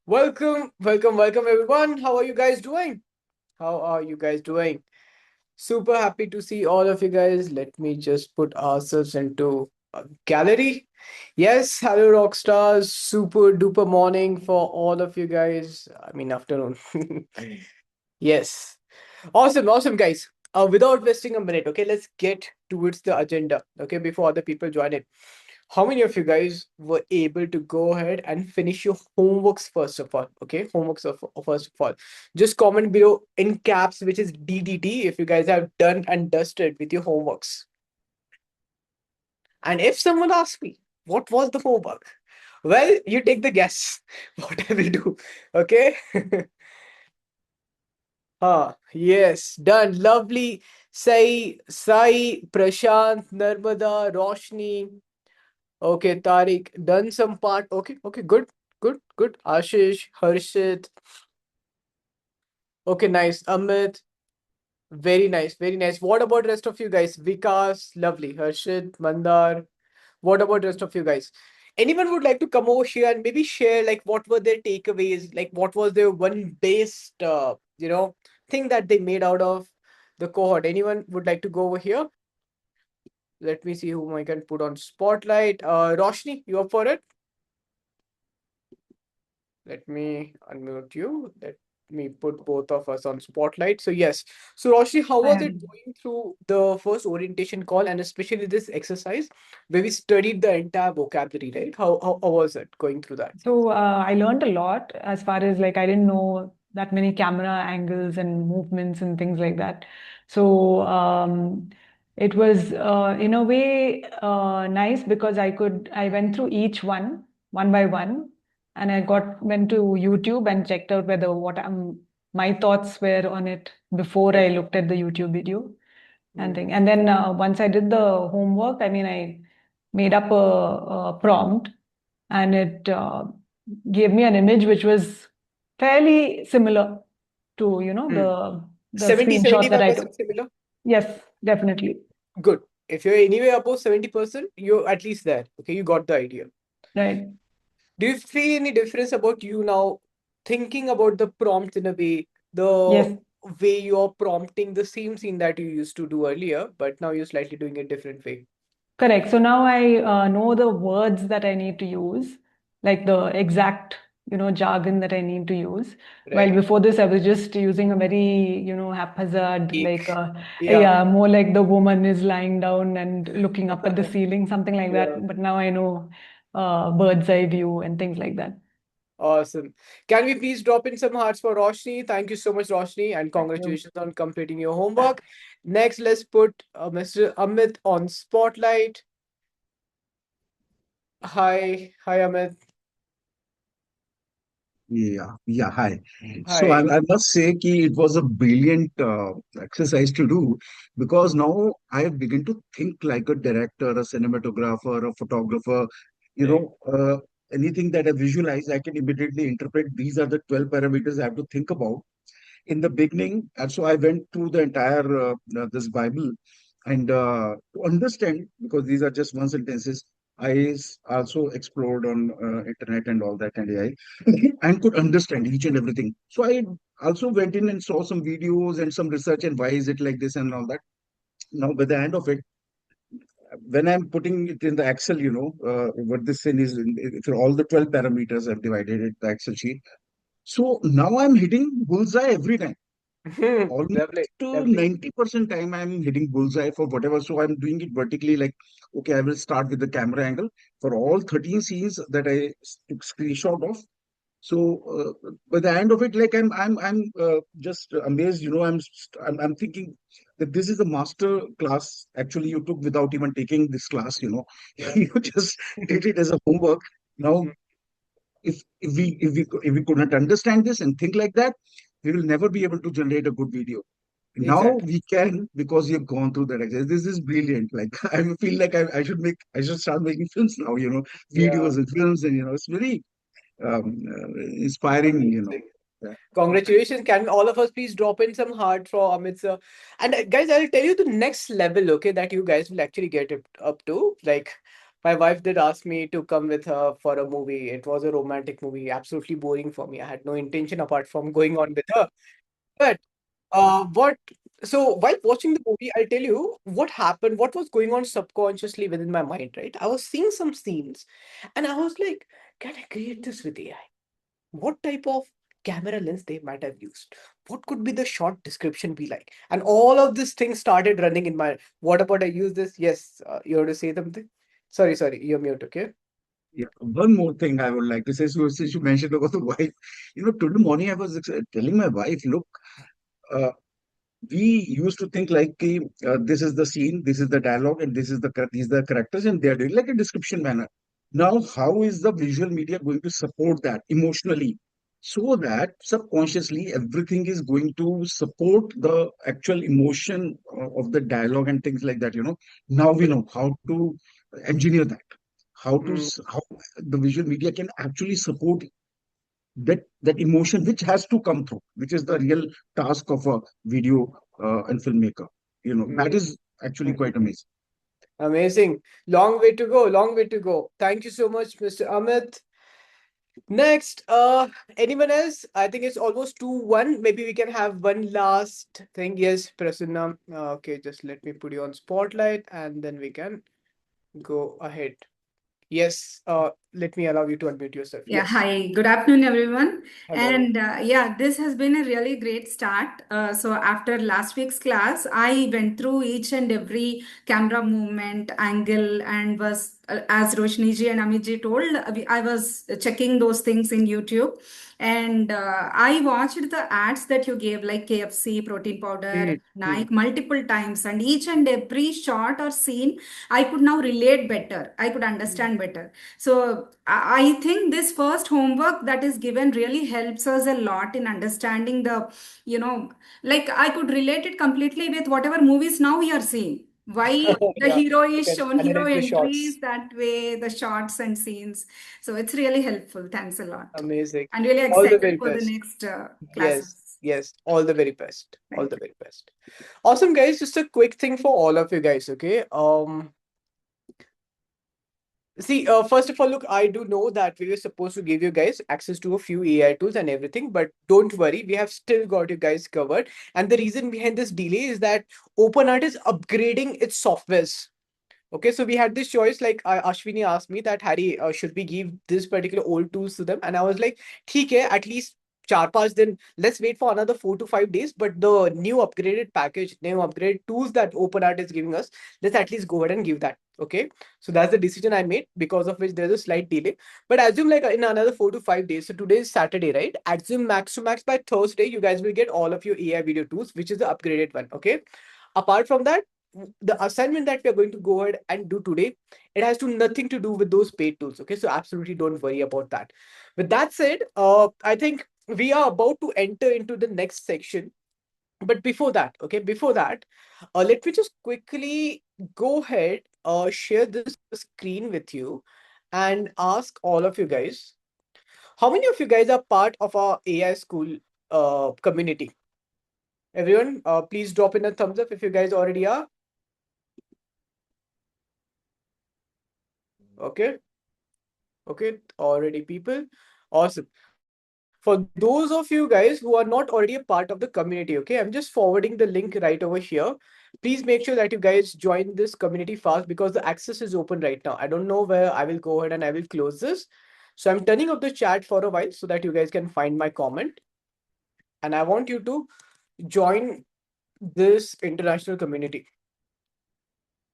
Welcome everyone. How are you guys doing? How are you guys doing? Super happy to see all of you guys. Let me just put ourselves into a gallery. Yes, hello rockstars. Super duper morning for all of you guys. I mean afternoon. Yes. Awesome, guys. Without wasting a minute, okay, let's get towards the agenda. Okay, before other people join in. How many of you guys were able to go ahead and finish your homeworks first of all? Okay, homeworks first of all. Just comment below in caps, which is DDT, if you guys have done and dusted with your homeworks. And if someone asks me, what was the homework? Well, you take the guess what I will do. Okay. Yes, done. Lovely. Sai, Prashant, Narmada, Roshni. Okay, Tariq, done some part. Okay, good. Ashish, Harshit. Okay, nice. Amit, very nice. What about rest of you guys? Vikas, lovely. Harshit, Mandar. What about rest of you guys? Anyone would like to come over here and maybe share like what were their takeaways? Like what was their one based thing that they made out of the cohort? Anyone would like to go over here? Let me see whom I can put on spotlight. Roshni, you up for it? Let me unmute you. Let me put both of us on spotlight. So yes. So Roshni, how I was it am. going through the first orientation call and especially this exercise where we studied the entire vocabulary, right? How was it going through that? I learned a lot as far as like I didn't know that many camera angles and movements and things like that. So it was in a way nice because I went through each one by one, and I got went to YouTube and checked out whether what my thoughts were on it before I looked at the YouTube video and Hmm. thing. And then once I did the homework, I mean, I made up a prompt, and it gave me an image which was fairly similar to Hmm. the 70, screenshot that I 75% took. similar. Yes, definitely. Good. If you're anywhere above 70%, you're at least there. Okay, you got the idea. Right. Do you feel any difference about you now thinking about the prompt in a way, the Yes, way you're prompting the same scene that you used to do earlier, but now you're slightly doing it different way? correct. So now I know the words that I need to use, like the exact, jargon that I need to use. While Right? before this, I was just using a very, haphazard, Eek. like, Yeah. yeah, more like the woman is lying down and looking up at the ceiling, something like Yeah. that. But now I know bird's eye view and things like that. Awesome. Can we please drop in some hearts for Roshni? Thank you so much, Roshni, and Thank you. congratulations on completing your homework. Next, let's put Mr. Amit on spotlight. Hi, Amit. Yeah, hi. So Hi. I must say ki it was a brilliant exercise to do because now I have begun to think like a director, a cinematographer, a photographer. You Right. know, anything that I visualize, I can immediately interpret. These are the 12 parameters I have to think about in the beginning. And so I went through the entire this Bible and to understand, because these are just one sentences, also explored on internet and all that and AI and could understand each and everything. So I also went in and saw some videos and some research and why is it like this and all that. Now, by the end of it, when I'm putting it in the Excel, what this thing is, for all the 12 parameters, I've divided it, the Excel sheet. So now I'm hitting bullseye every time. Almost Lovely, to lovely. 90% time I'm hitting bullseye for whatever. So I'm doing it vertically, like, okay, I will start with the camera angle for all 13 scenes that I took screenshot of. So by the end of it, like I'm just amazed. I'm thinking that this is a master class. Actually, you took without even taking this class. You just did it as a homework. Now, if we couldn't understand this and think like that, we will never be able to generate a good video. Now Exactly. we can because you've gone through that exercise. This is brilliant. Like I feel like I should start making films now. Yeah. Videos and films, and it's very inspiring. Amazing. Yeah. Congratulations. Can all of us please drop in some heart for Amit sir? And guys, I'll tell you the next level, okay, that you guys will actually get it up to. Like, My wife did ask me to come with her for a movie. It was a romantic movie, absolutely boring for me. I had no intention apart from going on with her. But what so while watching the movie, I'll tell you what happened, what was going on subconsciously within my mind, right? I was seeing some scenes and I was like, can I create this with AI? What type of camera lens they might have used? What could be the short description be like? And all of these things started running in my what about I use this? Yes, you want to say something? Sorry, you're mute, okay? Yeah. One more thing I would like to say. So since you mentioned about the wife, today morning I was telling my wife, look, uh, we used to think like this is the scene, this is the dialogue, and these are the characters, and they are doing like a description manner. Now, how is the visual media going to support that emotionally? So that subconsciously everything is going to support the actual emotion of the dialogue and things like that. Now we know how to engineer that, Mm, how the visual media can actually support that emotion which has to come through, which is the real task of a video and filmmaker. That amazing. is actually quite amazing. Amazing. Long way to go. Long way to go. Thank you so much, Mr. Amit. Next, anyone else? I think it's almost 2-1. Maybe we can have one last thing. Yes, Prasanna. Okay, just let me put you on spotlight and then we can go ahead. Yes, let me allow you to unmute yourself. Yeah, Yes. hi, good afternoon, everyone. Hello. And yeah, this has been a really great start. So, after last week's class, I went through each and every camera movement, angle, and was, as Roshni ji and Amit ji told, I was checking those things in YouTube. And I watched the ads that you gave, like KFC, protein powder, Hmm, hmm, Nike, multiple times. And each and every shot or scene, I could now relate better. I could hmm. understand better. So I think this first homework that is given really helps us a lot in understanding you know, like I could relate it completely with whatever movies now we are seeing. Why the Yeah, hero you is can shown, hero analyze the entries shots. that way, the shots and scenes. So it's really helpful. Thanks a lot. Amazing. I'm really All the excited very for the best. next Yes, classes. yes. All the very best. All Thank the you. very best. Awesome, guys. Just a quick thing for all of you guys, okay? See, first of all, look, I do know that we were supposed to give you guys access to a few AI tools and everything, but don't worry, we have still got you guys covered. And the reason behind this delay is that OpenArt is upgrading its softwares. Okay, so we had this choice. Like Ashwini asked me that Harry, should we give this particular old tools to them? And I was like, ठीक है, at least 4-5 then let's wait for another 4 to 5 days. But the new upgraded package, new upgraded tools that OpenArt is giving us, let's at least go ahead and give that. Okay, so that's the decision I made, because of which there's a slight delay. But assume like in another 4 to 5 days. So today is Saturday, right? Assume max to max by Thursday, you guys will get all of your AI video tools, which is the upgraded one. Okay. Apart from that, the assignment that we are going to go ahead and do today, it has to nothing to do with those paid tools. Okay, so absolutely don't worry about that. With that said, I think we are about to enter into the next section. But before that, okay, before that, let me just quickly go ahead, share this screen with you and ask all of you guys, how many of you guys are part of our AI school community? Everyone, please drop in a thumbs up if you guys already are. Okay. Okay, already people. Awesome. For those of you guys who are not already a part of the community, okay, I'm just forwarding the link right over here. Please make sure that you guys join this community fast because the access is open right now. I don't know where I will go ahead and I will close this. So I'm turning off the chat for a while so that you guys can find my comment. And I want you to join this international community.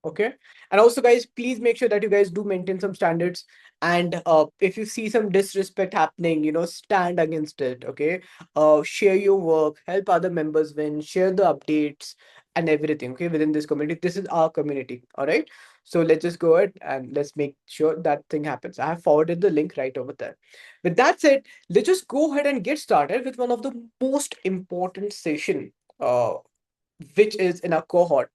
Okay, and also guys, please make sure that you guys do maintain some standards, and if you see some disrespect happening, stand against it. Okay, share your work, help other members win, share the updates and everything. Okay, within this community, this is our community. All right, so let's just go ahead and let's make sure that thing happens. I have forwarded the link right over there. With that said, let's just go ahead and get started with one of the most important session, which is in our cohort,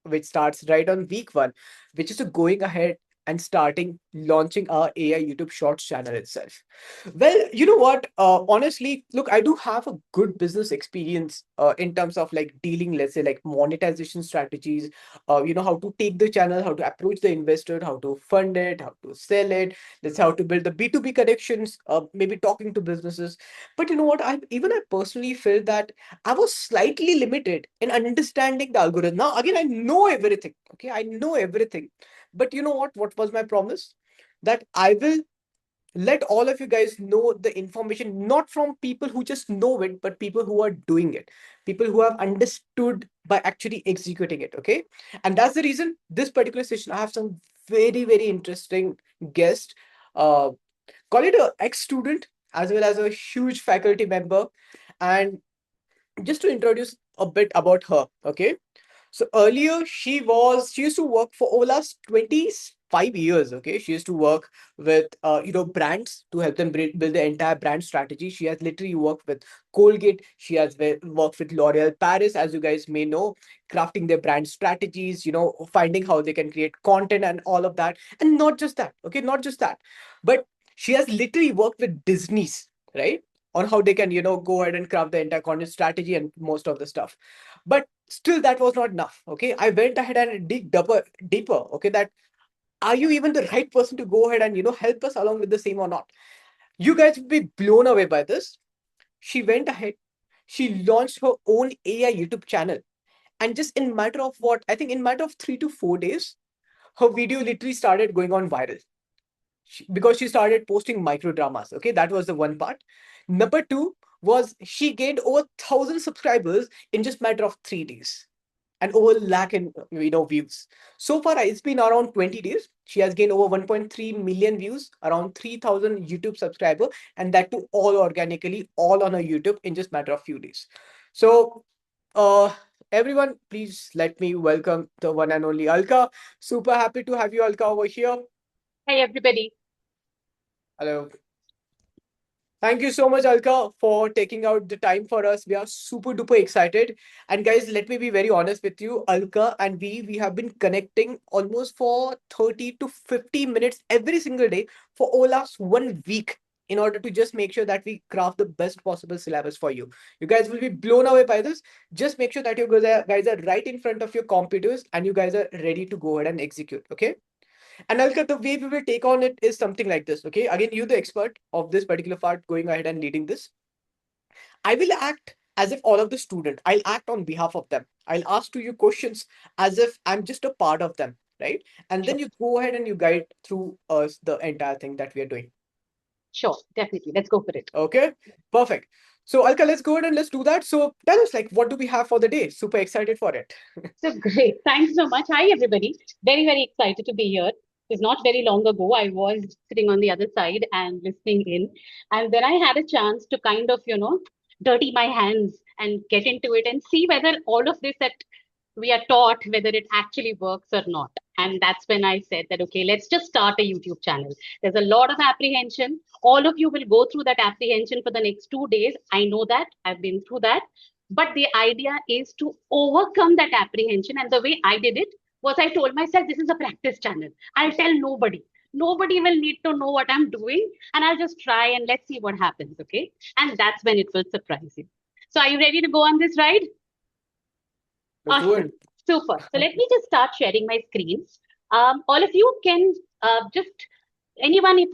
which starts right on week 1, which is going ahead and launching our AI YouTube Shorts channel itself. Well, you know what? Honestly, look, I do have a good business experience in terms of like dealing, let's say, like monetization strategies. How to take the channel, how to approach the investor, how to fund it, how to sell it. Let's say how to build the B2B connections, maybe talking to businesses. But you know what? I personally felt that I was slightly limited in understanding the algorithm. Now, again, I know everything. Okay, I know everything. But you know what? What was my promise? That I will let all of you guys know the information not from people who just know it, but people who are doing it, people who have understood by actually executing it. Okay. And that's the reason this particular session, I have some very, very interesting guest. Uh, Call it a ex-student as well as a huge faculty member. And just to introduce a bit about her, okay? So earlier she used to work for over last 25 years. Okay, she used to work with brands to help them build the entire brand strategy. She has literally worked with Colgate. She has worked with L'Oreal Paris, as you guys may know, crafting their brand strategies. Finding how they can create content and all of that. And not just that. Okay, not just that, but she has literally worked with Disney's, right, on how they can go ahead and craft the entire content strategy and most of the stuff. But still, that was not enough. Okay, I went ahead and dig deeper. Okay, that are you even the right person to go ahead and help us along with the same or not? You guys will be blown away by this. She went ahead, she launched her own AI YouTube channel, and just in matter of what I think in matter of 3 to 4 days, her video literally started going on viral because she started posting micro dramas. Okay, that was the one part. Number two was she gained over 1,000 subscribers in just matter of 3 days and over lakh in views. So far, it's been around 20 days. She has gained over 1.3 million views, around 3,000 YouTube subscriber, and that too all organically, all on her YouTube in just matter of few days. So, uh, everyone, please let me welcome the one and only Alka. Super happy to have you, Alka, over here. Hi, everybody. Hello. Thank you so much, Alka, for taking out the time for us. We are super duper excited. And guys, let me be very honest with you. Alka and we have been connecting almost for 30 to 50 minutes every single day for all last 1 week in order to just make sure that we craft the best possible syllabus for you. You guys will be blown away by this. Just make sure that you guys are right in front of your computers and you guys are ready to go ahead and execute. Okay. And Alka, the way we will take on it is something like this. Okay. Again, you the expert of this particular part going ahead and leading this. I will act as if all of the student. I'll act on behalf of them. I'll ask to you questions as if I'm just a part of them, right? And then Sure. you go ahead and you guide through us the entire thing that we are doing. Sure, definitely. Let's go for it. Okay, perfect. So Alka, let's go ahead and let's do that. So tell us, like, what do we have for the day? Super excited for it. So great. Thanks so much. Hi, everybody. Very, very excited to be here. It's not very long ago. I was sitting on the other side and listening in. And then I had a chance to kind of, dirty my hands and get into it and see whether all of this that we are taught, whether it actually works or not. And that's when I said that, okay, let's just start a YouTube channel. There's a lot of apprehension. All of you will go through that apprehension for the next 2 days. I know that. I've been through that. But the idea is to overcome that apprehension. And the way I did it was I told myself, this is a practice channel. I'll tell nobody. Nobody will need to know what I'm doing. And I'll just try and let's see what happens. Okay. And that's when it will surprise you. So are you ready to go on this ride? Let's do Awesome. it. Super. So let me just start sharing my screen. All of you can just, anyone, if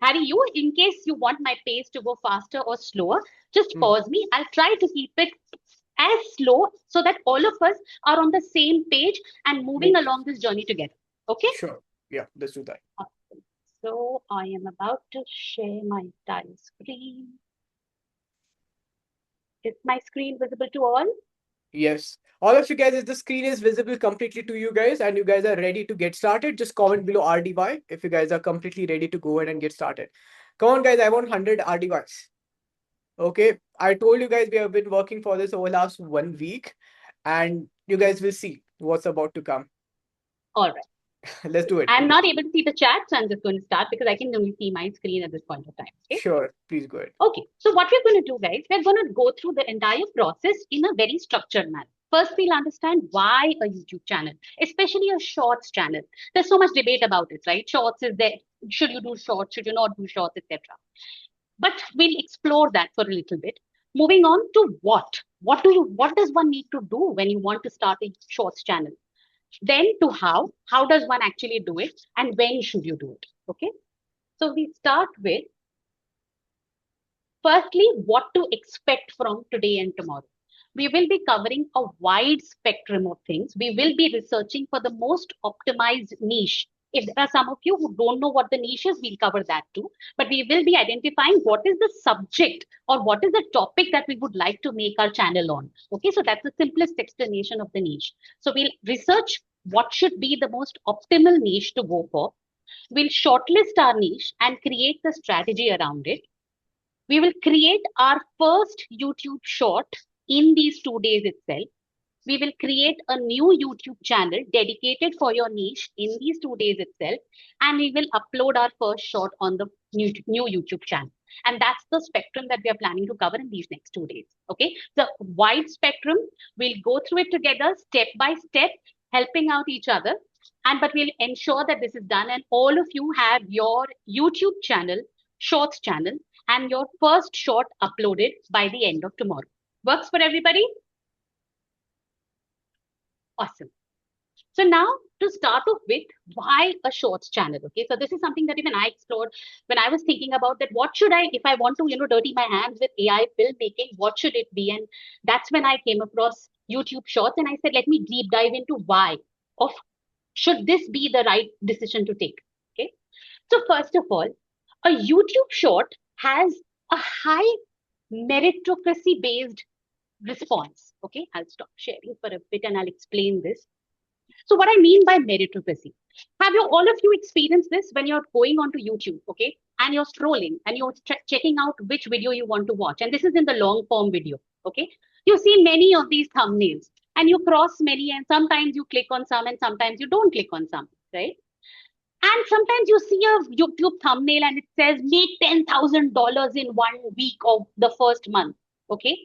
Harry, you, in case you want my pace to go faster or slower, just Hmm. pause me. I'll try to keep it as slow so that all of us are on the same page and moving Makes along this journey together. Okay? Sure. Yeah, let's do that. Awesome. So I am about to share my entire screen. Is my screen visible to all? Yes. All of you guys, if the screen is visible completely to you guys and you guys are ready to get started, just comment below RDY if you guys are completely ready to go ahead and get started. Come on, guys, I want 100 RDYs. Okay. I told you guys we have been working for this over last 1 week and you guys will see what's about to come. All right. Let's do it. I'm not able to see the chat, so I'm just going to start because I can only see my screen at this point of time. Okay? Sure. Please go ahead. Okay, so what we're going to do, guys, we're going to go through the entire process in a very structured manner. First, we'll understand why a YouTube channel, especially a shorts channel. There's so much debate about it, right? Shorts is there. Should you do shorts? Should you not do shorts, etc. But we'll explore that for a little bit. Moving on to what? What does one need to do when you want to start a shorts channel? Then to how does one actually do it, and when should you do it? Okay. So we start with, firstly, what to expect from today and tomorrow. We will be covering a wide spectrum of things. We will be researching for the most optimized niche. If there are some of you who don't know what the niche is, we'll cover that too. But we will be identifying what is the subject or what is the topic that we would like to make our channel on. Okay, so that's the simplest explanation of the niche. So we'll research what should be the most optimal niche to go for. We'll shortlist our niche and create the strategy around it. We will create our first YouTube short in these 2 days itself. We will create a new YouTube channel dedicated for your niche in these 2 days itself. And we will upload our first short on the new YouTube channel. And that's the spectrum that we are planning to cover in these next 2 days. Okay. The wide spectrum, we'll go through it together step by step, helping out each other. But we'll ensure that this is done and all of you have your YouTube channel, shorts channel, and your first short uploaded by the end of tomorrow. Works for everybody? Awesome. So now to start off with, why a shorts channel? Okay, so this is something that even I explored when I was thinking about that. What should I, if I want to, dirty my hands with AI filmmaking, what should it be? And that's when I came across YouTube Shorts, and I said, let me deep dive into why of should this be the right decision to take. Okay, so first of all, a YouTube short has a high meritocracy based response. Okay, I'll stop sharing for a bit and I'll explain this. So what I mean by meritocracy, have all of you experienced this when you're going onto YouTube, okay, and you're scrolling and you're checking out which video you want to watch, and this is in the long form video, okay? You see many of these thumbnails and you cross many, and sometimes you click on some and sometimes you don't click on some, right? And sometimes you see a YouTube thumbnail and it says make $10,000 in 1 week of the first month, okay?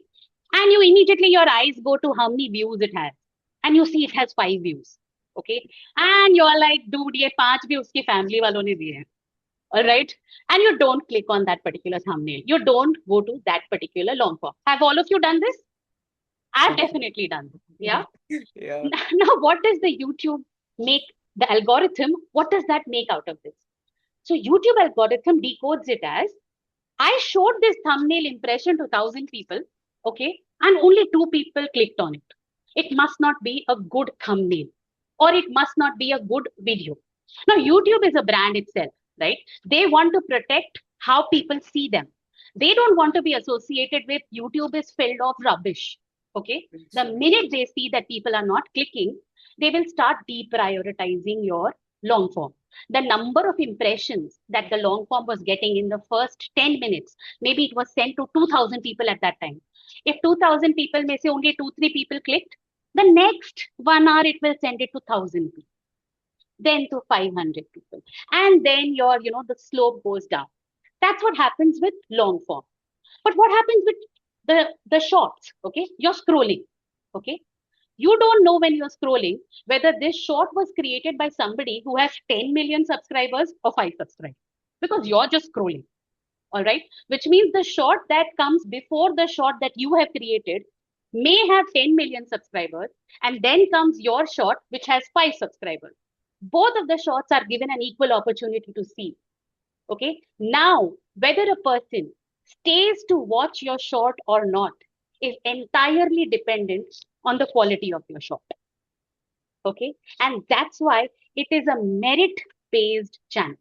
And you immediately, your eyes go to how many views it has. And you see it has 5 views, okay? And you're like, dude, ye 5 views uski family walon ne diye. All right? And you don't click on that particular thumbnail. You don't go to that particular long form. Have all of you done this? I've definitely done this, yeah? Yeah. Now, what does the YouTube make, the algorithm, what does that make out of this? So YouTube algorithm decodes it as, I showed this thumbnail impression to 1,000 people, okay, and only 2 people clicked on it. It must not be a good thumbnail or it must not be a good video. Now, YouTube is a brand itself, right? They want to protect how people see them. They don't want to be associated with YouTube is filled of rubbish, okay? The minute they see that people are not clicking, they will start deprioritizing your long form. The number of impressions that the long form was getting in the first 10 minutes, maybe it was sent to 2,000 people at that time. If 2,000 people may say only 2-3 people clicked, the next 1 hour it will send it to 1,000 people, then to 500 people. And then your, the slope goes down. That's what happens with long form. But what happens with the shorts, okay? You're scrolling, okay? You don't know when you're scrolling whether this short was created by somebody who has 10 million subscribers or 5 subscribers, because you're just scrolling. All right, which means the short that comes before the short that you have created may have 10 million subscribers, and then comes your short which has 5 subscribers. Both of the shorts are given an equal opportunity to see. Okay, now whether a person stays to watch your short or not is entirely dependent on the quality of your short. Okay, and that's why it is a merit based channel.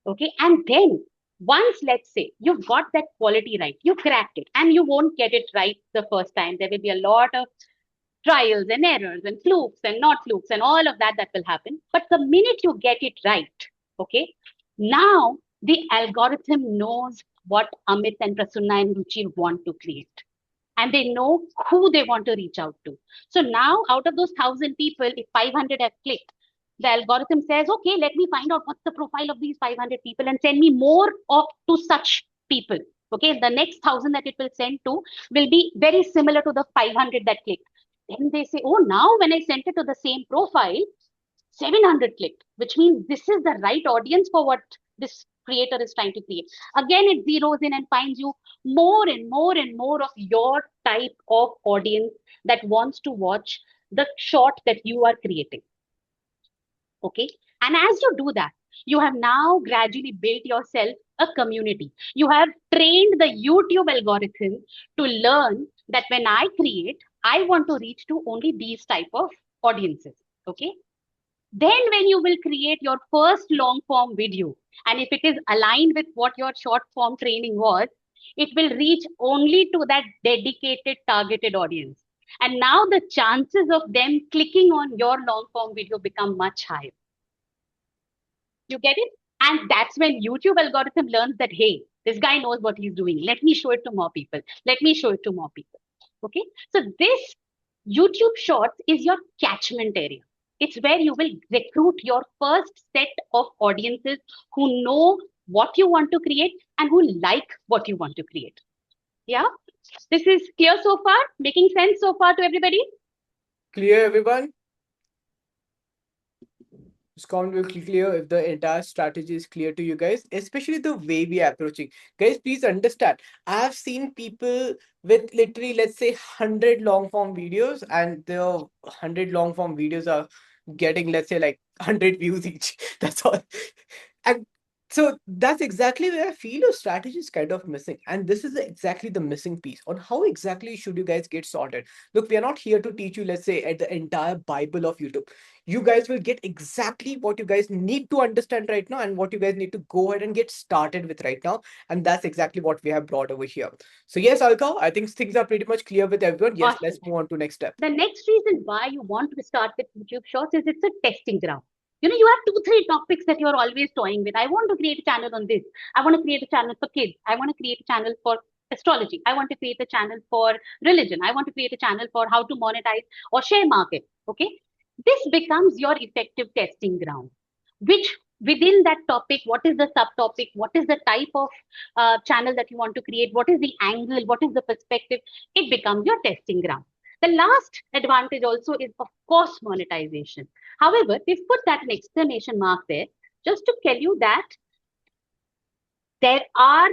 Okay, and then once, let's say, you've got that quality right, you cracked it, and you won't get it right the first time. There will be a lot of trials and errors and flukes and not flukes and all of that will happen. But the minute you get it right, okay, now the algorithm knows what Amit and Prasunna and Ruchi want to create. And they know who they want to reach out to. So now out of those 1,000 people, if 500 have clicked, the algorithm says, okay, let me find out what's the profile of these 500 people and send me more to such people. Okay, the next 1,000 that it will send to will be very similar to the 500 that clicked. Then they say, oh, now when I sent it to the same profile, 700 clicked, which means this is the right audience for what this creator is trying to create. Again, it zeroes in and finds you more and more and more of your type of audience that wants to watch the short that you are creating. Okay. And as you do that, you have now gradually built yourself a community. You have trained the YouTube algorithm to learn that when I create, I want to reach to only these type of audiences. Okay. Then when you will create your first long form video, and if it is aligned with what your short form training was, it will reach only to that dedicated targeted audience. And now the chances of them clicking on your long form video become much higher. You get it? And that's when YouTube algorithm learns that, hey, this guy knows what he's doing. Let me show it to more people. Let me show it to more people. Okay. So this YouTube Shorts is your catchment area. It's where you will recruit your first set of audiences who know what you want to create and who like what you want to create. Yeah. This is clear so far? Making sense so far to everybody? Clear, everyone? It's completely clear if the entire strategy is clear to you guys, especially the way we are approaching. Guys, please understand. I have seen people with literally, let's say, 100 long form videos, and the 100 long form videos are getting, let's say, like 100 views each. That's all. And so that's exactly where I feel your strategy is kind of missing. And this is exactly the missing piece on how exactly should you guys get started. Look, we are not here to teach you, let's say, at the entire Bible of YouTube. You guys will get exactly what you guys need to understand right now and what you guys need to go ahead and get started with right now. And that's exactly what we have brought over here. So yes, Alka, I think things are pretty much clear with everyone. Yes, Awesome. let's move on to next step. The next reason why you want to start with YouTube Shorts is it's a testing ground. You have 2, 3 topics that you're always toying with. I want to create a channel on this. I want to create a channel for kids. I want to create a channel for astrology. I want to create a channel for religion. I want to create a channel for how to monetize or share market. Okay. This becomes your effective testing ground, which within that topic, what is the subtopic? What is the type of channel that you want to create? What is the angle? What is the perspective? It becomes your testing ground. The last advantage also is, of course, monetization. However, we've put that an exclamation mark there just to tell you that there are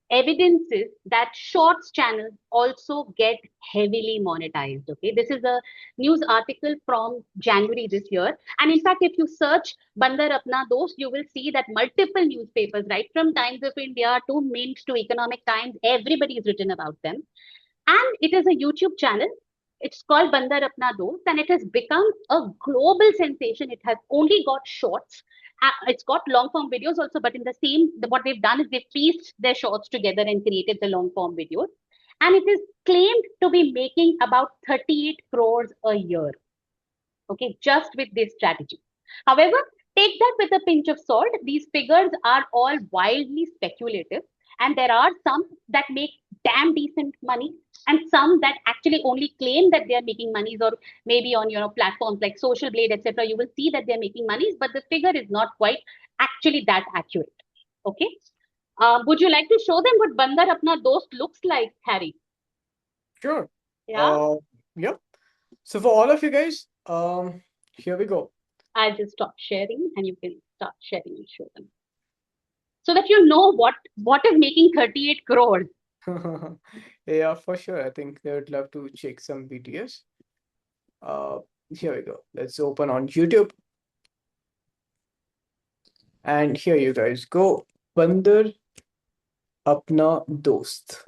evidences that shorts channels also get heavily monetized. Okay, this is a news article from January this year, and in fact, if you search Bandar Apna Dost, you will see that multiple newspapers, right from Times of India to Mint to Economic Times, everybody has written about them. And it is a YouTube channel. It's called Bandar Apna Dost, and it has become a global sensation. It has only got shorts. It's got long form videos also, but in the same, what they've done is they've pieced their shorts together and created the long form videos. And it is claimed to be making about 38 crores a year. Okay, just with this strategy. However, take that with a pinch of salt. These figures are all wildly speculative, and there are some that make damn decent money, and some that actually only claim that they are making monies, or maybe on platforms like Social Blade, etc. You will see that they're making monies, but the figure is not quite actually that accurate. Okay. Would you like to show them what Bandar Apna Dost looks like, Harry? Sure. Yeah. Yep. So for all of you guys, here we go. I'll just stop sharing and you can start sharing and show them. So that you know what is making 38 crores. Yeah, for sure. I think they would love to check some videos. Here we go. Let's open on YouTube. And here you guys go. Bandar Apna Dost.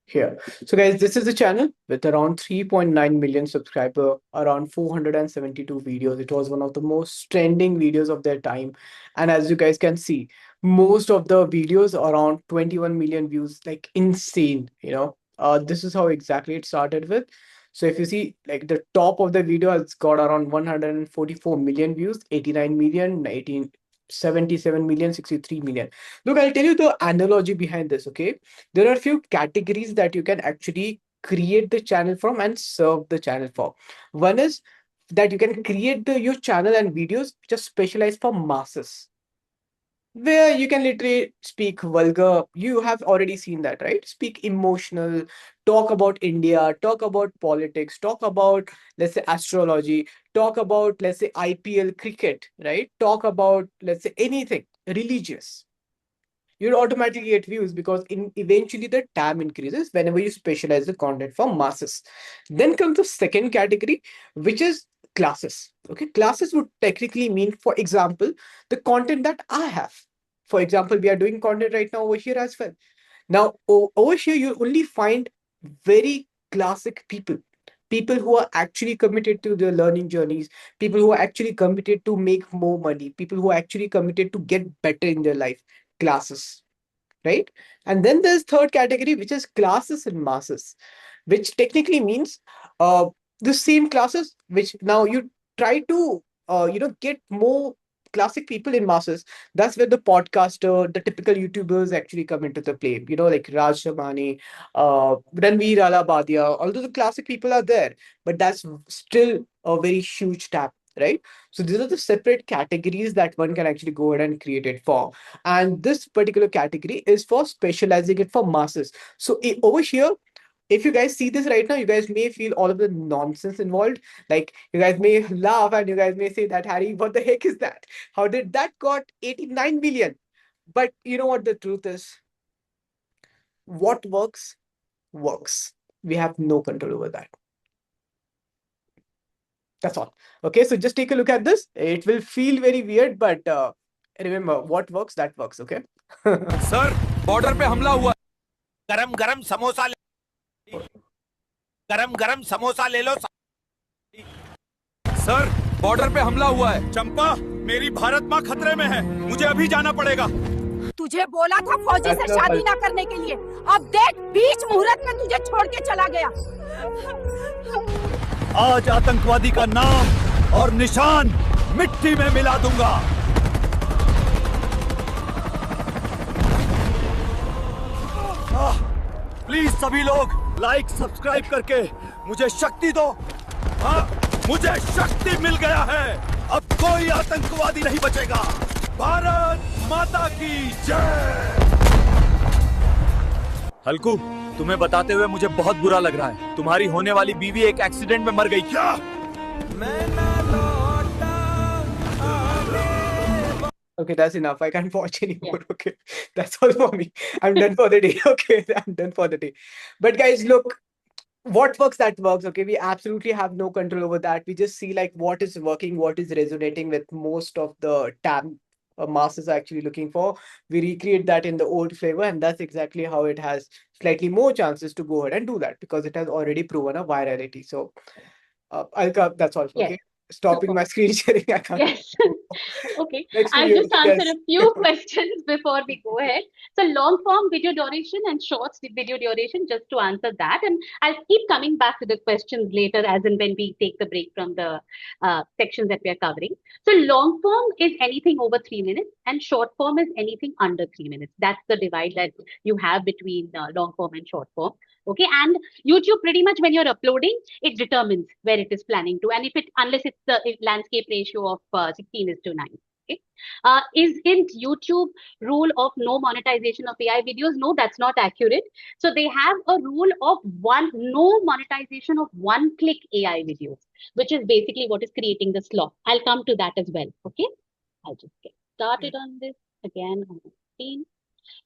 Here. So guys, this is the channel with around 3.9 million subscriber, around 472 videos. It was one of the most trending videos of their time. And as you guys can see, most of the videos around 21 million views, like insane, this is how exactly it started with. So if you see, like the top of the video has got around 144 million views, 89 million, 77 million, 63 million. Look, I'll tell you the analogy behind this, okay? There are a few categories that you can actually create the channel from and serve the channel for. One is that you can create your channel and videos just specialized for masses. where you can literally speak vulgar. You have already seen that, right? Speak emotional, talk about India, talk about politics, talk about, let's say, astrology, talk about, let's say, IPL cricket, right? Talk about, let's say, anything religious. You'll automatically get views because eventually the TAM increases whenever you specialize the content for masses. Then comes the second category, which is classes. Okay, classes would technically mean, for example, the content that I have. For example, we are doing content right now over here as well. Now, over here, you only find very classic people. People who are actually committed to their learning journeys, people who are actually committed to make more money, people who are actually committed to get better in their life. Classes, right? And then there's third category, which is classes and masses, which technically means uh, the same classes, which now you try to get more classic people in masses. That's where the podcaster, the typical YouTubers actually come into the play. Like Raj Shamani, Ranveer Alabadia. Although the classic people are there, but that's still a very huge tap, right? So these are the separate categories that one can actually go ahead and create it for. And this particular category is for specializing it for masses. So over here, if you guys see this right now, you guys may feel all of the nonsense involved. Like you guys may laugh and you guys may say that, Harry, what the heck is that? How did that got 89 million? But you know what the truth is? What works, works. We have no control over that. That's all. Okay, so just take a look at this. It will feel very weird, but remember, what works, that works. Okay. Sir border पे हमला हुआ गरम गरम समोसा गरम गरम समोसा ले लो sir border पे हमला हुआ है चंपा मेरी भारत माँ खतरे में है मुझे अभी जाना पड़ेगा तुझे बोला था फौजी से शादी ना करने के लिए अब देख बीच मुहूर्त में तुझे छोड़ के चला गया आज आतंकवादी का नाम और निशान मिट्टी में मिला दूंगा प्लीज सभी लोग लाइक सब्सक्राइब करके मुझे शक्ति दो हाँ मुझे शक्ति मिल गया है अब कोई आतंकवादी नहीं बचेगा भारत माता की जय हल्कू तुम्हें बताते हुए मुझे बहुत बुरा लग रहा है तुम्हारी होने वाली बीवी एक एक्सीडेंट में मर गई क्या Okay, that's enough. I can't watch anymore. Okay, that's all for me. I'm done for the day. Okay, I'm done for the day. But guys, look, what works, that works. Okay, we absolutely have no control over that. We just see like what is working, what is resonating with most of the TAM masses are actually looking for. We recreate that in the old flavor, and that's exactly how it has slightly more chances to go ahead and do that because it has already proven a virality. So, that's all. Yes. Okay, stopping my screen sharing. I can't. Yes. Okay. Next I'll video, just answer yes. a few questions before we go ahead. So long form video duration and shorts video duration, just to answer that. And I'll keep coming back to the questions later as and when we take the break from the sections that we are covering. So long form is anything over 3 minutes and short form is anything under 3 minutes. That's the divide that you have between long form and short form. Okay. And YouTube pretty much when you're uploading, it determines where it is planning to. And unless it's the landscape ratio of 16:9. Okay. Isn't YouTube rule of no monetization of AI videos? No, that's not accurate. So they have a rule of no monetization of one-click AI videos, which is basically what is creating the slop. I'll come to that as well. Okay. I'll just get started on this again on the screen.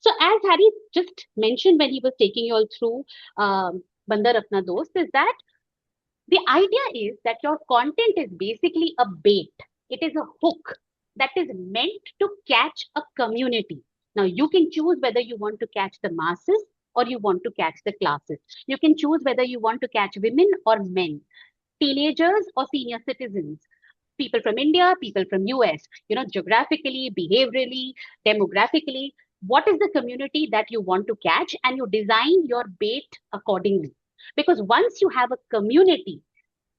So as Harry just mentioned when he was taking you all through Bandar Apna Dost, is that the idea is that your content is basically a bait. It is a hook that is meant to catch a community. Now you can choose whether you want to catch the masses or you want to catch the classes. You can choose whether you want to catch women or men, teenagers or senior citizens, people from India, people from US, geographically, behaviorally, demographically. What is the community that you want to catch? And you design your bait accordingly. Because once you have a community,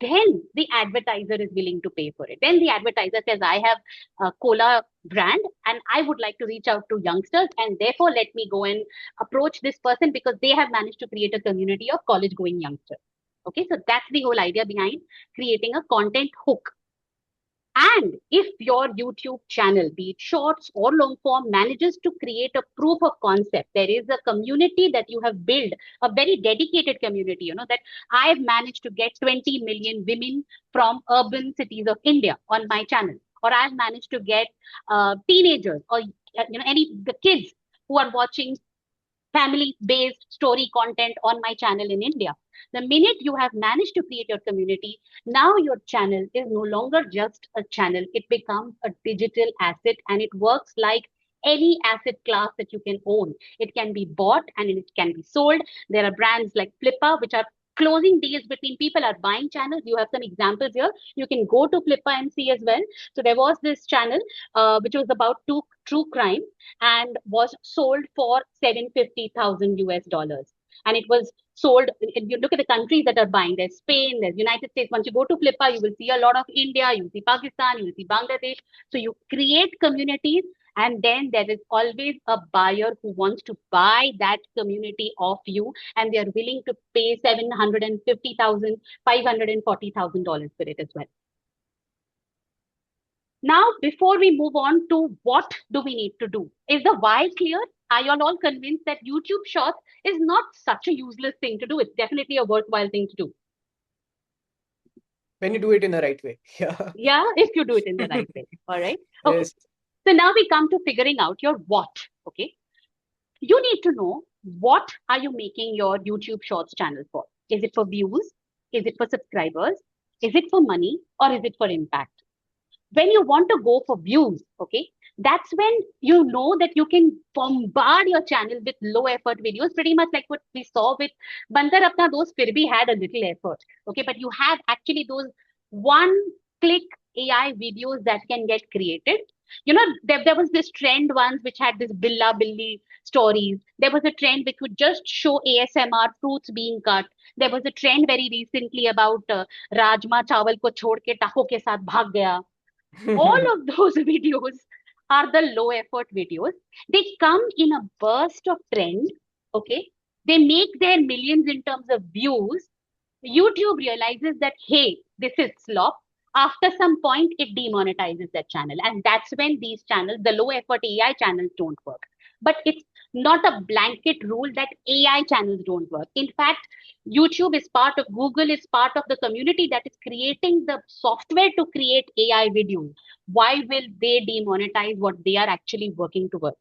then the advertiser is willing to pay for it. Then the advertiser says, I have a cola brand and I would like to reach out to youngsters, and therefore let me go and approach this person because they have managed to create a community of college going youngsters. Okay, so that's the whole idea behind creating a content hook. And if your YouTube channel, be it shorts or long form, manages to create a proof of concept, there is a community that you have built, a very dedicated community, that I've managed to get 20 million women from urban cities of India on my channel, or I've managed to get teenagers or the kids who are watching family based story content on my channel in India. The minute you have managed to create your community, now your channel is no longer just a channel. It becomes a digital asset and it works like any asset class that you can own. It can be bought and it can be sold. There are brands like Flippa, which are closing deals between people are buying channels. You have some examples here. You can go to Flippa and see as well. So there was this channel which was about true crime and was sold for 750,000 US dollars. And it was sold. If you look at the countries that are buying, there's Spain, there's United States. Once you go to Flippa, you will see a lot of India, you will see Pakistan, you will see Bangladesh. So you create communities, and then there is always a buyer who wants to buy that community of you, and they are willing to pay $750,000, $540,000 for it as well. Now, before we move on to what do we need to do, is the why clear? Are you all convinced that YouTube Shorts is not such a useless thing to do? It's definitely a worthwhile thing to do. When you do it in the right way. Yeah. Yeah, if you do it in the right way. All right. Okay. Yes. So now we come to figuring out your what. Okay. You need to know what are you making your YouTube Shorts channel for? Is it for views? Is it for subscribers? Is it for money? Or is it for impact? When you want to go for views, okay, that's when you know that you can bombard your channel with low effort videos, pretty much like what we saw with Bantar Apna Dost Fir Bhi had a little effort, okay, but you have actually those one click AI videos that can get created. There was this trend once which had this Billa Billi stories. There was a trend which would just show ASMR fruits being cut. There was a trend very recently about Rajma Chawal ko chhod ke tako ke saath bhag gaya. All of those videos are the low effort videos. They come in a burst of trend. Okay. They make their millions in terms of views. YouTube realizes that, hey, this is slop. After some point, it demonetizes that channel. And that's when these channels, the low effort AI channels, don't work. But it's not a blanket rule that AI channels don't work. In fact, YouTube is part of, Google is part of the community that is creating the software to create AI videos. Why will they demonetize what they are actually working towards,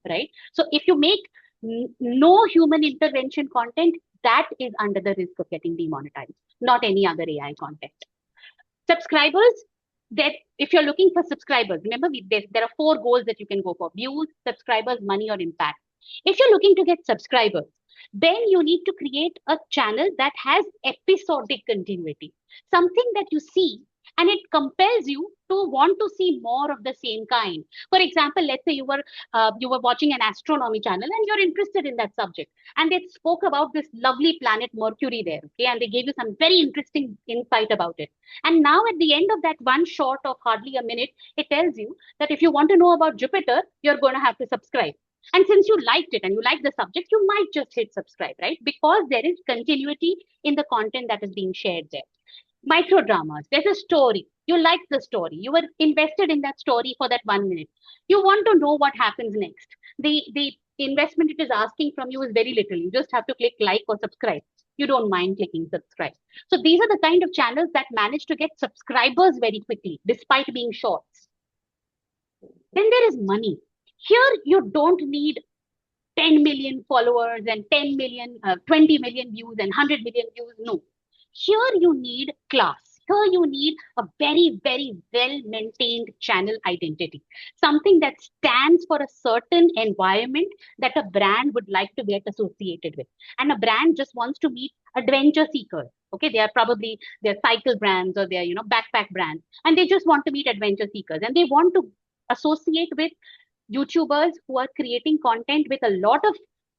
right? So if you make no human intervention content, that is under the risk of getting demonetized, not any other AI content. Subscribers, that if you're looking for subscribers, remember there are 4 goals that you can go for: views, subscribers, money, or impact. If you're looking to get subscribers, then you need to create a channel that has episodic continuity, something that you see and it compels you to want to see more of the same kind. For example, let's say you were watching an astronomy channel and you're interested in that subject, and they spoke about this lovely planet Mercury there, okay, and they gave you some very interesting insight about it. And now at the end of that one short of hardly a minute, it tells you that if you want to know about Jupiter, you're going to have to subscribe. And since you liked it and you like the subject, you might just hit subscribe, right? Because there is continuity in the content that is being shared there. Micro dramas, there's a story. You like the story. You were invested in that story for that 1 minute. You want to know what happens next. The investment it is asking from you is very little. You just have to click like or subscribe. You don't mind clicking subscribe. So these are the kind of channels that manage to get subscribers very quickly, despite being shorts. Then there is money. Here, you don't need 10 million followers and 10 million, 20 million views and 100 million views. No. Here you need class. Here you need a very, very well-maintained channel identity. Something that stands for a certain environment that a brand would like to get associated with. And a brand just wants to meet adventure seekers. Okay, they're cycle brands or they're, backpack brands. And they just want to meet adventure seekers. And they want to associate with YouTubers who are creating content with a lot of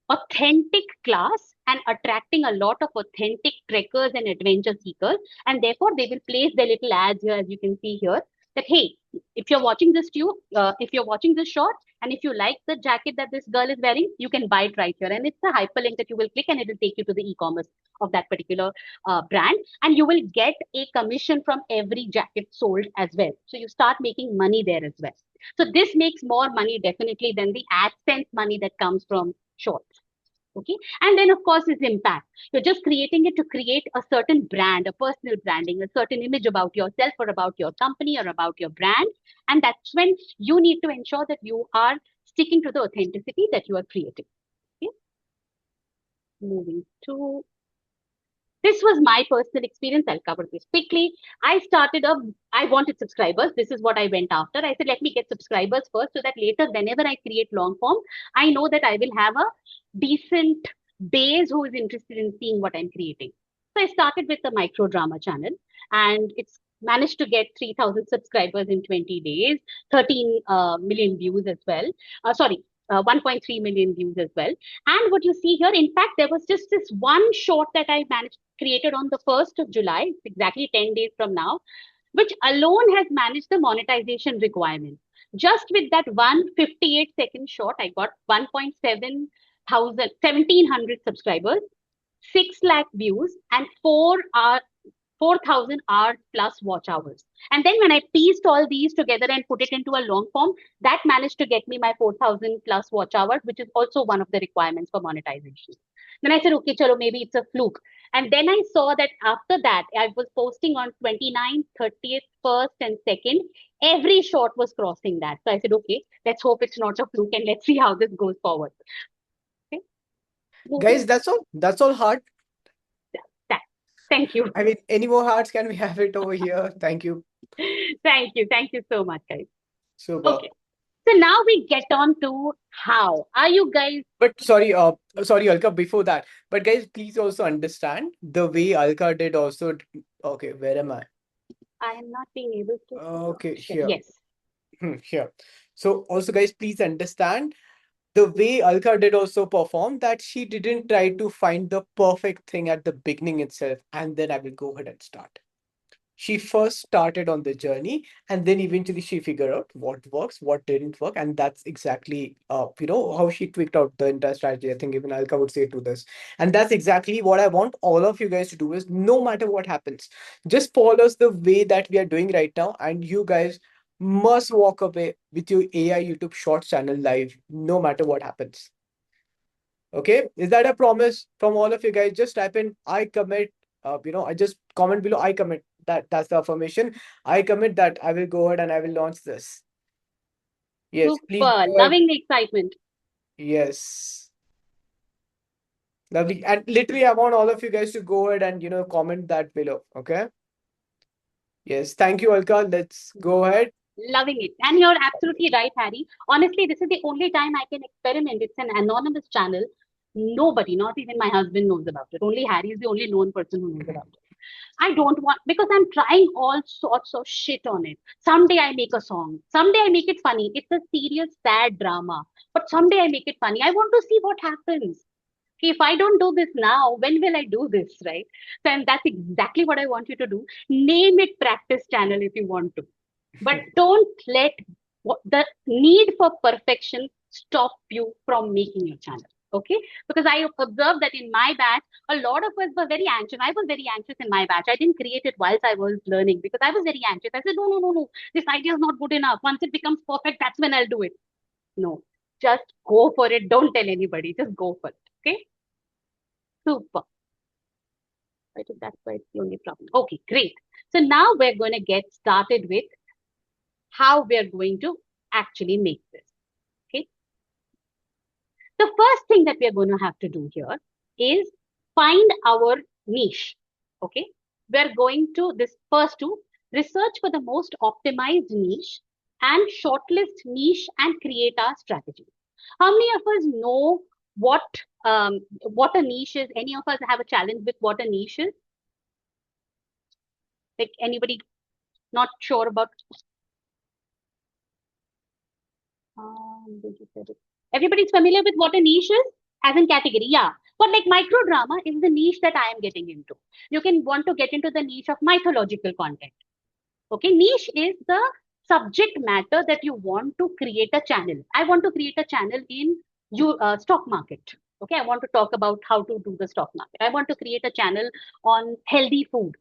authentic class and attracting a lot of authentic trekkers and adventure seekers. And therefore, they will place their little ads here, as you can see here, that, hey, if you're watching this if you're watching this short, and if you like the jacket that this girl is wearing, you can buy it right here. And it's a hyperlink that you will click and it will take you to the e-commerce of that particular brand, and you will get a commission from every jacket sold as well. So you start making money there as well. So this makes more money definitely than the AdSense money that comes from shorts. Okay. And then, of course, is impact. You're just creating it to create a certain brand, a personal branding, a certain image about yourself or about your company or about your brand. And that's when you need to ensure that you are sticking to the authenticity that you are creating. Okay. Moving to this was my personal experience. I'll cover this quickly. I wanted subscribers. This is what I went after. I said, let me get subscribers first so that later, whenever I create long form, I know that I will have a decent base who is interested in seeing what I'm creating. So I started with the micro drama channel, and it's managed to get 3,000 subscribers in 20 days, 13 million views as well. 1.3 million views as well. And what you see here, in fact, there was just this one short that I created on the 1st of July, exactly 10 days from now, which alone has managed the monetization requirement. Just with that 158-second short, I got 1,700 subscribers, 6 lakh views, and 4,000 hours plus watch hours. And then when I pieced all these together and put it into a long form, that managed to get me my 4,000 plus watch hours, which is also one of the requirements for monetization. Then I said, okay, chalo, maybe it's a fluke. And then I saw that after that, I was posting on 29th, 30th, 1st, and 2nd. Every short was crossing that. So I said, okay, let's hope it's not a fluke and let's see how this goes forward. Okay. Guys, that's all. That's all heart. Thank you. I mean, any more hearts can we have it over here? Thank you. Thank you. Thank you so much, guys. Super. Okay. So now we get on to how. Are you guys? But sorry, Alka, before that. But guys, please also understand the way Alka did also. Okay, where am I? I am not being able to. Okay, here. Yes. Here. So also, guys, please understand the way Alka did also perform, that she didn't try to find the perfect thing at the beginning itself, and then I will go ahead and start. She first started on the journey, and then eventually she figured out what works, what didn't work, and that's exactly how she tweaked out the entire strategy. I think even Alka would say to this, and that's exactly what I want all of you guys to do. Is no matter what happens, just follow us the way that we are doing right now, and you guys must walk away with your AI YouTube Shorts channel live, no matter what happens. Okay, is that a promise from all of you guys? Just type in I commit. I just comment below I commit. That's the affirmation. I commit that I will go ahead and I will launch this. Yes, please go Super. ahead. Loving the excitement. Yes. Lovely. And literally, I want all of you guys to go ahead and comment that below. Okay. Yes. Thank you, Alka. Let's go ahead. Loving it. And you're absolutely right, Harry. Honestly, this is the only time I can experiment. It's an anonymous channel. Nobody, not even my husband, knows about it. Only Harry is the only known person who knows about it. I don't want, because I'm trying all sorts of shit on it. Someday I make a song. Someday I make it funny. It's a serious, sad drama. But someday I make it funny. I want to see what happens. Okay, if I don't do this now, when will I do this, right? So, and that's exactly what I want you to do. Name it practice channel if you want to. But don't let the need for perfection stop you from making your channel. Okay, because I observed that in my batch, a lot of us were very anxious. I was very anxious in my batch. I didn't create it whilst I was learning because I was very anxious. I said, no, this idea is not good enough. Once it becomes perfect, that's when I'll do it. No, just go for it. Don't tell anybody. Just go for it. Okay. Super. I think that's why it's the only problem. Okay, great. So now we're going to get started with how we're going to actually make this. Okay. The first thing that we're going to have to do here is find our niche. Okay. We're going to research for the most optimized niche and shortlist niche and create our strategy. How many of us know what a niche is? Any of us have a challenge with what a niche is? Like anybody not sure about? Everybody's familiar with what a niche is as in category, yeah. But like micro drama is the niche that I am getting into. You can want to get into the niche of mythological content. Okay, niche is the subject matter that you want to create a channel. I want to create a channel in stock market. Okay, I want to talk about how to do the stock market. I want to create a channel on healthy food.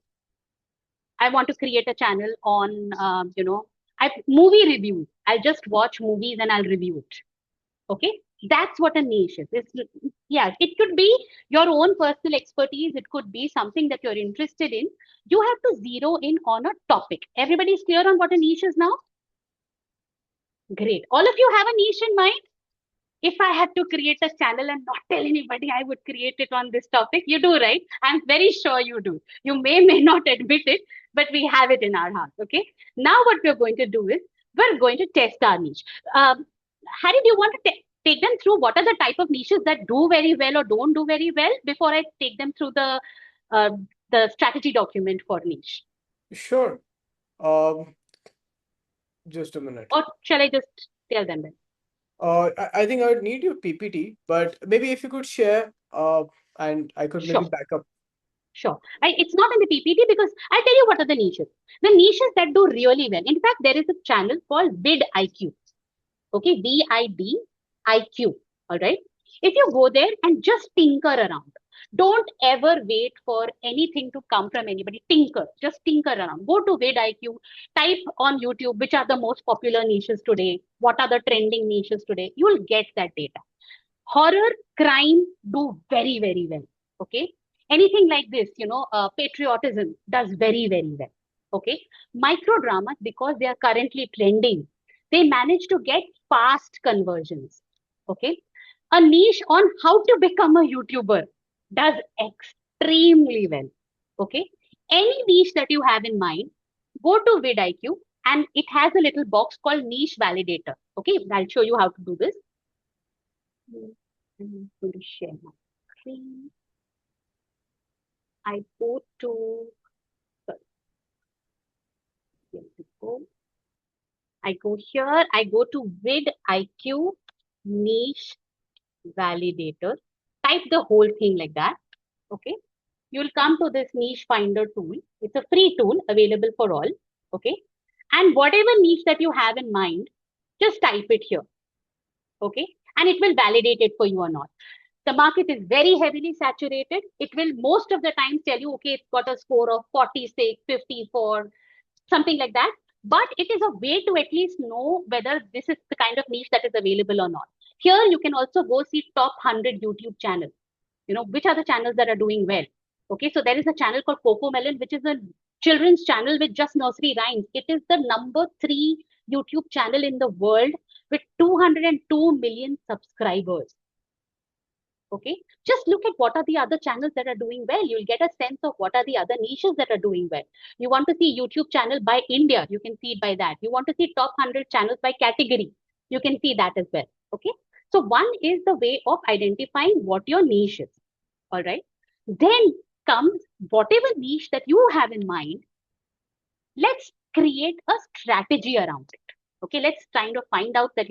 I want to create a channel on, movie reviews. I'll just watch movies and I'll review it. Okay, that's what a niche is. Yeah, it could be your own personal expertise. It could be something that you're interested in. You have to zero in on a topic. Everybody's clear on what a niche is now? Great. All of you have a niche in mind? If I had to create a channel and not tell anybody, I would create it on this topic. You do, right? I'm very sure you do. You may not admit it, but we have it in our heart. Okay. Now, what we're going to do is we're going to test our niche. Harry, do you want to take them through what are the type of niches that do very well or don't do very well before I take them through the strategy document for niche? Sure. Just a minute. Or shall I just tell them then? I think I would need your PPT, but maybe if you could share, and I could maybe Sure. back up. Sure. It's not in the PPT because I'll tell you what are the niches. The niches that do really well. In fact, there is a channel called vidIQ. Okay, vidIQ. All right. If you go there and just tinker around, don't ever wait for anything to come from anybody. Tinker, just tinker around. Go to vidIQ, type on YouTube which are the most popular niches today, what are the trending niches today. You will get that data. Horror, crime do very, very well. Okay. Anything like this, patriotism does very, very well. Okay. Micro dramas, because they are currently trending, they manage to get fast conversions. Okay. A niche on how to become a YouTuber does extremely well. Okay. Any niche that you have in mind, go to vidIQ and it has a little box called niche validator. Okay. I'll show you how to do this. I'm going to share my screen. I go to, sorry, here we go. I go here, I go to vidIQ niche validator. Type the whole thing like that. Okay. You'll come to this niche finder tool. It's a free tool available for all. Okay. And whatever niche that you have in mind, just type it here. Okay. And it will validate it for you or not. The market is very heavily saturated. It will most of the time tell you, okay, it's got a score of 46, 54, something like that. But it is a way to at least know whether this is the kind of niche that is available or not. Here, you can also go see top 100 YouTube channels. Which are the channels that are doing well. Okay, so there is a channel called CoComelon, which is a children's channel with just nursery rhymes. It is the number 3 YouTube channel in the world with 202 million subscribers. Okay, just look at what are the other channels that are doing well. You'll get a sense of what are the other niches that are doing well. You want to see YouTube channel by India, you can see it by that. You want to see top 100 channels by category, you can see that as well. Okay, so one is the way of identifying what your niche is. All right, then comes whatever niche that you have in mind. Let's create a strategy around it. Okay, let's kind of find out that,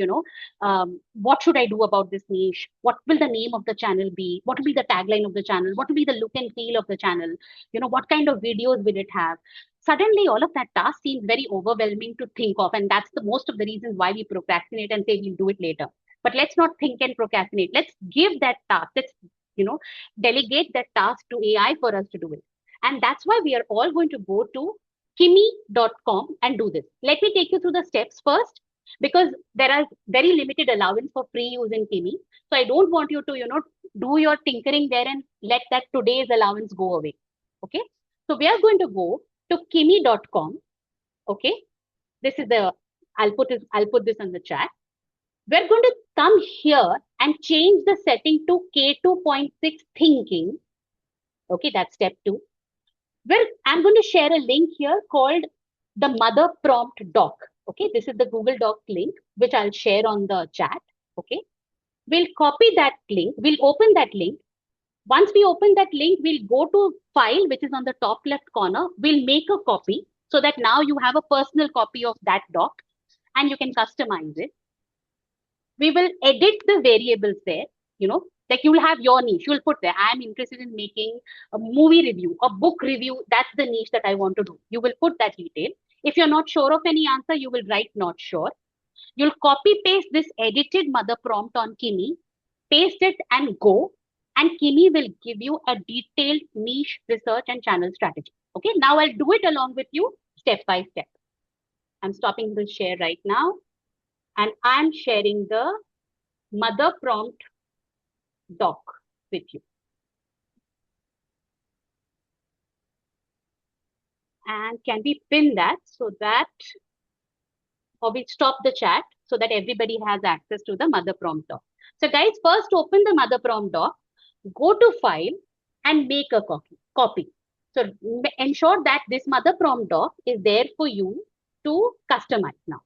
what should I do about this niche? What will the name of the channel be? What will be the tagline of the channel? What will be the look and feel of the channel? What kind of videos will it have? Suddenly, all of that task seems very overwhelming to think of. And that's the most of the reasons why we procrastinate and say we'll do it later. But let's not think and procrastinate. Let's give that task. Let's, delegate that task to AI for us to do it. And that's why we are all going to go to kimi.com and do this. Let me take you through the steps first, because there are very limited allowance for free use in Kimi. So I don't want you to, do your tinkering there and let that today's allowance go away. Okay. So we are going to go to kimi.com. Okay. This is I'll put this on the chat. We're going to come here and change the setting to K2.6 thinking. Okay. That's step 2. Well, I'm going to share a link here called the Mother Prompt Doc. Okay, this is the Google Doc link, which I'll share on the chat. Okay, we'll copy that link. We'll open that link. Once we open that link, we'll go to file, which is on the top left corner. We'll make a copy so that now you have a personal copy of that doc and you can customize it. We will edit the variables there, like you will have your niche. You will put there, I'm interested in making a movie review, a book review. That's the niche that I want to do. You will put that detail. If you're not sure of any answer, you will write not sure. You'll copy paste this edited mother prompt on Kimi, paste it and go. And Kimi will give you a detailed niche research and channel strategy. Okay, now I'll do it along with you step by step. I'm stopping the share right now and I'm sharing the mother prompt doc with you. And can we pin that so that, or we stop the chat so that everybody has access to the mother prompt doc. So guys, first open the mother prompt doc, go to file and make a copy. So ensure that this mother prompt doc is there for you to customize now.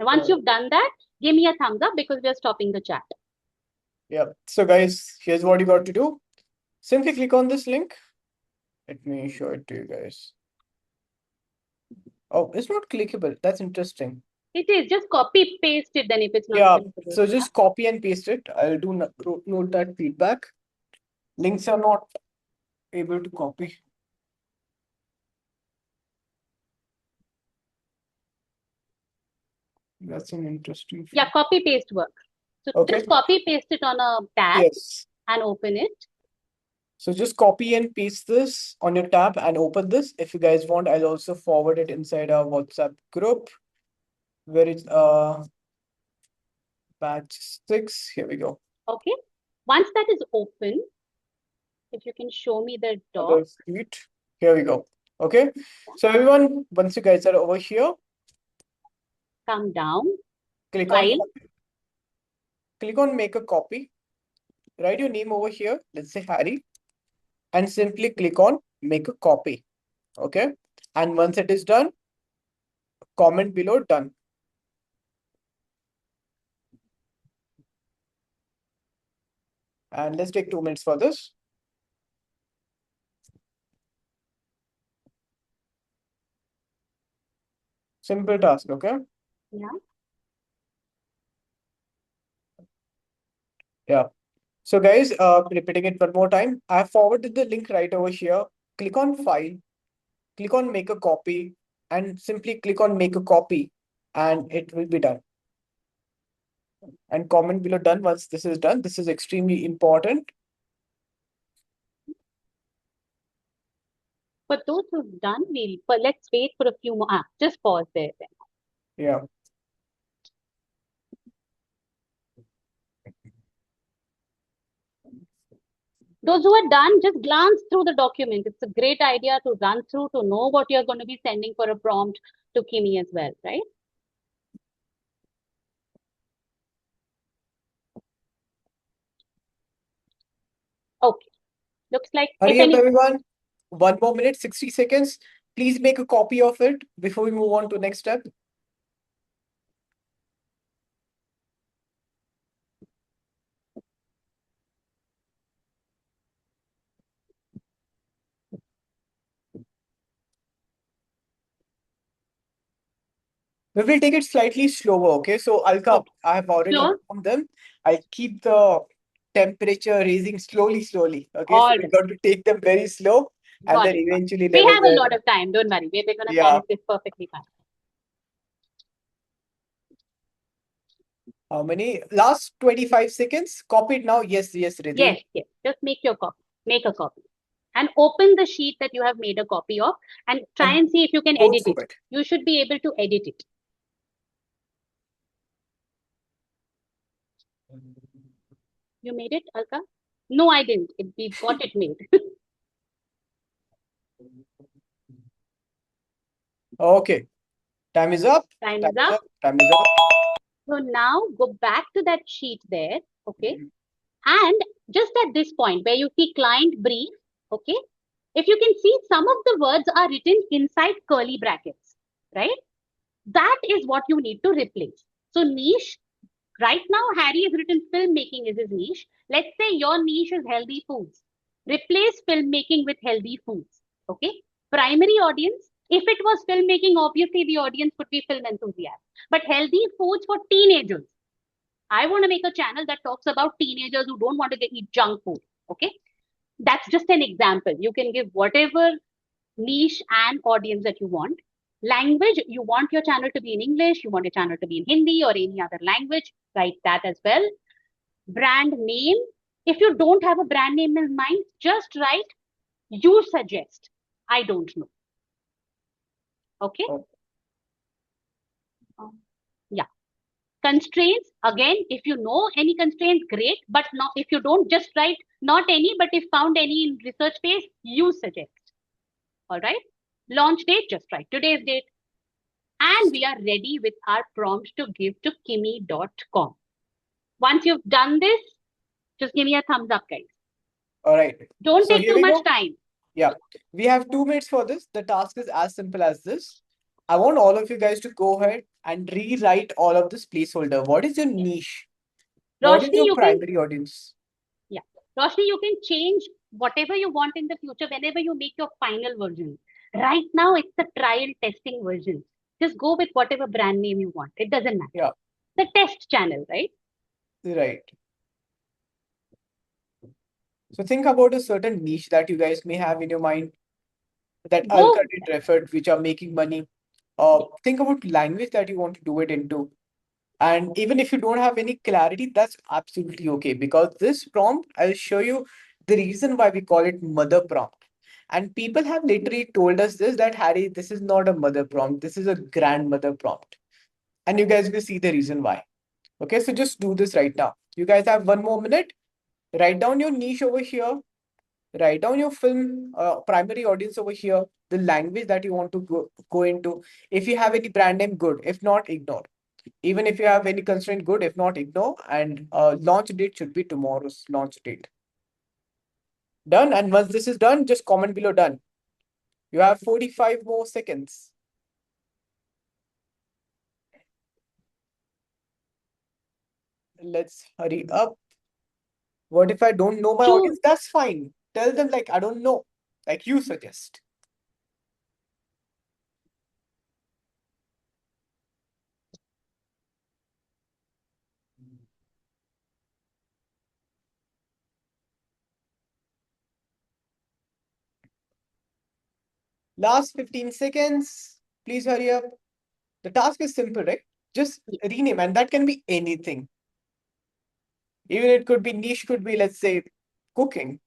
And once you've done that, give me a thumbs up because we are stopping the chat. Yeah. So guys, here's what you got to do. Simply click on this link. Let me show it to you guys. Oh, it's not clickable. That's interesting. It is just copy paste it then if it's not Yeah. clickable. So just copy and paste it. I'll do note that feedback. Links are not able to copy. That's an interesting. Yeah, copy paste works. So Okay. just copy paste it on a tab Yes. and open it. So just copy and paste this on your tab and open this. If you guys want, I'll also forward it inside our WhatsApp group where it's batch 6. Here we go. Okay. Once that is open, if you can show me the doc. Other sheet. Here we go. Okay. So everyone, once you guys are over here, Come down. click File. on make a copy. Write your name over here. Let's say Harry. And simply click on make a copy. Okay. And once it is done, comment below done. And let's take 2 minutes for this. Simple task, okay? Yeah. Yeah. So guys, repeating it one more time. I have forwarded the link right over here. Click on file, click on make a copy, and simply click on make a copy, and it will be done. And comment below done once this is done. This is extremely important. For those who've done, but let's wait for a few more. Just pause there then. Yeah. Those who are done, just glance through the document. It's a great idea to run through to know what you're going to be sending for a prompt to Kimi as well, right? Okay. Looks like Hurry up, everyone. 1 more minute, 60 seconds. Please make a copy of it before we move on to next step. We will take it slightly slower, okay? So Alka, I have already informed them. I'll keep the temperature raising slowly. Okay, so we're going to take them very slow and then eventually we level have a lot of time. Don't worry. We're going to manage this perfectly fine. How many? Last 25 seconds. Copy it now. Yes, Riddhi. Yes. Just make your copy. Make a copy. And open the sheet that you have made a copy of and try and see if you can edit it. You should be able to edit it. You made it, Alka? No, I didn't. We got it made. Okay. Time is up. Time is up. So now go back to that sheet there. Okay. And just at this point where you see client brief, okay, if you can see some of the words are written inside curly brackets, right? That is what you need to replace. So niche, right now Harry has written filmmaking is his niche. Let's say your niche is healthy foods. Replace filmmaking with healthy foods, okay? Primary audience, if it was filmmaking, obviously the audience would be film enthusiasts. But healthy foods for teenagers. I want to make a channel that talks about teenagers who don't want to eat junk food. Okay. That's just an example. You can give whatever niche and audience that you want. Language, you want your channel to be in English, you want your channel to be in Hindi or any other language, write that as well. brand name. If you don't have a brand name in mind, just write you suggest. I don't know. Okay? Oh. Yeah. Constraints, again, if you know any constraints, great. But not, if you don't, just write not any, but if found any in research space, you suggest. All right? Launch date, just write today's date. And we are ready with our prompt to give to Kimi.com. Once you've done this, just give me a thumbs up, guys. All right. Don't So take here too we much go. time. Yeah, we have 2 minutes for this. The task is as simple as this. I want all of you guys to go ahead and rewrite all of this placeholder. What is your niche? What is Roshni, your you can, primary audience? yeah. Roshni, you can change whatever you want in the future whenever you make your final version. Right now, it's the trial testing version. Just go with whatever brand name you want. It doesn't matter. Yeah, The test channel, right? right. So think about a certain niche that you guys may have in your mind that Go, uncut effort, which are making money. Think about language that you want to do it into. And even if you don't have any clarity, that's absolutely okay because this prompt, I'll show you the reason why we call it mother prompt. And people have literally told us this that Harry, this is not a mother prompt, this is a grandmother prompt. And you guys will see the reason why. Okay, so just do this right now. You guys have 1 more minute. Write down your niche over here. Write down your film primary audience over here. The language that you want to go into. If you have any brand name, good. If not, ignore. Even if you have any constraint, good. If not, ignore. And launch date should be tomorrow's launch date. Done. And once this is done, just comment below done. You have 45 more seconds. Let's hurry up. What if I don't know my choose. audience? That's fine. Tell them like, I don't know. Like you suggest. Last 15 seconds. Please hurry up. The task is simple, right? Just rename, and that can be anything. Even it could be niche, could be, let's say, cooking,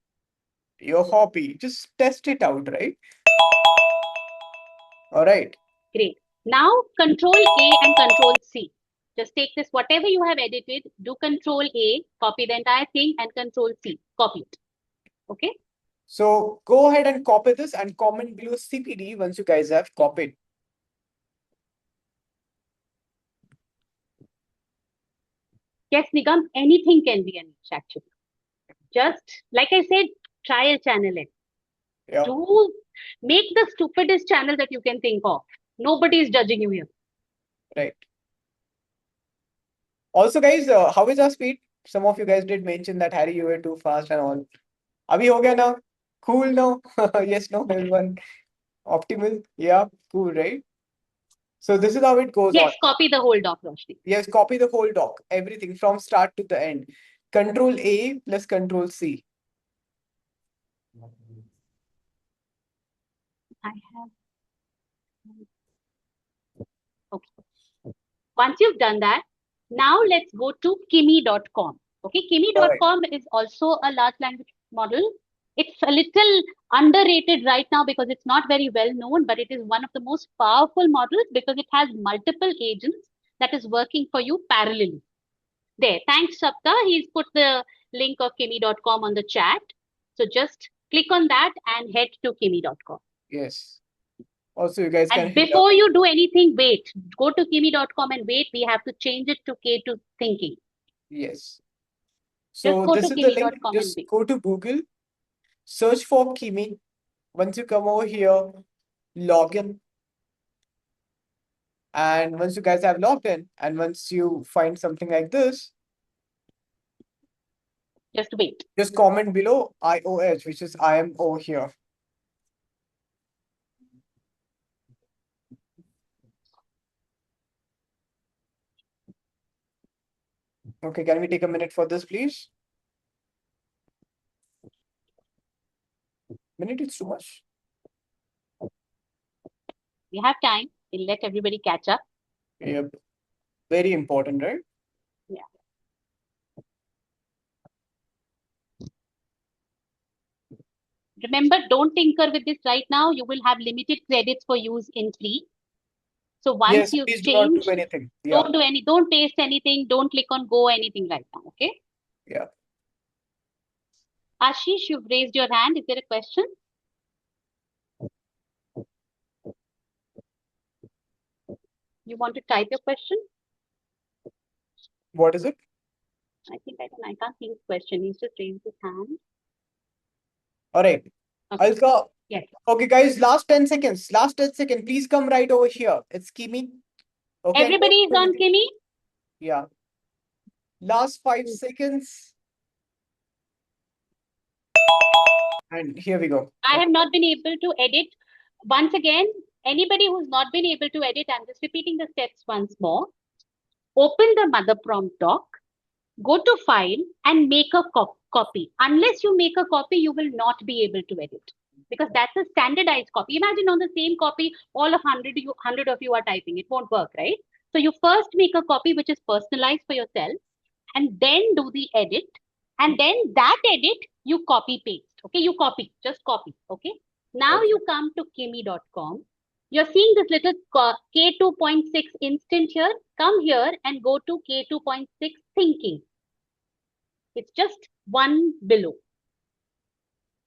your hobby. Just test it out, right? All right. Great. Now, Control A and Control C. Just take this, whatever you have edited, do Control A, copy the entire thing, and Control C, copy it. Okay? So go ahead and copy this and comment below CPD once you guys have copied. Yes, Nigam, anything can be a niche actually. Just like I said, try a channel it. Yeah. Do make the stupidest channel that you can think of. Nobody is judging you here. Right. Also, guys, how is our speed? Some of you guys did mention that Harry, you were too fast and all. Abhi ho gaya na? Cool now? Yes, no, everyone. Optimal? Yeah, cool, right? So this is how it goes on. Yes, copy the whole doc, Roshni. Yes, copy the whole doc, everything from start to the end. Control A plus Control C. I have. Okay. Once you've done that, now let's go to Kimi.com. Okay, Kimi.com is also a large language model. It's a little underrated right now because it's not very well known, but it is one of the most powerful models because it has multiple agents that is working for you parallelly. There, thanks, Sapta. He's put the link of Kimi.com on the chat. So just click on that and head to Kimi.com. Yes. Also, you guys can And hit up. before you do anything, wait. Go to Kimi.com and wait. We have to change it to K to thinking. Yes. Just So go this to is the link. Kimi.com and Just wait. go to Google, search for Kimi. Once you come over here, log in. And once you guys have logged in, and once you find something like this, Just wait. just comment below IOH, which is I am over here. Okay, can we take a minute for this, please? Minute is too much. We have time. We'll let everybody catch up. Yep. Very important, right? Yeah. Remember, don't tinker with this right now. You will have limited credits for use in free. So once Yes, you please do not change, do anything. Yeah, don't paste anything, don't click on go anything right now. Okay. yeah. Ashish, you've raised your hand. Is there a question? You want to type your question? What is it? I can't see his question. He's just raised his hand. All right. Okay. Alka. Yes. Okay, guys, last 10 seconds. Last 10 seconds. Please come right over here. It's Kimi. Okay. and don't Everybody is do on anything. Kimi. Yeah. Last 5 seconds. And here we go. I have not been able to edit. Once again, anybody who's not been able to edit, I'm just repeating the steps once more. Open the mother prompt doc, go to file and make a copy. Unless you make a copy, you will not be able to edit because that's a standardized copy. Imagine on the same copy, all of 100 of you are typing. It won't work, right? So you first make a copy which is personalized for yourself and then do the edit. And then that edit, you copy paste. Okay, you copy, just copy. Okay. Now Okay. you come to kimi.com. You're seeing this little K2.6 instant here. Come here and go to K2.6 thinking. It's just one below.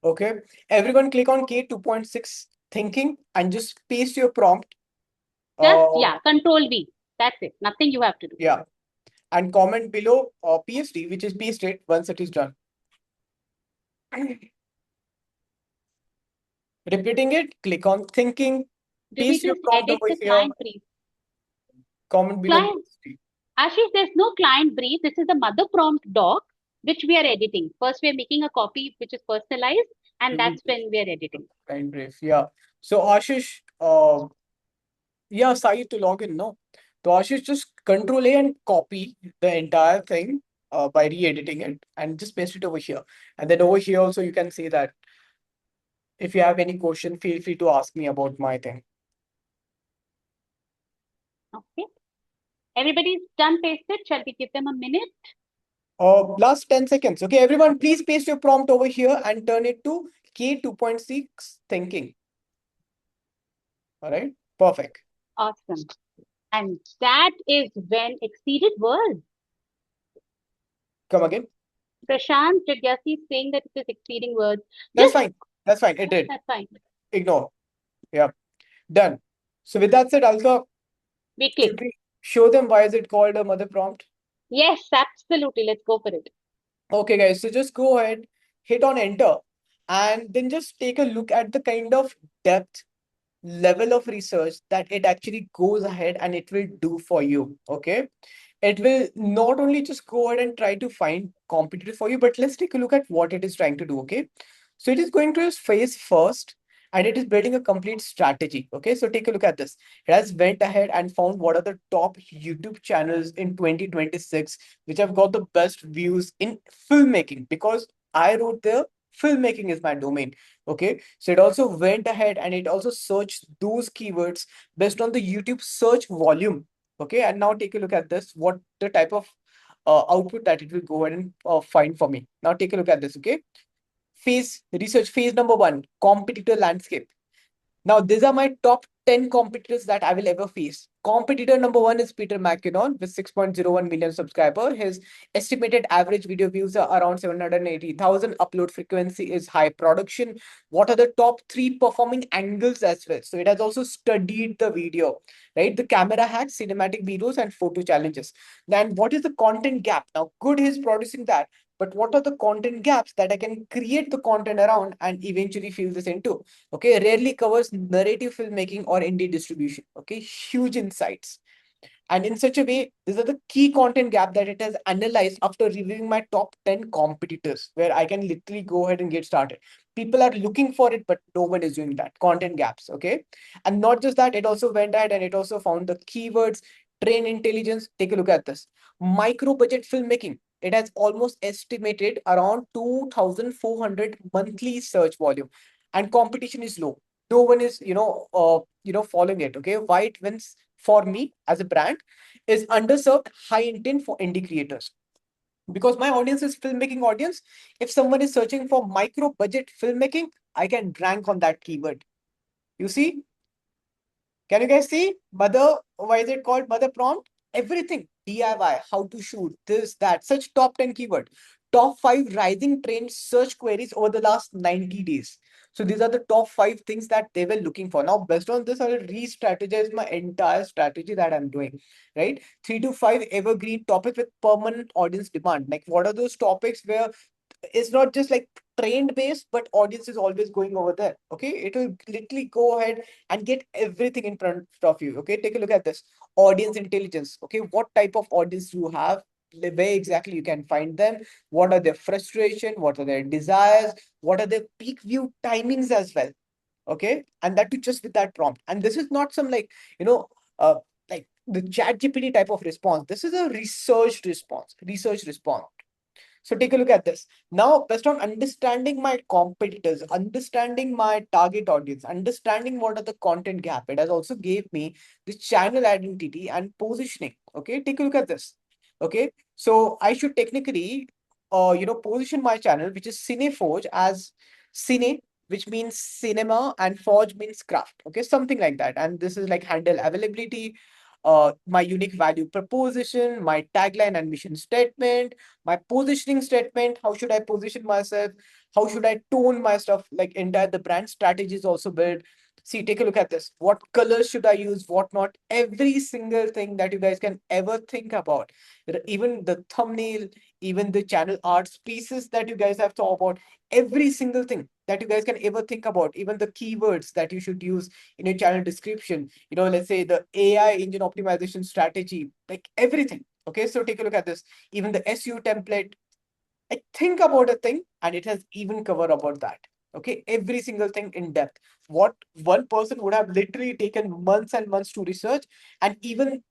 Okay. Everyone click on K2.6 thinking and just paste your prompt. Just, yeah, Control V. That's it. Nothing you have to do. Yeah. And comment below PSD, which is pasted once it is done. Repeating it, click on thinking, Did we paste your just prompt edit over the here, client brief? comment below. Client, Ashish, there's no client brief. This is the mother prompt doc, which we are editing. First, we are making a copy which is personalized, and that's when we are editing. Client brief, yeah. So Ashish, yeah, Sai to log in, no? So Ashish, just Control A and copy the entire thing by re-editing it and just paste it over here. And then over here also you can see that if you have any question, feel free to ask me about my thing. Okay. Everybody's done pasted. Shall we give them a minute? Last 10 seconds. Okay, everyone, please paste your prompt over here and turn it to K2.6 thinking. All right, perfect. Awesome. And that is when exceeded words. Come again. Prashant Jagyasi is saying that it is exceeding words. That's Just, fine. That's fine. It did. that's fine. Ignore. Yeah. Done. So with that said, Alka, We click. should we show them why is it called a mother prompt? Yes, absolutely. Let's go for it. Okay, guys. So just go ahead, hit on enter, and then just take a look at the kind of depth level of research that it actually goes ahead and it will do for you. Okay. It will not only just go ahead and try to find competitors for you, but let's take a look at what it is trying to do. Okay. So it is going to its phase first and it is building a complete strategy. Okay. So take a look at this. It has went ahead and found what are the top YouTube channels in 2026, which have got the best views in filmmaking because I wrote the filmmaking is my domain. Okay. So it also went ahead and it also searched those keywords based on the YouTube search volume. Okay. And now take a look at this, what the type of output that it will go ahead and find for me. Now take a look at this. Okay. Research phase number 1, competitor landscape. Now, these are my top 10 competitors that I will ever face. Competitor number 1 is Peter McKinnon with 6.01 million subscribers. His estimated average video views are around 780,000. Upload frequency is high. Production. What are the top 3 performing angles as well? So it has also studied the video, right? The camera hacks, cinematic videos, and photo challenges. Then what is the content gap? Now, good he's producing that. But what are the content gaps that I can create the content around and eventually fill this into? Okay, rarely covers narrative filmmaking or indie distribution. Okay, huge insights. And in such a way, these are the key content gap that it has analyzed after reviewing my top 10 competitors, where I can literally go ahead and get started. People are looking for it, but no one is doing that. Content gaps, okay? And not just that, it also went ahead and it also found the keywords, train intelligence. Take a look at this. Micro budget filmmaking. It has almost estimated around 2,400 monthly search volume, and competition is low. No one is, following it. Okay, why it wins for me as a brand is underserved high intent for indie creators because my audience is filmmaking audience. If someone is searching for micro budget filmmaking, I can rank on that keyword. You see? Can you guys see? Mother, why is it called mother prompt? Everything. DIY, how to shoot, this, that, such top 10 keyword. Top 5 rising trend search queries over the last 90 days. So these are the top 5 things that they were looking for. Now, based on this, I will re-strategize my entire strategy that I'm doing, right? 3 to 5 evergreen topics with permanent audience demand. Like, what are those topics where it's not just like trend based, but audience is always going over there. Okay, it will literally go ahead and get everything in front of you. Okay, take a look at this audience intelligence. Okay, what type of audience you have, where exactly you can find them, what are their frustration, what are their desires, what are their peak view timings as well. Okay, and that too just with that prompt. And this is not some like like the chat gpt type of response. This is a research response. So take a look at this. Now, based on understanding my competitors, understanding my target audience, understanding what are the content gap, it has also gave me the channel identity and positioning. Okay, take a look at this. Okay, so I should technically, position my channel, which is Cineforge, as Cine, which means cinema, and Forge means craft. Okay, something like that. And this is like handle availability, my unique value proposition, my tagline and mission statement, my positioning statement. How should I position myself? How should I tone my stuff? Like entire the brand strategy is also built. See, take a look at this. What colors should I use? What not? Every single thing that you guys can ever think about. Even the thumbnail, even the channel arts pieces that you guys have thought about. Every single thing that you guys can ever think about. Even the keywords that you should use in your channel description. Let's say the AI engine optimization strategy, like everything. Okay, so take a look at this. Even the SEO template. I think about a thing and it has even covered about that. Okay, every single thing in depth. What one person would have literally taken months and months to research, and even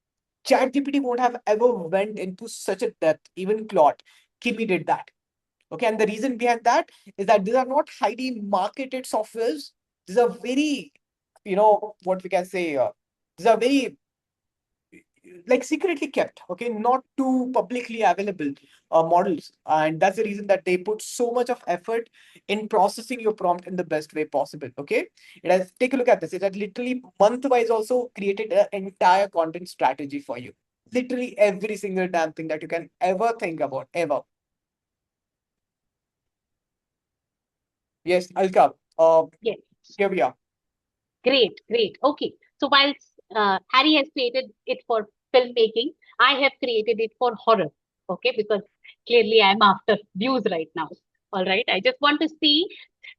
ChatGPT won't have ever went into such a depth. Even Claude, Kimi did that. Okay, and the reason behind that is that these are not highly marketed softwares. These are very, what we can say, these are very like secretly kept, okay, not too publicly available models. And that's the reason that they put so much of effort in processing your prompt in the best way possible. Okay, it has, take a look at this. It has literally month-wise also created an entire content strategy for you. Literally every single damn thing that you can ever think about, ever. Yes, Alka. Yes. Here we are. Great, great. Okay. So while Harry has created it for filmmaking, I have created it for horror. Okay, because clearly I'm after views right now. All right. I just want to see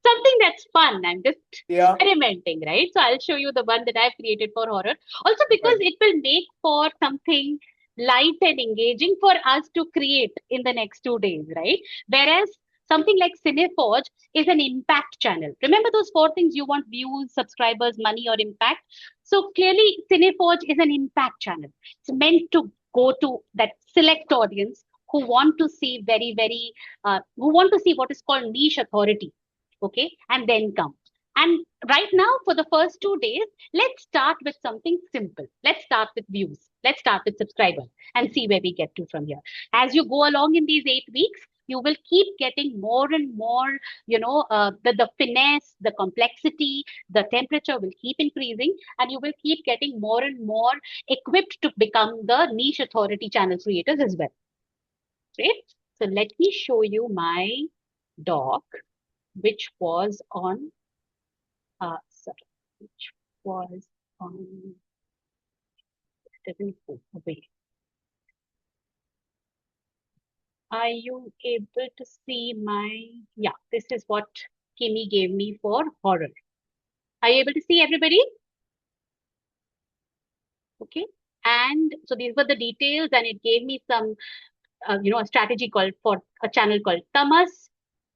something that's fun. I'm just Yeah. experimenting, right? So I'll show you the one that I've created for horror. Also because Right. it will make for something light and engaging for us to create in the next 2 days, right? Whereas something like Cineforge is an impact channel. Remember those 4 things you want: views, subscribers, money, or impact? So clearly, Cineforge is an impact channel. It's meant to go to that select audience who want to see who want to see what is called niche authority. Okay, and then come. And right now, for the first 2 days, let's start with something simple. Let's start with views. Let's start with subscribers and see where we get to from here. As you go along in these 8 weeks, you will keep getting more and more, the finesse, the complexity, the temperature will keep increasing, and you will keep getting more and more equipped to become the niche authority channel creators as well. Right? So let me show you my doc, which was on, sorry, which was on, doesn't go away. Are you able to see my, yeah, this is what Kimi gave me for horror. Are you able to see everybody? Okay. And so these were the details, and it gave me some, a strategy called for a channel called Tamas.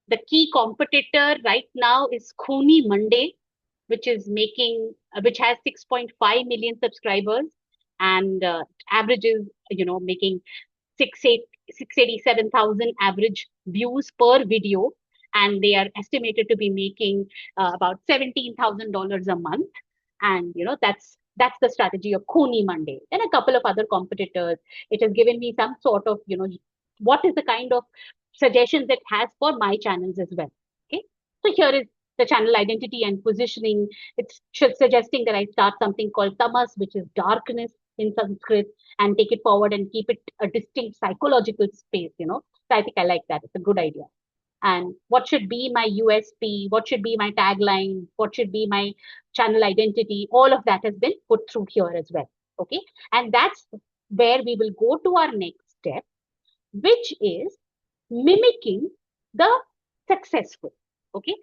The key competitor right now is Khuni Monday, which is which has 6.5 million subscribers and averages, making 687,000 average views per video. And they are estimated to be making about $17,000 a month. And, that's the strategy of Khuni Monday. Then a couple of other competitors. It has given me some sort of, what is the kind of suggestions it has for my channels as well. Okay. So here is the channel identity and positioning. It's suggesting that I start something called tamas, which is darkness in Sanskrit, and take it forward and keep it a distinct psychological space, So I think I like that. It's a good idea. And what should be my USP, what should be my tagline, what should be my channel identity, all of that has been put through here as well. Okay. And that's where we will go to our next step, which is mimicking the successful. Okay.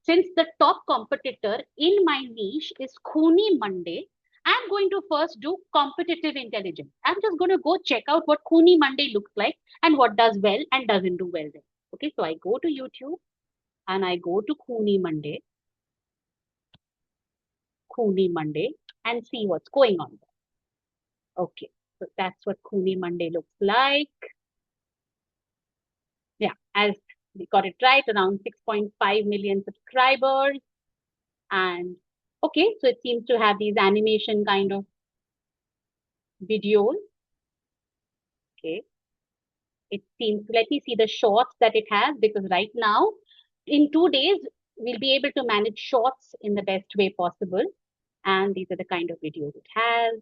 Since the top competitor in my niche is Khuni Monday, I'm going to first do competitive intelligence. I'm just going to go check out what Khuni Monday looks like and what does well and doesn't do well there. Okay, so I go to YouTube and I go to Khuni Monday, and see what's going on there. Okay, so that's what Khuni Monday looks like. Yeah, as we got it right, around 6.5 million subscribers. And okay, so it seems to have these animation kind of videos. Okay. It seems, let me see the shorts that it has, because right now, in 2 days, we'll be able to manage shorts in the best way possible. And these are the kind of videos it has.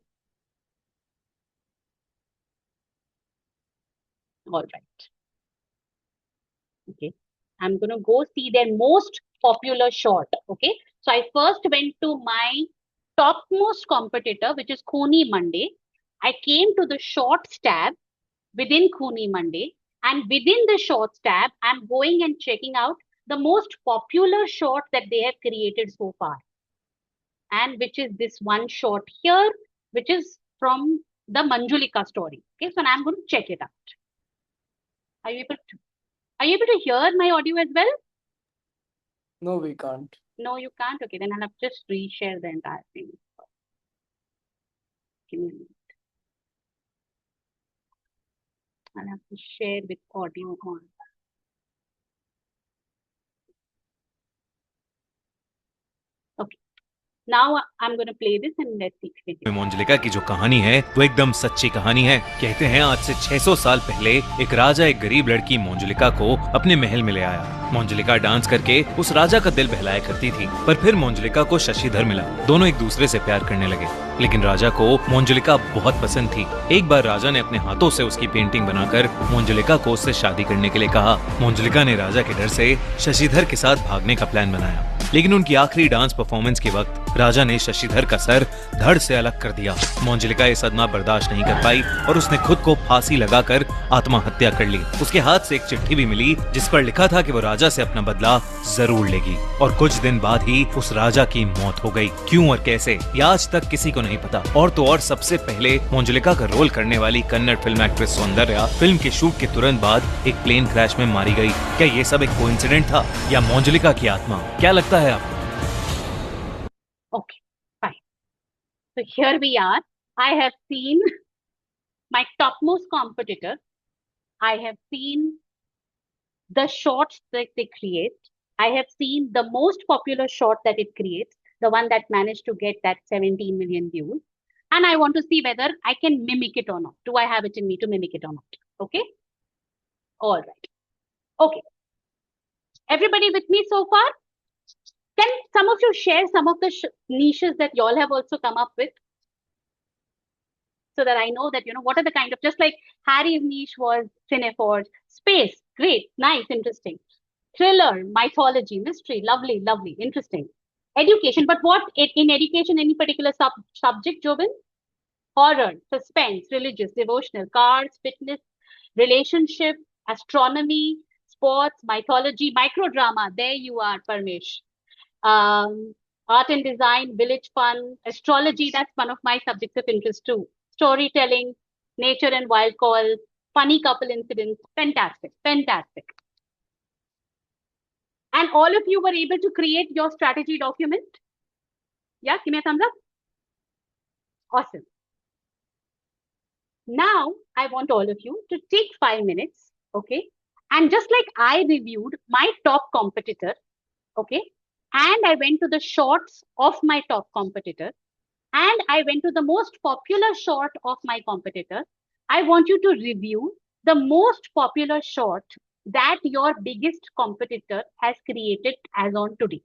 All right. Okay. I'm going to go see their most popular short. Okay. So I first went to my topmost competitor, which is Khuni Monday. I came to the shorts tab within Khuni Monday, and within the shorts tab, I'm going and checking out the most popular short that they have created so far, and which is this one short here, which is from the Manjulika story. Okay, so now I'm going to check it out. Are you able to hear my audio as well? No, we can't. No, you can't. Okay, then I'll have to just reshare the entire thing. Give me a minute. I'll have to share with audio on. Okay. Now I'm going to play this and let's see. Manjulika की जो कहानी है वो एकदम सच्ची कहानी है। कहते हैं आज से 600 साल पहले एक राजा एक गरीब लड़की मंजुलिका को अपने महल में ले आया। मंजुलिका डांस करके उस राजा का दिल बहलाया करती थी, पर फिर मंजुलिका को शशिधर मिला। दोनों एक दूसरे से प्यार करने लगे, लेकिन राजा को मंजुलिका बहुत पसंद थी। एक बार राजा ने अपने हाथों से उसकी पेंटिंग बनाकर मंजुलिका को उससे शादी करने के लिए कहा। मंजुलिका ने राजा के डर से शशिधर के साथ भागने का प्लान बनाया, लेकिन उनकी आखिरी डांस परफॉर्मेंस के वक्त राजा ने शशिधर का सर धड़ से अलग कर दिया। मंजुलिका ये सदमा बर्दाश्त नहीं कर पाई और उसने खुद को फांसी लगाकर आत्महत्या कर ली। उसके हाथ से एक चिट्ठी भी मिली जिस पर लिखा था कि वो राजा से अपना बदला जरूर लेगी, और कुछ दिन बाद ही उस राजा की मौत हो गई। क्यों और कैसे, ये आज तक किसी को नहीं पता। और तो और सबसे पहले मंजुलिका का रोल करने वाली Kannada film actress Soundarya film के शूट के तुरंत बाद एक प्लेन क्रैश में मारी गई। क्या ये सब एक कोइंसिडेंट था या मंजुलिका की आत्मा? क्या लगता है आपको? Okay, fine. So here we are. I have seen my topmost competitor. I have seen the shorts that they create. I have seen the most popular short that it creates, the one that managed to get that 17 million views. And I want to see whether I can mimic it or not. Do I have it in me to mimic it or not? Okay? All right. Okay. Everybody with me so far? Can some of you share some of the niches that y'all have also come up with? So that I know that, what are the kind of, just like Harry's niche was Cineforge, space, great, nice, interesting. Thriller, mythology, mystery, lovely, lovely, interesting. Education, but what in education, any particular subject, Jobin? Horror, suspense, religious, devotional, cars, fitness, relationship, astronomy, sports, mythology, microdrama. There you are, Parmesh. Art and design, village fun, astrology, that's one of my subjects of interest too. Storytelling, nature and wild calls, funny couple incidents, fantastic, fantastic. And all of you were able to create your strategy document? Yeah, give me a thumbs up. Awesome. Now, I want all of you to take 5 minutes, okay? And just like I reviewed my top competitor, okay? And I went to the shorts of my top competitor, and I went to the most popular short of my competitor. I want you to review the most popular short that your biggest competitor has created as on today.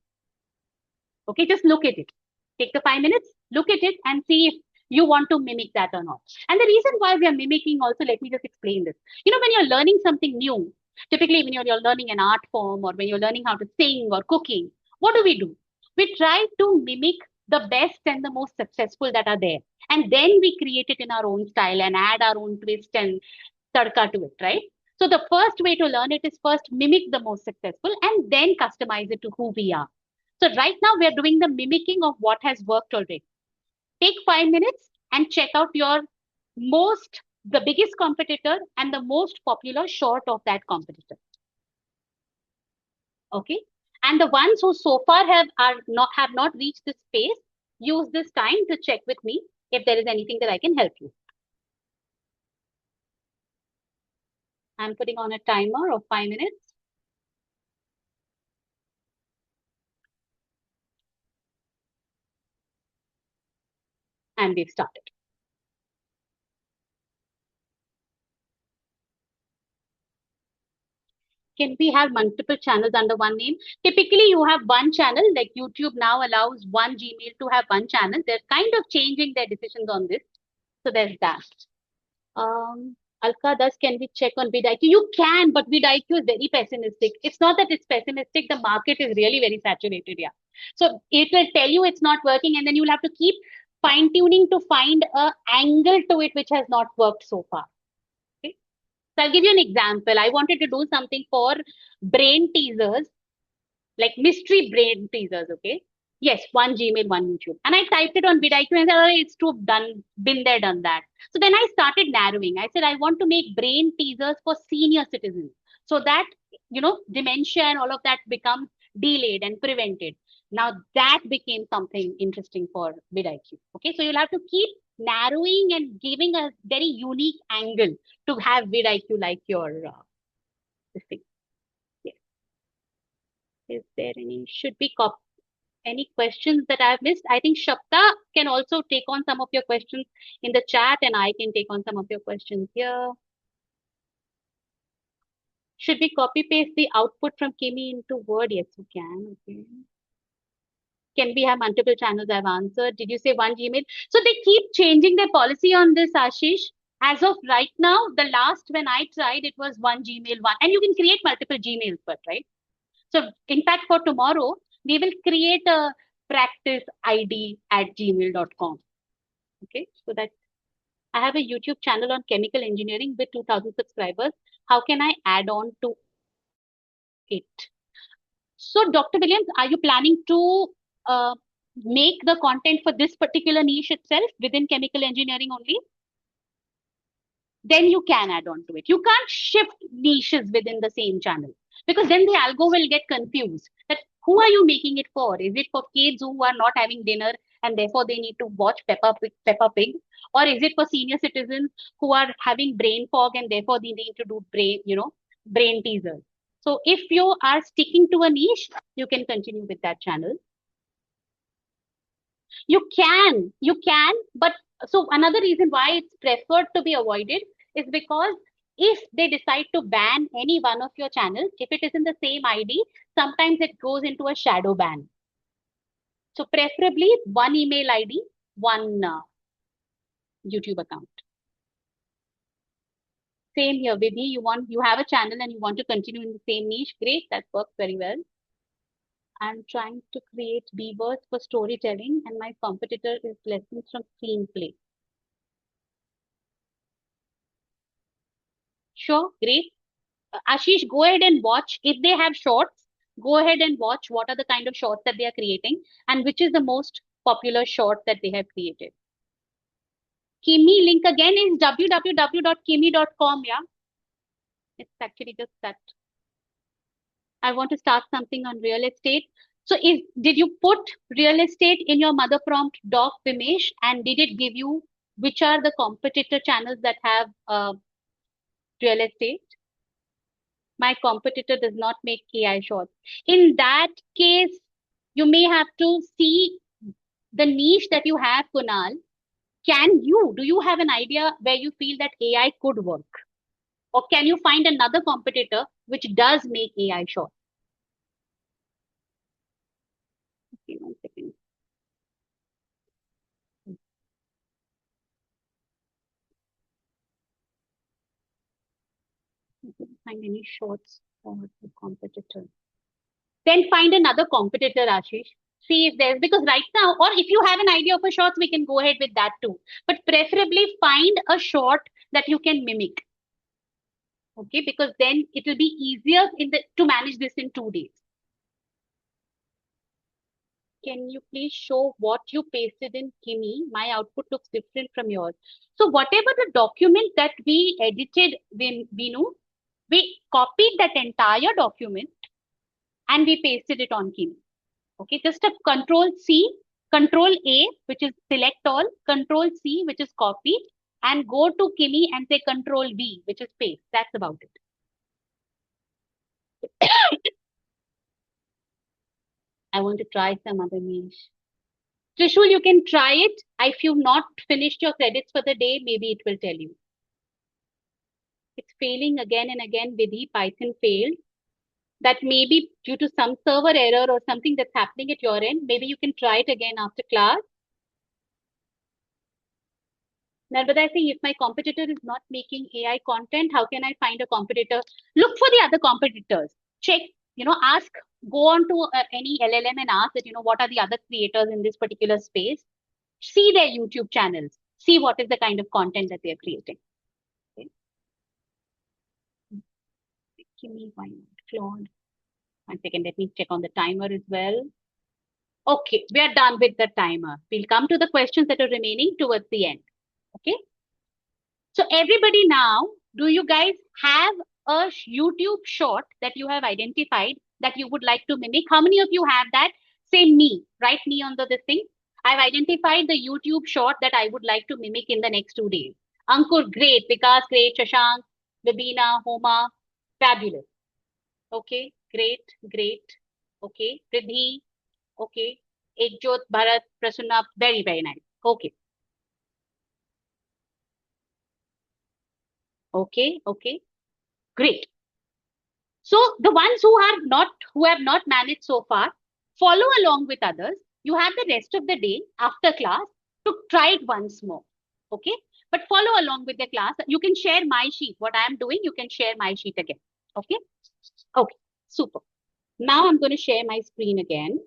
Okay, just look at it. Take the 5 minutes, look at it and see if you want to mimic that or not. And the reason why we are mimicking also, let me just explain this. When you're learning something new, typically when you're learning an art form or when you're learning how to sing or cooking, what do? We try to mimic the best and the most successful that are there. And then we create it in our own style and add our own twist and tadka to it, right? So the first way to learn it is first mimic the most successful and then customize it to who we are. So right now we are doing the mimicking of what has worked already. Take 5 minutes and check out the biggest competitor and the most popular short of that competitor. Okay. And the ones who so far have not reached this space, use this time to check with me if there is anything that I can help you. I'm putting on a timer of 5 minutes. And we've started. Can we have multiple channels under one name? Typically, you have one channel, like YouTube now allows one Gmail to have one channel. They're kind of changing their decisions on this. So there's that. Alka, thus can we check on vidIQ? You can, but vidIQ is very pessimistic. It's not that it's pessimistic. The market is really very saturated. Yeah. So it will tell you it's not working and then you'll have to keep fine tuning to find an angle to it which has not worked so far. Okay. So I'll give you an example. I wanted to do something for brain teasers, like mystery brain teasers. Okay. Yes, one Gmail, one YouTube. And I typed it on vidIQ and said, oh, it's too done, been there, done that. So then I started narrowing. I said, I want to make brain teasers for senior citizens so that, dementia and all of that becomes delayed and prevented. Now that became something interesting for vidIQ. Okay, so you'll have to keep narrowing and giving a very unique angle to have vidIQ like your this thing. Yes. Is there should be any questions that I've missed? I think Shapta can also take on some of your questions in the chat and I can take on some of your questions here. Should we copy paste the output from Kimi into Word? Yes, you can. Okay. Can we have multiple channels? I've answered. Did you say one Gmail? So they keep changing their policy on this, Ashish. As of right now, the last when I tried, it was one Gmail, one. And you can create multiple Gmails, but right? So in fact, for tomorrow, we will create a practice ID at gmail.com. Okay, so that I have a YouTube channel on chemical engineering with 2,000 subscribers. How can I add on to it? So Dr. Williams, are you planning to make the content for this particular niche itself within chemical engineering only? Then you can add on to it. You can't shift niches within the same channel because then the algo will get confused. That who are you making it for? Is it for kids who are not having dinner and therefore they need to watch Peppa Pig? Or is it for senior citizens who are having brain fog and therefore they need to do brain teasers? So if you are sticking to a niche, you can continue with that channel. You can, but so another reason why it's preferred to be avoided is because if they decide to ban any one of your channels, if it is in the same ID, sometimes it goes into a shadow ban. So preferably one email ID, one YouTube account. Same here, Vidhi, you have a channel and you want to continue in the same niche. Great, that works very well. I'm trying to create beavers for storytelling and my competitor is lessons from screenplay. Sure, great. Ashish, go ahead and watch. If they have shorts, go ahead and watch what are the kind of shorts that they are creating and which is the most popular short that they have created. Kimi link again is www.kimi.com. Yeah, it's actually just that. I want to start something on real estate. So did you put real estate in your mother prompt, Doc Vimesh, and did it give you which are the competitor channels that have real estate? My competitor does not make AI shorts. In that case, you may have to see the niche that you have, Kunal. Do you have an idea where you feel that AI could work? Or can you find another competitor which does make AI short? Okay, 1 second. I couldn't find any shorts for the competitor. Then find another competitor, Ashish. See if there's, because right now, or if you have an idea of a short, we can go ahead with that too. But preferably find a short that you can mimic. Okay, because then it will be easier to manage this in 2 days. Can you please show what you pasted in Kimi? My output looks different from yours. So whatever the document that we edited, Vinu, we copied that entire document and we pasted it on Kimi. Okay, just a Control C, Control A, which is select all, Control C, which is copy, and go to Kimi and say Control V, which is paste. That's about it. I want to try some other niche. Trishul, you can try it. If you've not finished your credits for the day, maybe it will tell you. It's failing again and again. Vidhi, Python failed. That may be due to some server error or something that's happening at your end. Maybe you can try it again after class. Narvada, I think if my competitor is not making AI content, how can I find a competitor? Look for the other competitors. Check, ask, go on to any LLM and ask that, what are the other creators in this particular space? See their YouTube channels. See what is the kind of content that they're creating. Okay. Give me why not Claude. 1 second, let me check on the timer as well. Okay, we are done with the timer. We'll come to the questions that are remaining towards the end. Okay. So everybody now, do you guys have a YouTube short that you have identified that you would like to mimic? How many of you have that? Say me, write me on this thing. I've identified the YouTube short that I would like to mimic in the next 2 days. Ankur, great. Vikas, great. Shashank, Vibina, Homa, fabulous. Okay, great, great. Okay, Pridhi, okay. Ekjot, Bharat, Prasunna, very, very nice. Okay. Okay, okay, great. So the ones who have not managed so far, follow along with others. You have the rest of the day after class to try it once more. Okay, but follow along with the class. You can share my sheet. What I am doing, you can share my sheet again. Okay, okay, super. Now I'm going to share my screen again.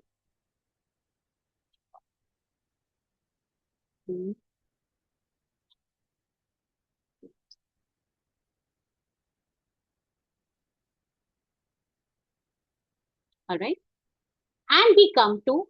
All right. And we come to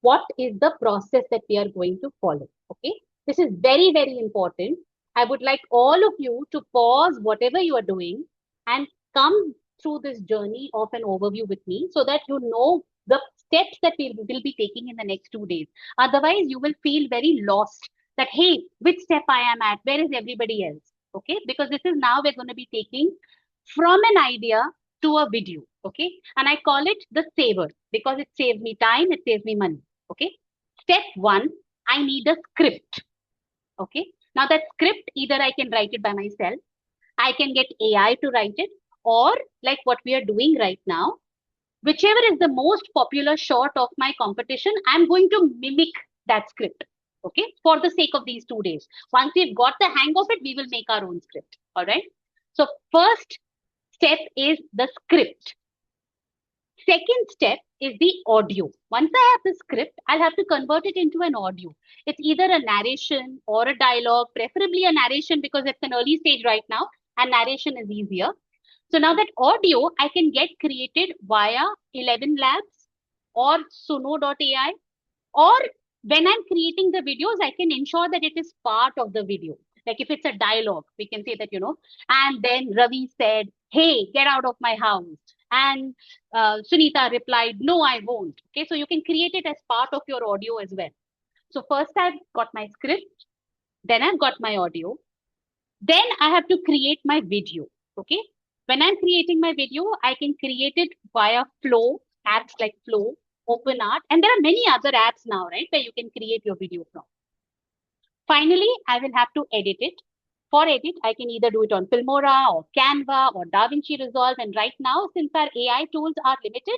what is the process that we are going to follow. Okay. This is very, very important. I would like all of you to pause whatever you are doing and come through this journey of an overview with me so that you know the steps that we will be taking in the next 2 days. Otherwise, you will feel very lost that, hey, which step I am at? Where is everybody else? Okay. Because this is now we're going to be taking from an idea to a video. Okay. And I call it the saver because it saves me time, it saves me money. Okay. Step 1, I need a script. Okay. Now that script, either I can write it by myself, I can get AI to write it, or like what we are doing right now, whichever is the most popular short of my competition, I'm going to mimic that script. Okay. For the sake of these 2 days. Once we've got the hang of it, we will make our own script. All right. So first step is the script. Second step is the audio. Once I have the script, I'll have to convert it into an audio. It's either a narration or a dialogue, preferably a narration because it's an early stage right now and narration is easier. So now that audio I can get created via 11 Labs or Suno.ai, or when I'm creating the videos, I can ensure that it is part of the video. Like if it's a dialogue, we can say that, and then Ravi said, hey, get out of my house. And Sunita replied, no, I won't. Okay, so you can create it as part of your audio as well. So first I've got my script, then I've got my audio, then I have to create my video. Okay, when I'm creating my video, I can create it via Flow, apps like Flow, OpenArt, and there are many other apps now, right, where you can create your video from. Finally, I will have to edit it. For edit, I can either do it on Filmora or Canva or DaVinci Resolve. And right now, since our AI tools are limited,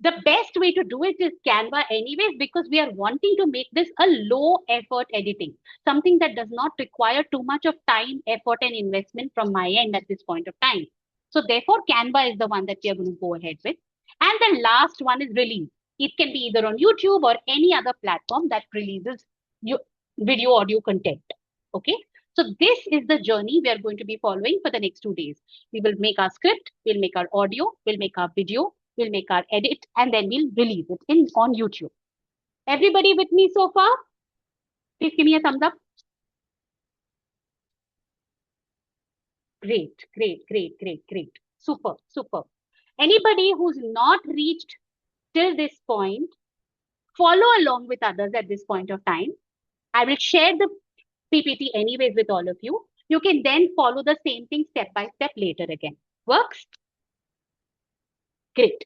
the best way to do it is Canva anyways, because we are wanting to make this a low effort editing, something that does not require too much of time, effort, and investment from my end at this point of time. So therefore, Canva is the one that we are going to go ahead with. And the last one is Release. It can be either on YouTube or any other platform that releases video audio content. Okay. So this is the journey we are going to be following for the next 2 days. We will make our script, we'll make our audio, we'll make our video, we'll make our edit, and then we'll release it on YouTube. Everybody with me so far? Please give me a thumbs up. Great, great, great, great, great. Super, super. Anybody who's not reached till this point, follow along with others at this point of time. I will share the PPT anyways with all of you. You can then follow the same thing step by step later again. Works? Great.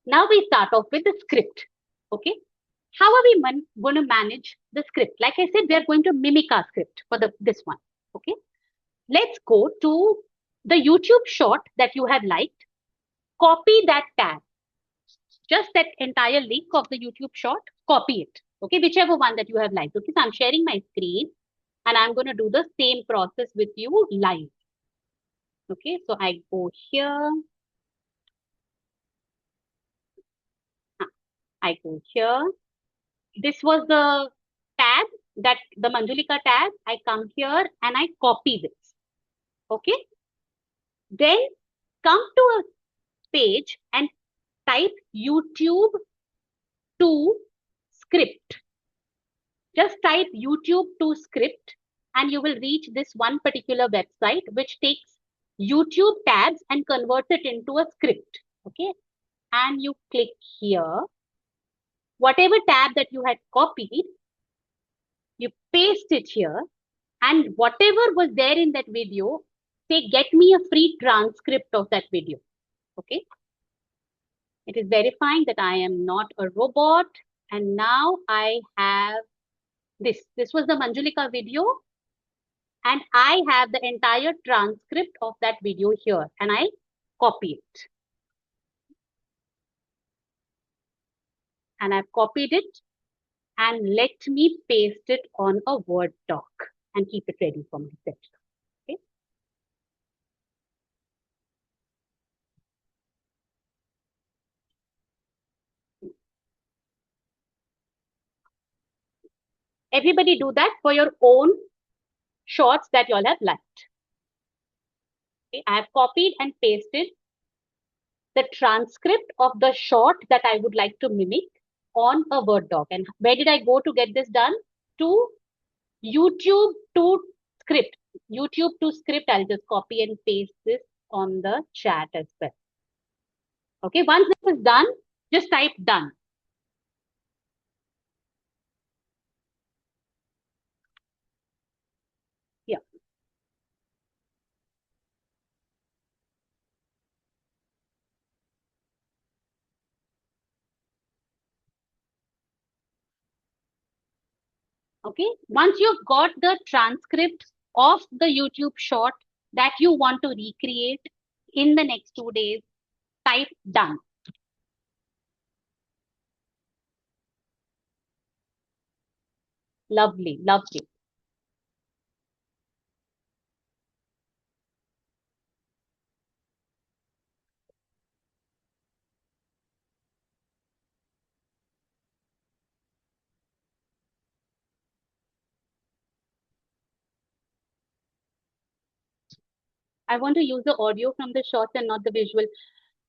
Now we start off with the script. Okay. How are we going to manage the script? Like I said, we are going to mimic our script for this one. Okay. Let's go to the YouTube short that you have liked. Copy that tag. Just that entire link of the YouTube short, copy it. Okay, whichever one that you have liked. Okay, so I'm sharing my screen and I'm going to do the same process with you live. Okay, so I go here. I go here. This was the tag, that the Manjulika tag. I come here and I copy this. Okay. Then come to a page and type YouTube to script. Just type YouTube to script and you will reach this one particular website which takes YouTube tabs and converts it into a script. Okay. And you click here. Whatever tab that you had copied, you paste it here, and whatever was there in that video, say, get me a free transcript of that video. Okay. It is verifying that I am not a robot. And now I have this. This was the Manjulika video. And I have the entire transcript of that video here. And I copy it. And I've copied it. And let me paste it on a Word doc and keep it ready for myself. Okay. Everybody do that for your own shorts that you all have liked. Okay. I have copied and pasted the transcript of the short that I would like to mimic on a Word doc. And where did I go to get this done? To YouTube to script. YouTube to script. I'll just copy and paste this on the chat as well. Okay, once this is done, just type done. Yeah. Okay, once you've got the transcript of the YouTube short that you want to recreate in the next 2 days, type done. Lovely, lovely. I want to use the audio from the shorts and not the visual.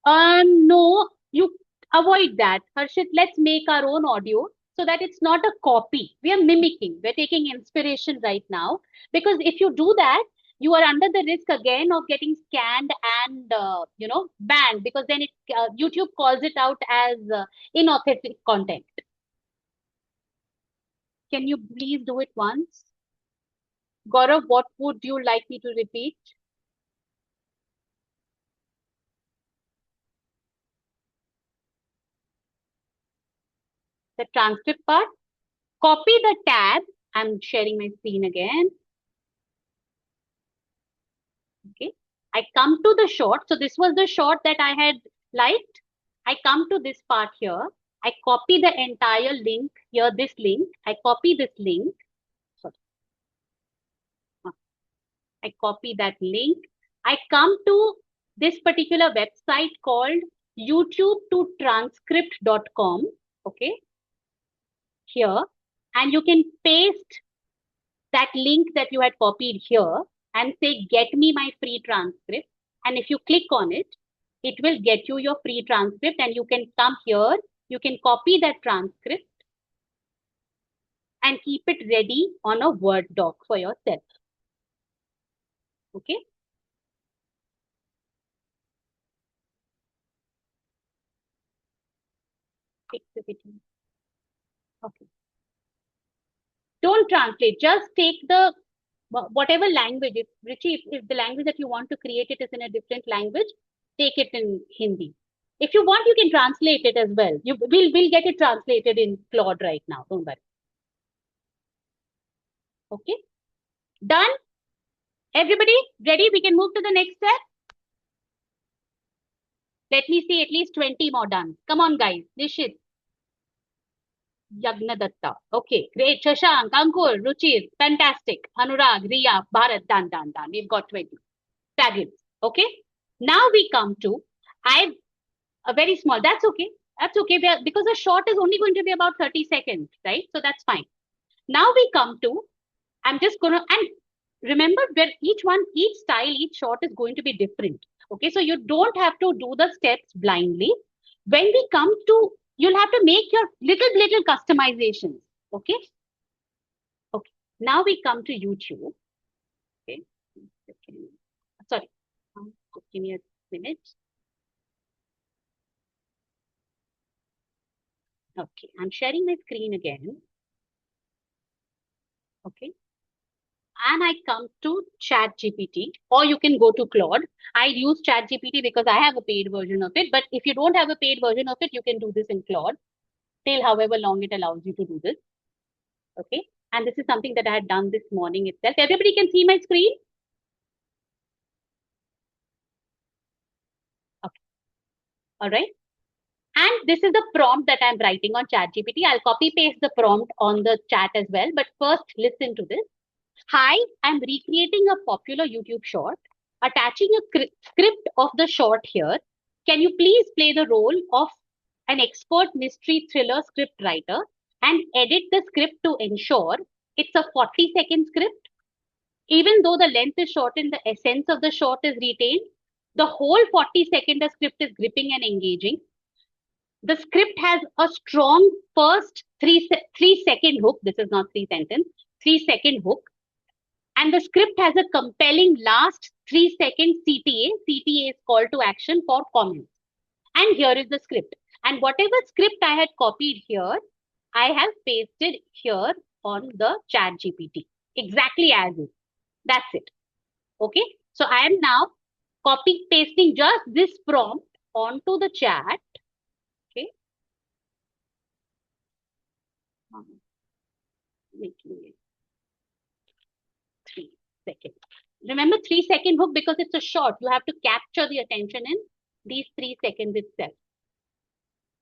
No, you avoid that. Harshit, let's make our own audio so that it's not a copy. We are mimicking. We're taking inspiration right now. Because if you do that, you are under the risk again of getting scanned and, banned, because then YouTube calls it out as inauthentic content. Can you please do it once? Gaurav, what would you like me to repeat? The transcript part. Copy the tab. I'm sharing my screen again. I come to the short. So this was the short that I had liked. I come to this part here. I copy the entire link here, this link. I copy this link. Sorry. I copy that link. I come to this particular website called youtube-to-transcript.com. Okay. Here. And you can paste that link that you had copied here and say, get me my free transcript. And if you click on it, it will get you your free transcript, and you can come here, you can copy that transcript and keep it ready on a Word doc for yourself. Okay. Okay. Don't translate, just take the whatever language. If Richie, if the language that you want to create it is in a different language, take it in Hindi. If you want, you can translate it as well. We'll get it translated in Claude right now. Don't worry. Okay. Done. Everybody ready? We can move to the next step. Let me see at least 20 more done. Come on, guys. Nishit. Yagnadatta. Okay, great. Shashank, Ankur, Ruchir, fantastic. Anurag, Riya, Bharat, done. We've got 20. Fabulous. Okay. Now we come to, a very small, that's okay. That's okay. Because the short is only going to be about 30 seconds, right? So that's fine. Now we come to, I'm just going to, and remember where each style, each short is going to be different. Okay, so you don't have to do the steps blindly. When we come to, you'll have to make your little customizations. Okay. Okay. Now we come to YouTube. Okay. Sorry. Give me a minute. Okay. I'm sharing my screen again. Okay. And I come to ChatGPT, or you can go to Claude. I use ChatGPT because I have a paid version of it. But if you don't have a paid version of it, you can do this in Claude till however long it allows you to do this. Okay. And this is something that I had done this morning itself. Everybody can see my screen? Okay. All right. And this is the prompt that I'm writing on ChatGPT. I'll copy paste the prompt on the chat as well. But first, listen to this. Hi, I'm recreating a popular YouTube short, attaching a script of the short here. Can you please play the role of an expert mystery thriller script writer and edit the script to ensure it's a 40-second script? Even though the length is shortened, the essence of the short is retained. The whole 40-second script is gripping and engaging. The script has a strong first 3-second hook. This is not 3-sentence, 3-second hook. And the script has a compelling last 3-second CTA. CTA is call to action for comments. And here is the script. And whatever script I had copied here, I have pasted here on the ChatGPT. Exactly as is. That's it. Okay. So I am now copy pasting just this prompt onto the chat. Okay. Wait. 3 seconds. Remember 3-second hook because it's a short. You have to capture the attention in these 3 seconds itself.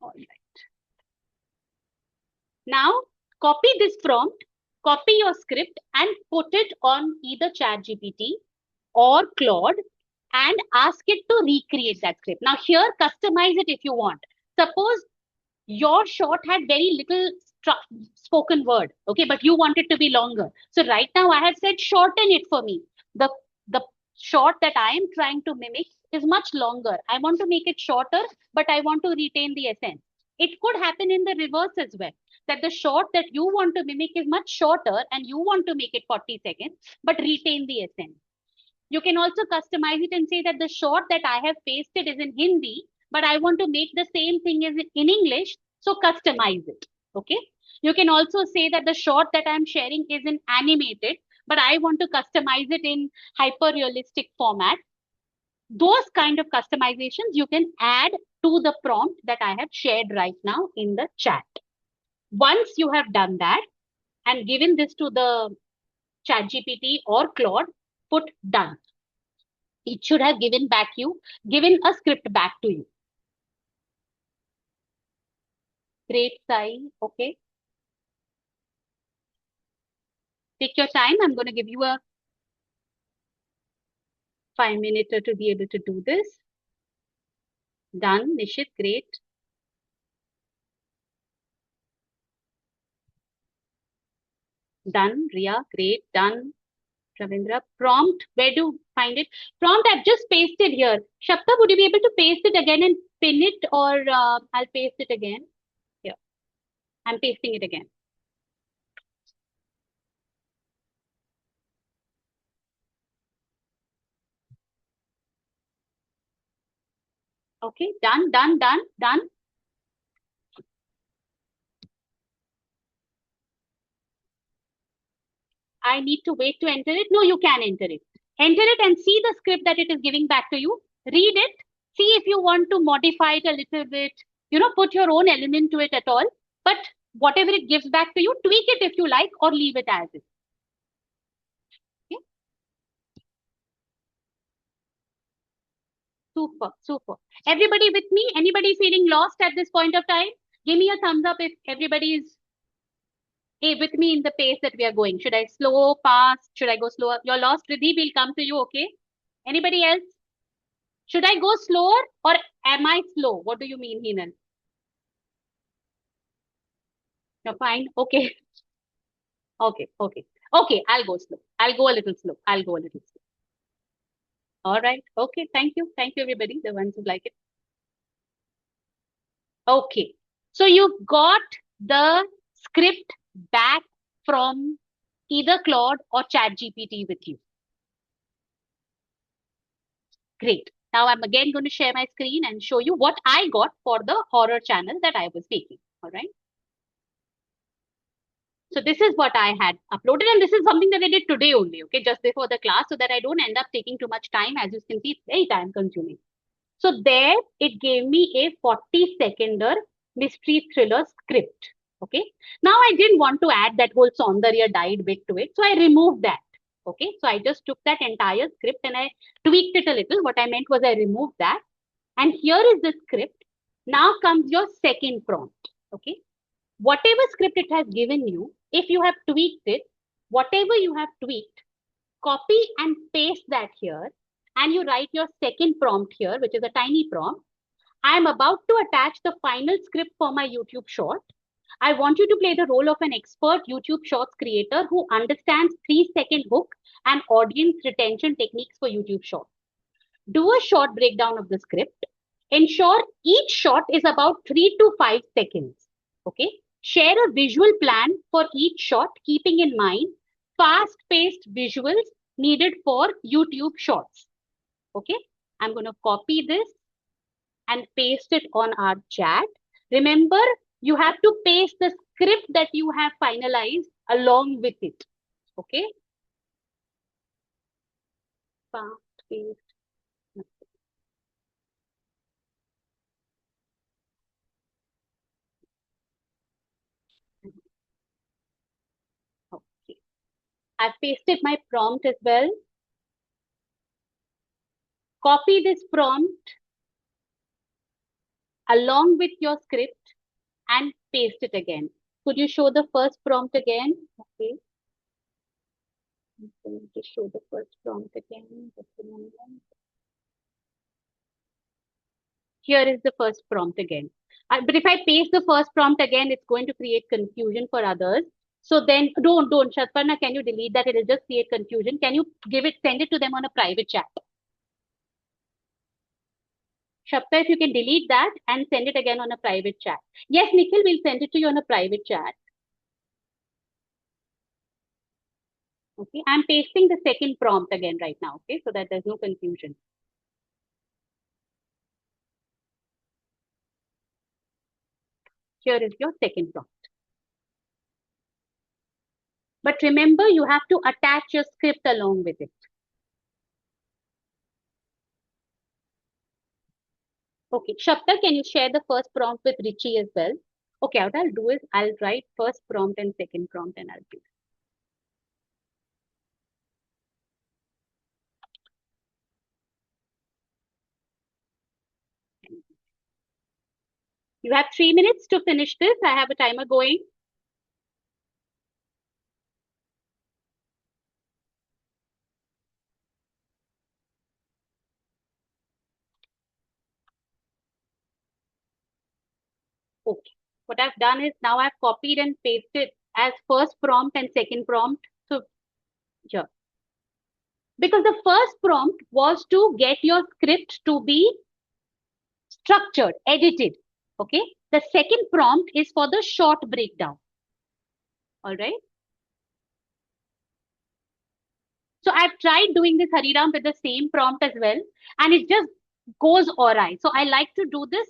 All right. Now copy this prompt, copy your script and put it on either ChatGPT or Claude and ask it to recreate that script. Now here, customize it if you want. Suppose your short had very little spoken word, okay, but you want it to be longer. So right now I have said shorten it for me. The short that I am trying to mimic is much longer. I want to make it shorter, but I want to retain the essence. It could happen in the reverse as well, that the short that you want to mimic is much shorter and you want to make it 40 seconds, but retain the essence. You can also customize it and say that the short that I have pasted is in Hindi, but I want to make the same thing as in English, so customize it. Okay. You can also say that the short that I'm sharing is in animated, but I want to customize it in hyper realistic format. Those kind of customizations you can add to the prompt that I have shared right now in the chat. Once you have done that and given this to the ChatGPT or Claude, put done. It should have given a script back to you. Great, Sai. Okay. Take your time. I'm going to give you a 5-minute to be able to do this. Done. Nishit, great. Done. Ria, great. Done. Ravindra. Prompt, where do you find it? Prompt, I've just pasted here. Shapta, would you be able to paste it again and pin it, or I'll paste it again? Here. I'm pasting it again. Okay, done, done, done, done. I need to wait to enter it. No, you can enter it. Enter it and see the script that it is giving back to you. Read it. See if you want to modify it a little bit. Put your own element to it at all. But whatever it gives back to you, tweak it if you like, or leave it as is. Okay? Super, super. Everybody with me? Anybody feeling lost at this point of time? Give me a thumbs up if everybody is with me in the pace that we are going. Should I slow, fast? Should I go slower? You're lost, Riddhi. We'll come to you, okay? Anybody else? Should I go slower or am I slow? What do you mean, Hinal? You're fine. Okay. Okay. Okay. Okay. I'll go slow. I'll go a little slow. I'll go a little slow. All right. Okay. Thank you. Thank you, everybody. The ones who like it. Okay. So you got the script back from either Claude or ChatGPT with you. Great. Now I'm again going to share my screen and show you what I got for the horror channel that I was taking. All right. So this is what I had uploaded, and this is something that I did today only, okay, just before the class, so that I don't end up taking too much time. As you can see, it's very time consuming. So there it gave me a 40-seconder mystery thriller script. Okay. Now I didn't want to add that whole Saundarya died bit to it. So I removed that. Okay. So I just took that entire script and I tweaked it a little. What I meant was I removed that. And here is the script. Now comes your second prompt. Okay. Whatever script it has given you, if you have tweaked it, whatever you have tweaked, copy and paste that here. And you write your second prompt here, which is a tiny prompt. I am about to attach the final script for my YouTube short. I want you to play the role of an expert YouTube Shorts creator who understands 3-second hook and audience retention techniques for YouTube Shorts. Do a short breakdown of the script. Ensure each shot is about 3 to 5 seconds. Okay. Share a visual plan for each shot, keeping in mind fast-paced visuals needed for YouTube Shorts. Okay. I'm going to copy this and paste it on our chat. Remember, you have to paste the script that you have finalized along with it. Okay. Fast paste. Okay. I've pasted my prompt as well. Copy this prompt along with your script and paste it again. Could you show the first prompt again? Okay. I'm going to show the first prompt again. Just a moment. Here is the first prompt again. But if I paste the first prompt again, it's going to create confusion for others. So then don't. Shatparna, can you delete that? It will just create confusion. Can you send it to them on a private chat? Shapta, if you can delete that and send it again on a private chat. Yes, Nikhil, we'll send it to you on a private chat. Okay, I'm pasting the second prompt again right now, okay, so that there's no confusion. Here is your second prompt. But remember, you have to attach your script along with it. Okay, Shapta, can you share the first prompt with Richie as well? Okay, what I'll do is I'll write first prompt and second prompt and I'll do. You have 3 minutes to finish this. I have a timer going. Okay. What I've done is now I've copied and pasted as first prompt and second prompt. So here. Because the first prompt was to get your script to be structured, edited. Okay. The second prompt is for the short breakdown. All right. So I've tried doing this Hariram with the same prompt as well, and it just goes awry. So I like to do this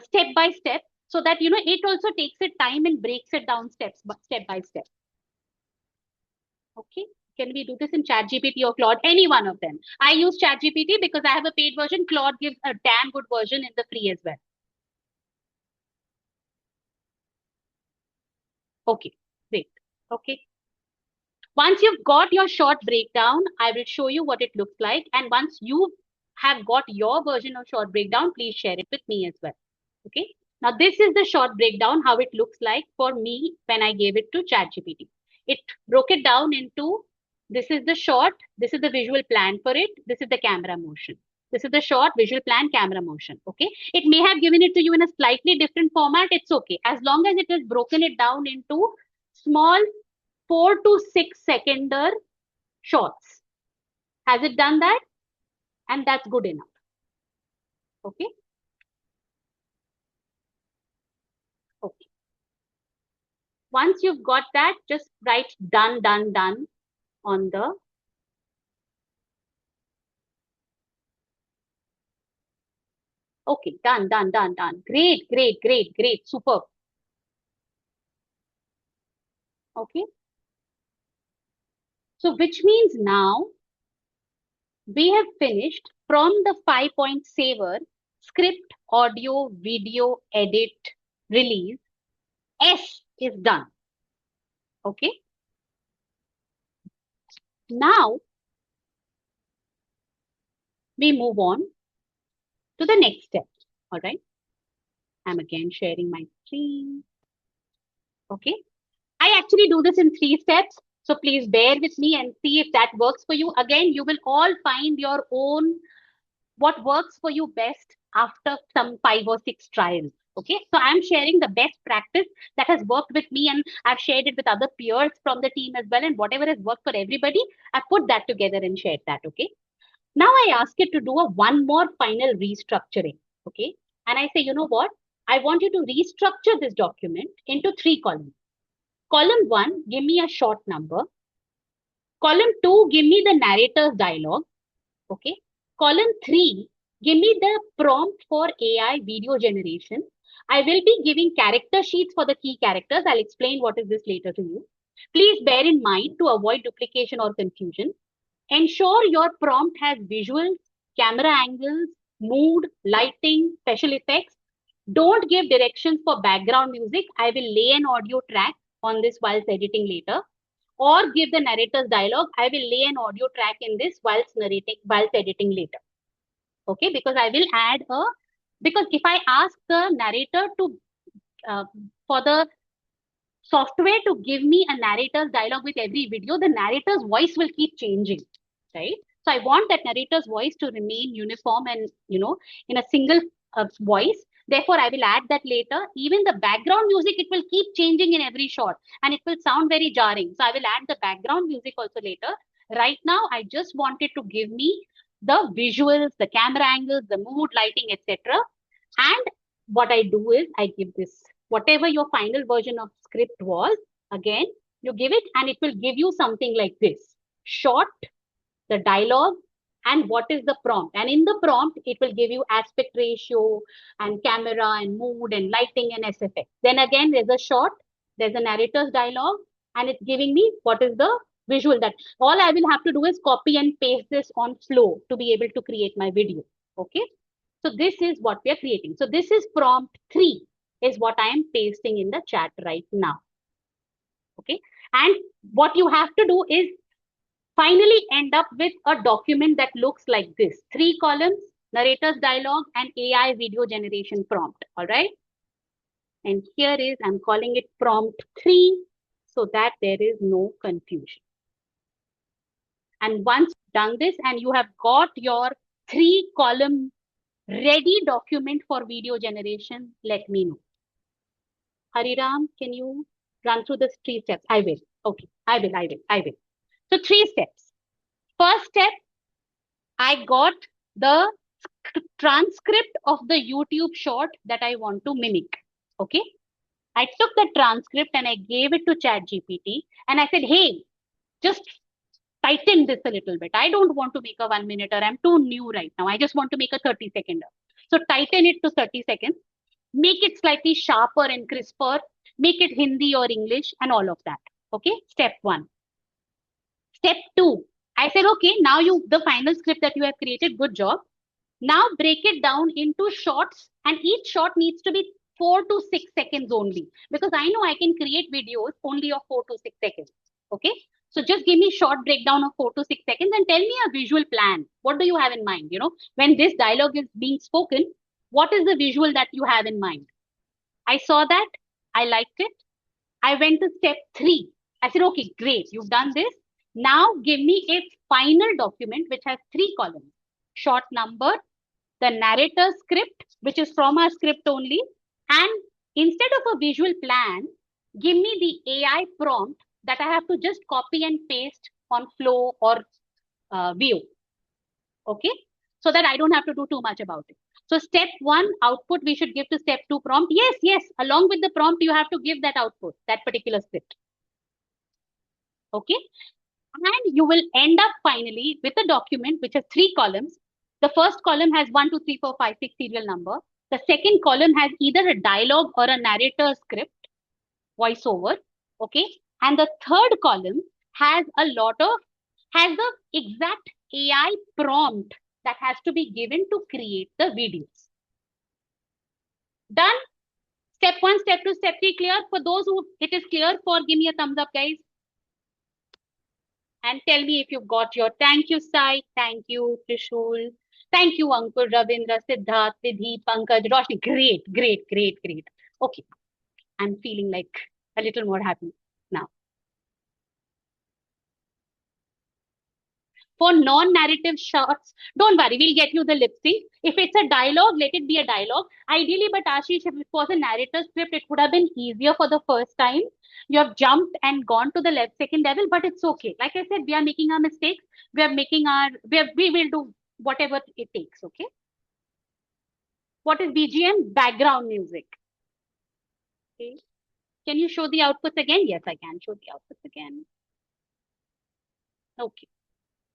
step by step, so that it also takes it time and breaks it down step by step. Okay. Can we do this in ChatGPT or Claude? Any one of them. I use ChatGPT because I have a paid version. Claude gives a damn good version in the free as well. Okay, great. Okay. Once you've got your short breakdown, I will show you what it looks like. And once you have got your version of short breakdown, please share it with me as well. Okay. Now, this is the short breakdown, how it looks like for me when I gave it to ChatGPT. It broke it down into, this is the short, this is the visual plan for it, this is the camera motion. This is the short, visual plan, camera motion. Okay. It may have given it to you in a slightly different format. It's okay. As long as it has broken it down into small 4 to 6 seconder shots. Has it done that? And that's good enough. Okay. Okay. Once you've got that, just write done, done, done on the okay, done, done, done, done. Great, great, great, great, superb. Okay. So which means now we have finished from the 5-point saver, script, audio, video, edit, release. S is done. Okay. Now we move on to the next step. All right. I'm again sharing my screen. Okay. I actually do this in 3 steps. So please bear with me and see if that works for you. Again, you will all find your own, what works for you best after some 5 or 6 trials. Okay. So I'm sharing the best practice that has worked with me, and I've shared it with other peers from the team as well. And whatever has worked for everybody, I put that together and shared that. Okay. Now I ask it to do one more final restructuring. Okay. And I say, you know what? I want you to restructure this document into 3 columns. Column 1, give me a short number. Column 2, give me the narrator's dialogue. Okay. Column 3, give me the prompt for AI video generation. I will be giving character sheets for the key characters. I'll explain what is this later to you. Please bear in mind to avoid duplication or confusion. Ensure your prompt has visuals, camera angles, mood, lighting, special effects. Don't give directions for background music. I will lay an audio track on this whilst editing later. Or give the narrator's dialogue. I will lay an audio track in this whilst editing later. Okay, because I will add because if I ask the narrator to, for the software to give me a narrator's dialogue with every video, the narrator's voice will keep changing, right? So I want that narrator's voice to remain uniform and, in a single voice. Therefore, I will add that later. Even the background music, it will keep changing in every shot and it will sound very jarring. So I will add the background music also later. Right now, I just wanted to give me the visuals, the camera angles, the mood, lighting, etc. And what I do is I give this, whatever your final version of script was, again, you give it and it will give you something like this. Short, the dialogue, and what is the prompt. And in the prompt, it will give you aspect ratio and camera and mood and lighting and SFX. Then again, there's a short, there's a narrator's dialogue, and it's giving me what is the visual. That all I will have to do is copy and paste this on Flow to be able to create my video. Okay. So this is what we are creating. So this is prompt 3 is what I am pasting in the chat right now. Okay. And what you have to do is finally end up with a document that looks like this. 3 columns, narrator's dialogue, and AI video generation prompt. All right. And here is, I'm calling it prompt 3 so that there is no confusion. And once you've done this and you have got your 3-column ready document for video generation, let me know. Hariram, can you run through the 3 steps? I will. Okay, I will. So 3 steps. First step, I got the transcript of the YouTube short that I want to mimic. Okay. I took the transcript and I gave it to ChatGPT and I said, hey, just tighten this a little bit. I don't want to make a 1-minute. I'm too new right now. I just want to make a 30-second. So tighten it to 30 seconds. Make it slightly sharper and crisper. Make it Hindi or English and all of that. Okay. Step 1. Step 2. I said, okay, now the final script that you have created, good job. Now break it down into shorts and each short needs to be 4 to 6 seconds only because I know I can create videos only of 4 to 6 seconds. Okay. So just give me short breakdown of 4 to 6 seconds and tell me a visual plan. What do you have in mind? You know, when this dialogue is being spoken, what is the visual that you have in mind? I saw that. I liked it. I went to step 3. I said, okay, great. You've done this. Now give me a final document which has 3 columns. Short number, the narrator script, which is from our script only. And instead of a visual plan, give me the AI prompt that I have to just copy and paste on Flow or View. Okay. So that I don't have to do too much about it. So step 1 output we should give to step 2 prompt. Yes. Along with the prompt, you have to give that output, that particular script. Okay. And you will end up finally with a document which has 3 columns. The first column has 1, 2, 3, 4, 5, 6 serial number. The second column has either a dialogue or a narrator script, voiceover. Okay. And the third column has has the exact AI prompt that has to be given to create the videos. Done? Step 1, step 2, step 3 clear? For those who it is clear for, give me a thumbs up, guys. And tell me if you've got your thank you, Sai. Thank you, Trishul. Thank you, Ankur, Ravindra, Siddharth, Vidhi, Pankaj, Roshni. Great. Okay. I'm feeling like a little more happy now. For non-narrative shots, don't worry, we'll get you the lip sync. If it's a dialogue, let it be a dialogue. Ideally, but Ashish, if it was a narrator script, it would have been easier for the first time. You have jumped and gone to the second level, but it's okay. Like I said, we are making our mistakes. We will do whatever it takes, okay? What is BGM? Background music. Okay. Can you show the outputs again? Yes, I can show the outputs again. Okay.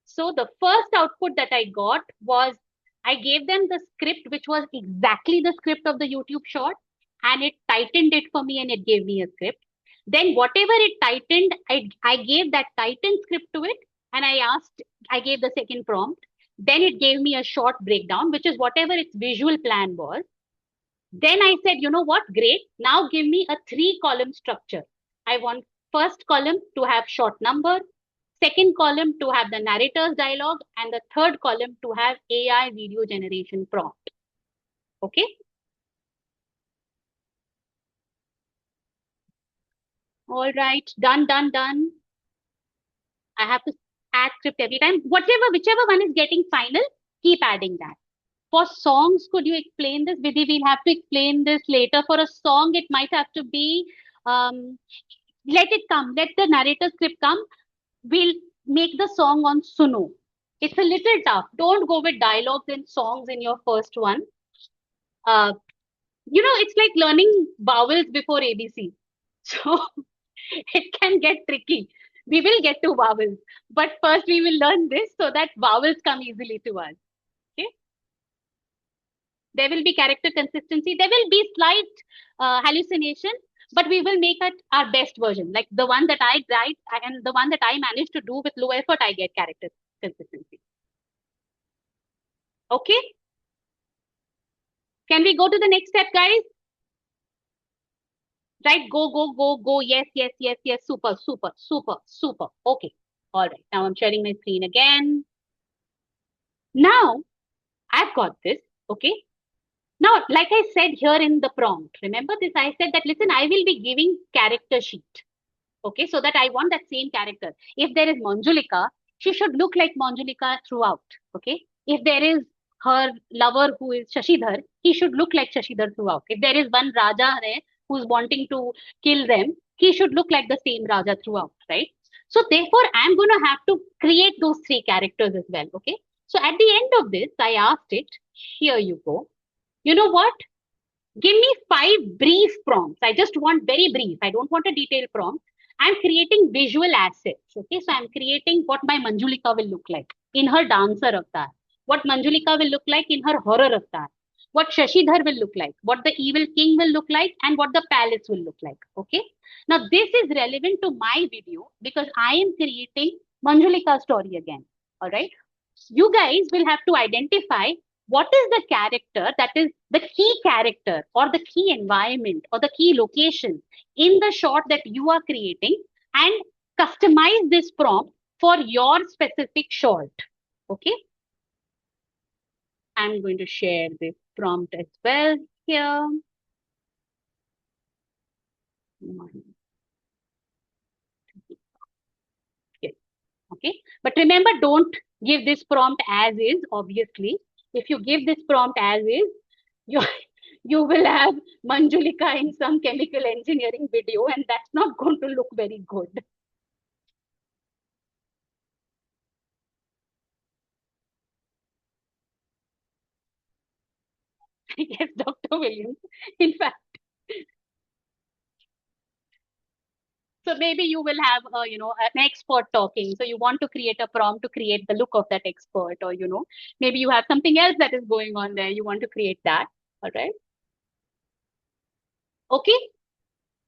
So the first output that I got was, I gave them the script, which was exactly the script of the YouTube short, and it tightened it for me and it gave me a script. Then whatever it tightened, I gave that tightened script to it and I gave the second prompt. Then it gave me a short breakdown, which is whatever its visual plan was. Then I said, you know what, great. Now give me a 3-column structure. I want first column to have short number, second column to have the narrator's dialogue, and the third column to have AI video generation prompt. Okay. All right, done. I have to add script every time. Whichever one is getting final, keep adding that. For songs, could you explain this? Vidhi, we'll have to explain this later. For a song, it might have to be, let it come. Let the narrator script come. We'll make the song on Suno. It's a little tough. Don't go with dialogues and songs in your first one. It's like learning vowels before ABC. So it can get tricky. We will get to vowels, but first we will learn this so that vowels come easily to us. Okay. There will be character consistency. There will be slight hallucination, but we will make it our best version. Like the one that I tried and the one that I managed to do with low effort, I get character consistency. Okay. Can we go to the next step, guys? Right, go. Yes. Super. Okay. All right. Now I'm sharing my screen again. Now I've got this. Okay. Now, like I said here in the prompt, remember this? I said that, listen, I will be giving character sheet. Okay, so that I want that same character. If there is Manjulika, she should look like Manjulika throughout. Okay, if there is her lover who is Shashidhar, he should look like Shashidhar throughout. If there is one Raja there who's wanting to kill them, he should look like the same Raja throughout, right? So therefore, I'm going to have to create those three characters as well. Okay, so at the end of this, I asked it. Here you go. You know what? Give me 5 brief prompts. I just want very brief. I don't want a detailed prompt. I'm creating visual assets. Okay, so I'm creating what my Manjulika will look like in her dancer avatar, what Manjulika will look like in her horror avatar, what Shashidhar will look like, what the evil king will look like, and what the palace will look like. Okay, now this is relevant to my video because I am creating Manjulika story again. All right, you guys will have to identify what is the character that is the key character or the key environment or the key location in the shot that you are creating and customize this prompt for your specific shot. Okay, I'm going to share this prompt as well here. Yes. Okay, but remember, don't give this prompt as is. Obviously, if you give this prompt as is, you you will have Manjulika in some chemical engineering video, and that's not going to look very good. Yes, Dr. Williams. In fact, so maybe you will have, an expert talking. So you want to create a prompt to create the look of that expert, or maybe you have something else that is going on there. You want to create that. All right. Okay.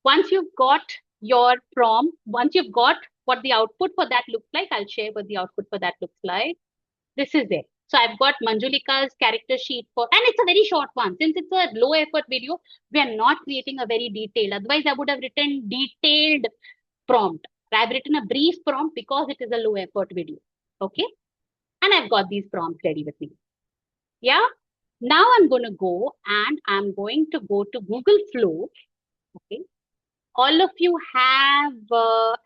Once you've got your prompt, once you've got what the output for that looks like, I'll share what the output for that looks like. This is it. So I've got Manjulika's character sheet for, and it's a very short one. Since it's a low effort video, we are not creating a very detailed. Otherwise, I would have written detailed prompt. I've written a brief prompt because it is a low effort video. Okay. And I've got these prompts ready with me. Yeah. Now I'm going to go and I'm going to go to Google Flow. Okay. All of you have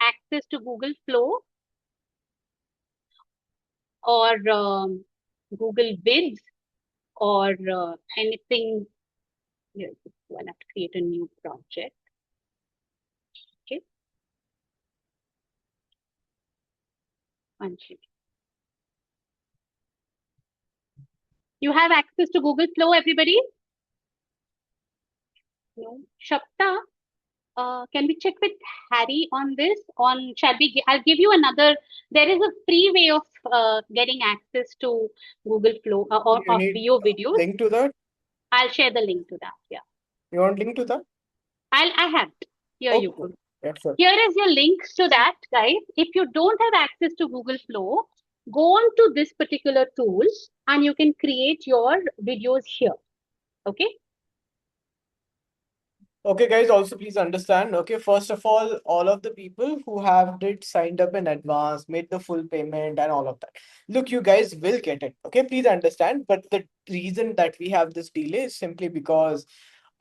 access to Google Flow or Google Vids or anything. Here, I'll have to create a new project. Okay. One second. You have access to Google Flow, everybody? No. Shapta, can we check with Harry on this? I'll give you another. There is a free way of getting access to Google Flow or You of need Vio videos. link to that? I'll share the link to that. Yeah. You want link to that? I have it. Here you go. Okay. Yeah, sure. Here is your link to that, guys. If you don't have access to Google Flow, go on to this particular tool and you can create your videos here. Okay. Okay, guys, also please understand. Okay, first of all of the people who have did signed up in advance, made the full payment and all of that. Look, you guys will get it. Okay, please understand. But the reason that we have this delay is simply because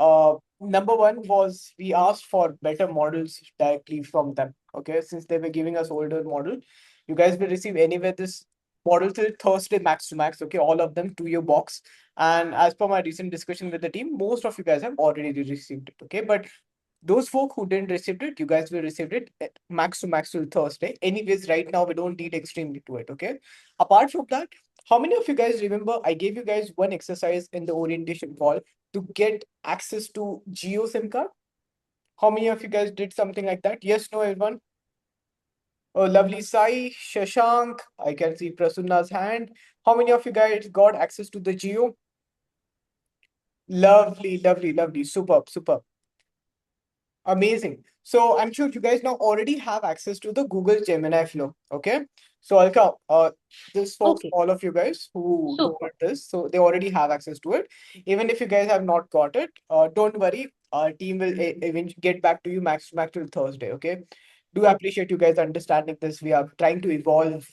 number one was we asked for better models directly from them. Okay, since they were giving us older model, you guys will receive anywhere this model till Thursday max to max. Okay, all of them to your box. And as per my recent discussion with the team, most of you guys have already received it. Okay, but those folk who didn't receive it, you guys will receive it max to max till Thursday. Anyways, right now we don't need extremely to it. Okay. Apart from that, how many of you guys remember I gave you guys one exercise in the orientation call to get access to Geo SIM card? How many of you guys did something like that? Yes, no, everyone? Oh, lovely Sai, Shashank. I can see Prasunna's hand. How many of you guys got access to the Geo? Lovely, lovely, lovely. Superb, superb. Amazing. So I'm sure you guys now already have access to the Google Gemini Flow. Okay. So I'll come. This folks, Okay. all of you guys who Super. got this, so they already have access to it. Even if you guys have not got it, don't worry. Our team will eventually get back to you max till Thursday. Okay. Do appreciate you guys understanding this. We are trying to evolve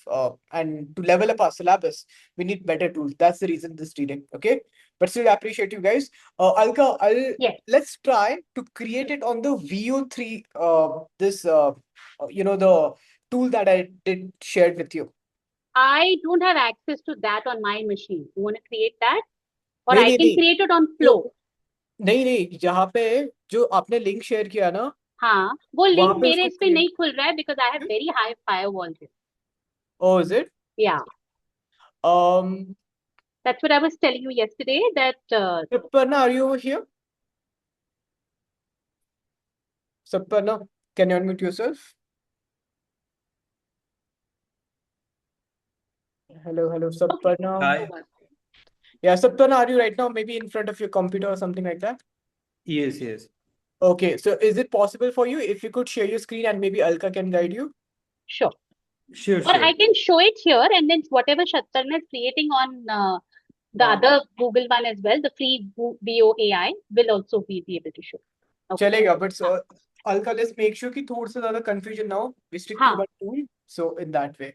and to level up our syllabus. We need better tools. That's the reason this reading. Okay. but still appreciate you guys. Alka, Yes. let's try to create it on the VO3, the tool that I did shared with you. I don't have access to that on my machine. You want to create that? Or नहीं I नहीं can नहीं create it on जो Flow. नहीं जहाँ पे जो आपने link share किया ना हाँ, वो वहां लिंक पे मेरे उसको इस पे create. नहीं खुल रहा है because I have very high firewall here. Oh, is it? Yeah, Um, that's what I was telling you yesterday that Saparna, are you over here? Saparna, can you unmute yourself? Hello, Saparna. Hi. Yeah, Saparna, are you right now maybe in front of your computer or something like that? Yes. Okay, so is it possible for you if you could share your screen and maybe Alka can guide you? sure. Sure. Or I can show it here and then whatever Shattarna is creating on the other Google one as well, the free VOAI will also be able to show. Okay. चलेगा, but so Alka, let's make sure कि थोड़ा सा ज़्यादा confusion ना हो. We stick to हाँ. one tool, so in that way.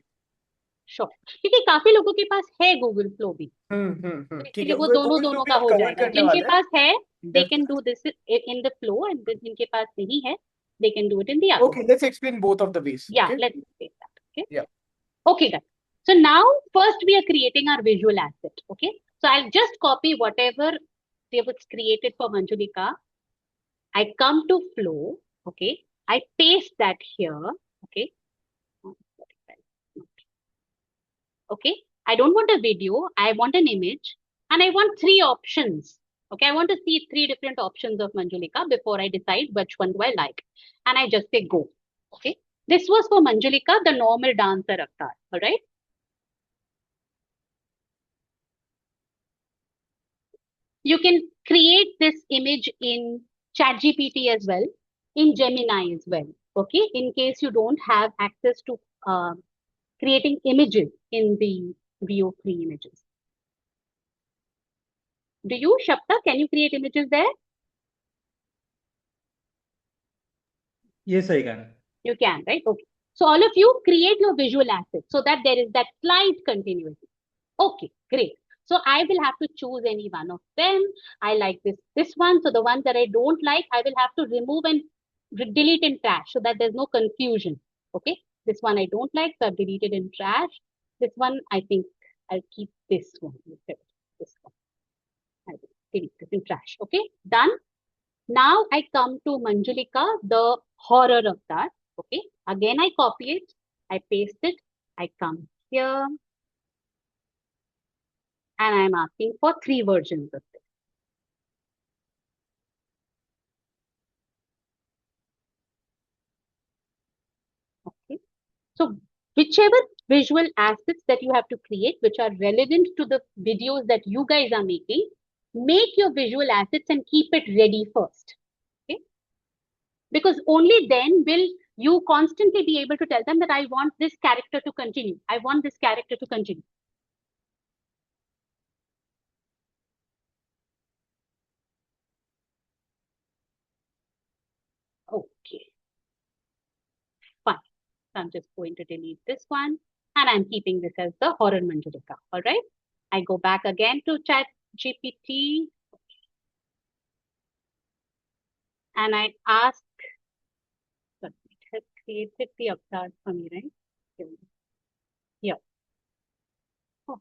Sure. क्योंकि काफी लोगों के पास है गूगल फ्लो भी, तो ठीक इसलिए है, वो Google दोनों Flow भी का हम हो cover जाएगा. करने जिनके वाले हैं. पास है they can Definitely. do this in the flow and then जिनके पास नहीं है they can do it in the other. Okay, let's explain both of the ways. Yeah, Okay? let's take that. Okay. Yeah. Okay, guys. So now first we are creating our visual asset. Okay. So I'll just copy whatever they was created for Manjulika. I come to flow. Okay. I paste that here. Okay. Okay. I don't want a video. I want an image and I want three options. Okay. I want to see three different options of Manjulika before I decide which one do I like. And I just say go. Okay. This was for Manjulika, the normal dancer avatar. All right. You can create this image in ChatGPT as well, in Gemini as well. Okay. In case you don't have access to creating images in the VO3 images. Do you, Shapta, can you create images there? Yes, I can. You can, right? Okay. So all of you create your visual assets so that there is that slight continuity. Okay, great. So I will have to choose any one of them. I like this one. So the one that I don't like, I will have to remove and delete in trash so that there's no confusion. Okay. This one I don't like, so I've deleted in trash. This one, I think I'll keep this one. This one. I will delete this in trash. Okay. Done. Now I come to Manjulika, the horror of that. Okay. Again, I copy it. I paste it. I come here. And I'm asking for three versions of this. Okay. So whichever visual assets that you have to create, which are relevant to the videos that you guys are making, make your visual assets and keep it ready first. Okay. Because only then will you constantly be able to tell them that I want this character to continue. I want this character to continue. Okay. Fine. So I'm just going to delete this one and I'm keeping this as the horror Manjulika. All right. I go back again to ChatGPT and I ask, but it has created the avatar for me, right? Yeah. Oh,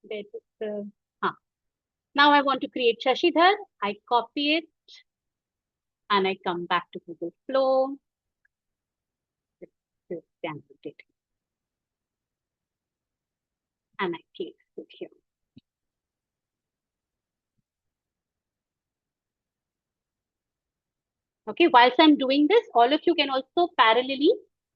there is the, Now I want to create Shashidhar. I copy it and I come back to Google Flow. This sample data. And I paste it here. Okay, whilst I'm doing this, all of you can also parallelly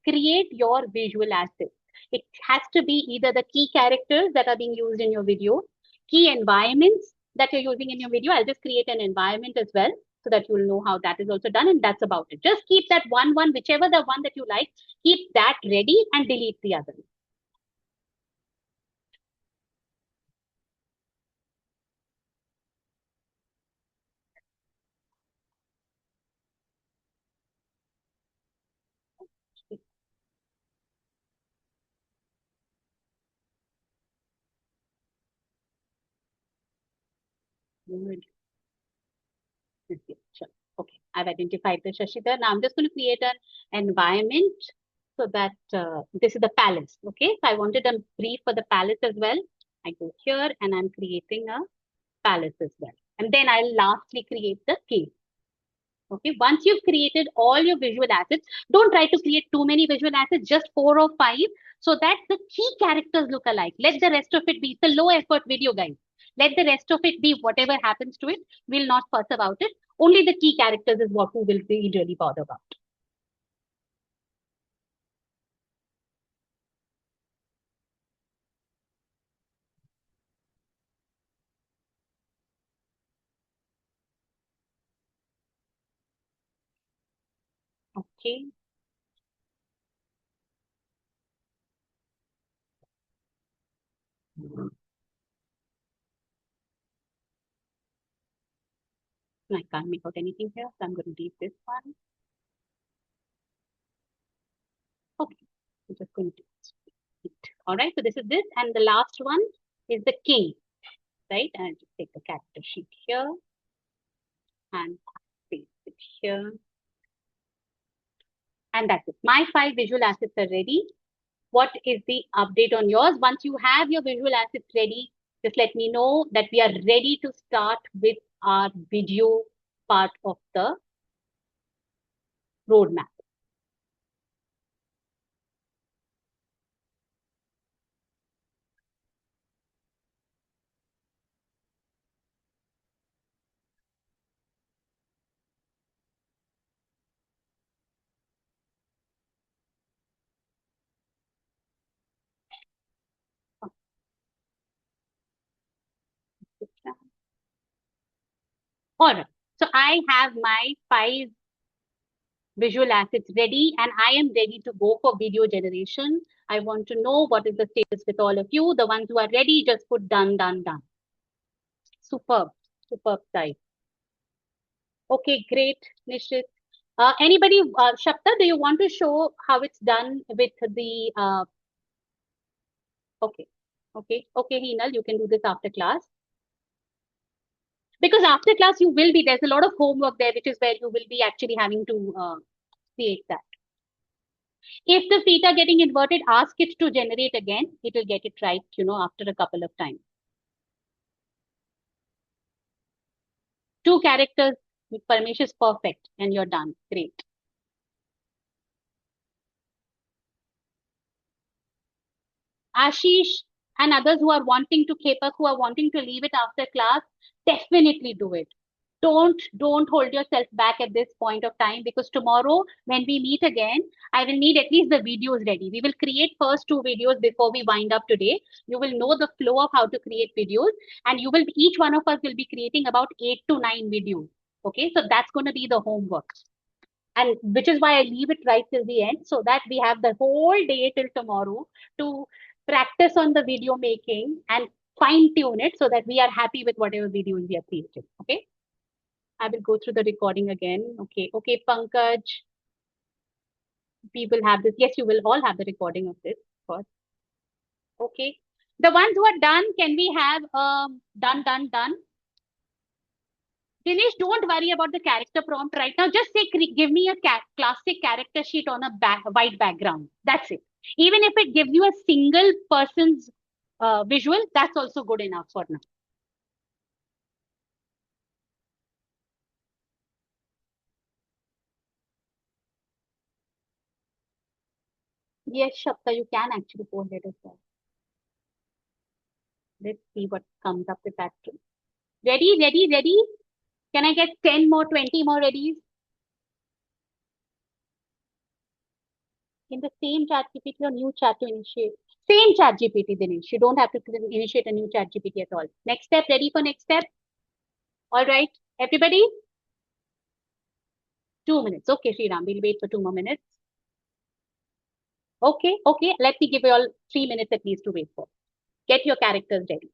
create your visual assets. It has to be either the key characters that are being used in your video, key environments that you're using in your video. I'll just create an environment as well so that you'll know how that is also done, and that's about it. Just keep that one, whichever the one that you like, keep that ready and delete the other. Good. Yes, sure. Okay, I've identified the Shashidhar. Now I'm just going to create an environment so that this is the palace. Okay, so I wanted a brief for the palace as well. I go here and I'm creating a palace as well. And then I'll lastly create the cave. Okay, once you've created all your visual assets, don't try to create too many visual assets, just 4 or 5, so that the key characters look alike. Let the rest of it be, it's a low effort video, guys. Let the rest of it be whatever happens to it. We'll not fuss about it. Only the key characters is what we will be really bother about. Okay. I can't make out anything here, so I'm going to leave this one. Okay, I'm just going to it. All right, so this is this, and the last one is the king, right? And I'll just take the character sheet here and paste it here. And that's it. My 5 visual assets are ready. What is the update on yours? Once you have your visual assets ready, just let me know that we are ready to start with our video part of the roadmap. All right. So I have my 5 visual assets ready and I am ready to go for video generation. I want to know what is the status with all of you. The ones who are ready, just put done, done, done. Superb, superb type. Okay, great, Nishit. Anybody, Shapta, do you want to show how it's done with the, okay, okay, Heenal, you can do this after class. Because after class, you will be, there's a lot of homework there, which is where you will be actually having to create that. If the feet are getting inverted, ask it to generate again. It will get it right, after a couple of times. 2 characters, Parmesh is perfect, and you're done. Great. Ashish and others who are wanting to keep up, who are wanting to leave it after class, definitely do it. Don't hold yourself back at this point of time, because tomorrow when we meet again, I will need at least the videos ready. We will create first 2 videos before we wind up today. You will know the flow of how to create videos, and each one of us will be creating about 8 to 9 videos. Okay, so that's going to be the homework. And which is why I leave it right till the end, so that we have the whole day till tomorrow to practice on the video making and fine tune it so that we are happy with whatever videos we are creating. Okay. I will go through the recording again. Okay. Okay, Pankaj. We will have this. Yes, you will all have the recording of this, of course. Okay. The ones who are done, can we have done, done, done? Dinesh, don't worry about the character prompt right now. Just say, give me a classic character sheet on a white background. That's it. Even if it gives you a single person's visual, that's also good enough for now. Yes, Shapta, you can actually go ahead as well. Let's see what comes up with that too. Ready, ready, ready? Can I get 10 more, 20 more readies? In the same chat GPT or new chat to initiate? Same chat GPT, Dinesh. You don't have to initiate a new chat GPT at all. Next step, ready for next step? All right, everybody? 2 minutes. Okay, Sriram, we'll wait for 2 more minutes. Okay, okay. Let me give you all 3 minutes at least to wait for. Get your characters ready.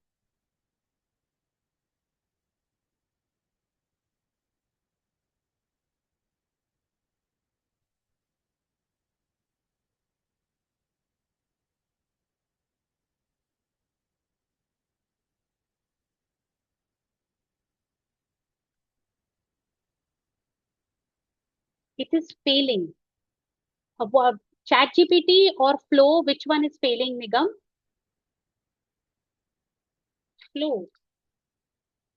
It is failing. ChatGPT or Flow, which one is failing, Nigam? Flow.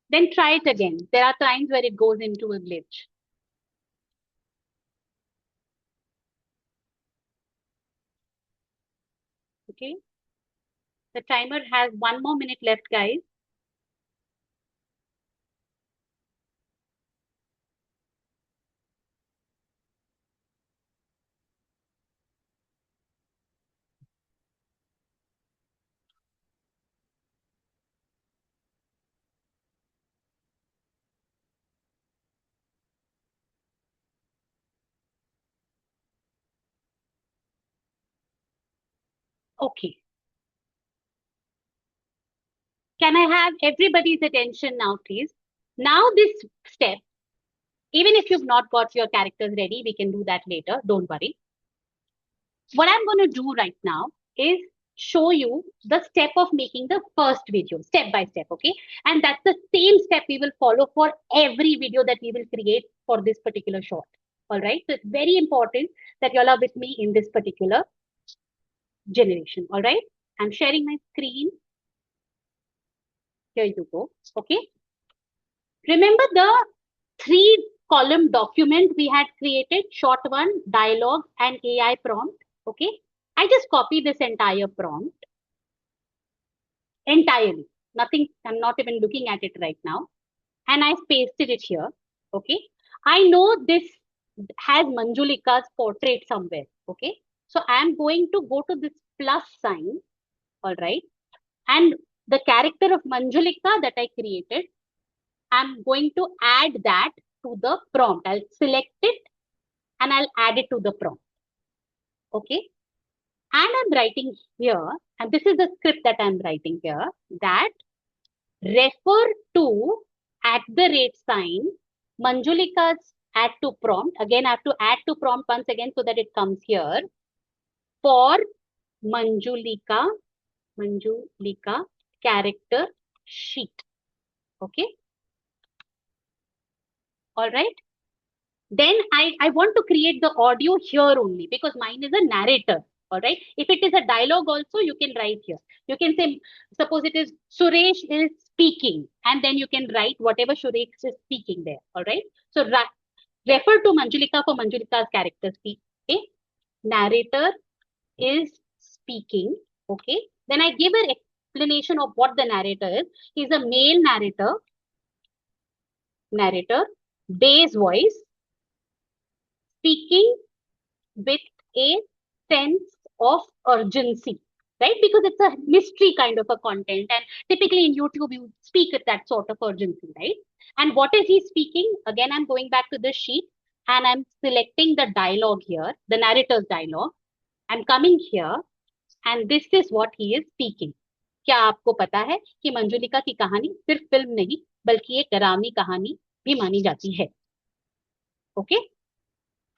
Then try it again. There are times where it goes into a glitch. Okay. The timer has 1 more minute left, guys. Okay. Can I have everybody's attention now, please? Now this step, even if you've not got your characters ready, we can do that later. Don't worry. What I'm going to do right now is show you the step of making the first video, step by step, okay? And that's the same step we will follow for every video that we will create for this particular short. All right. So it's very important that you all are with me in this particular generation. All right. I'm sharing my screen. Here you go. Okay. Remember the 3-column document we had created, short one, dialogue and AI prompt. Okay. I just copy this entire prompt entirely. Nothing, I'm not even looking at it right now. And I pasted it here. Okay. I know this has Manjulika's portrait somewhere. Okay. So I'm going to go to this plus sign. All right. And the character of Manjulika that I created, I'm going to add that to the prompt. I'll select it and I'll add it to the prompt. Okay. And I'm writing here, and this is the script that I'm writing here, that refer to @ Manjulika's add to prompt. Again, I have to add to prompt once again so that it comes here. For Manjulika character sheet. Okay. All right. Then I want to create the audio here only because mine is a narrator. All right. If it is a dialogue also, you can write here. You can say, suppose it is Suresh is speaking, and then you can write whatever Suresh is speaking there. All right. So refer to Manjulika for Manjulika's character speak. Okay. Narrator is speaking. Okay. Then I give an explanation of what the narrator is. He's a male narrator, bass voice, speaking with a sense of urgency, right? Because it's a mystery kind of a content, and typically in YouTube you speak with that sort of urgency, right? And what is he speaking? Again, I'm going back to the sheet and I'm selecting the dialogue here, the narrator's dialogue. I'm coming here and this is what he is speaking. क्या आपको पता है कि मंजुलिका की कहानी सिर्फ film नहीं बल्कि एक डरावनी कहानी भी मानी जाती है? Okay.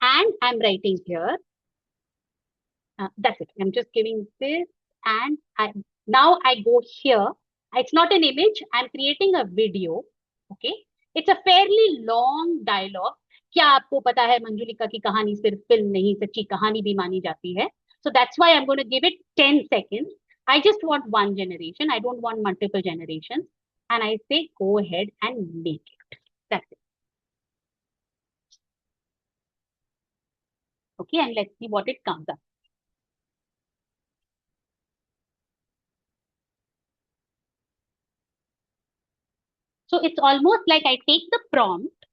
And I'm writing here. That's it. I'm just giving this, and now I go here. It's not an image. I'm creating a video. Okay. It's a fairly long dialogue. क्या आपको पता है मंजुलिका की कहानी सिर्फ फिल्म नहीं सच्ची कहानी भी मानी जाती है? So that's why I'm going to give it 10 seconds. I just want one generation. I don't want multiple generations. And I say, go ahead and make it. That's it. Okay, and let's see what it comes up. So it's almost like I take the prompt,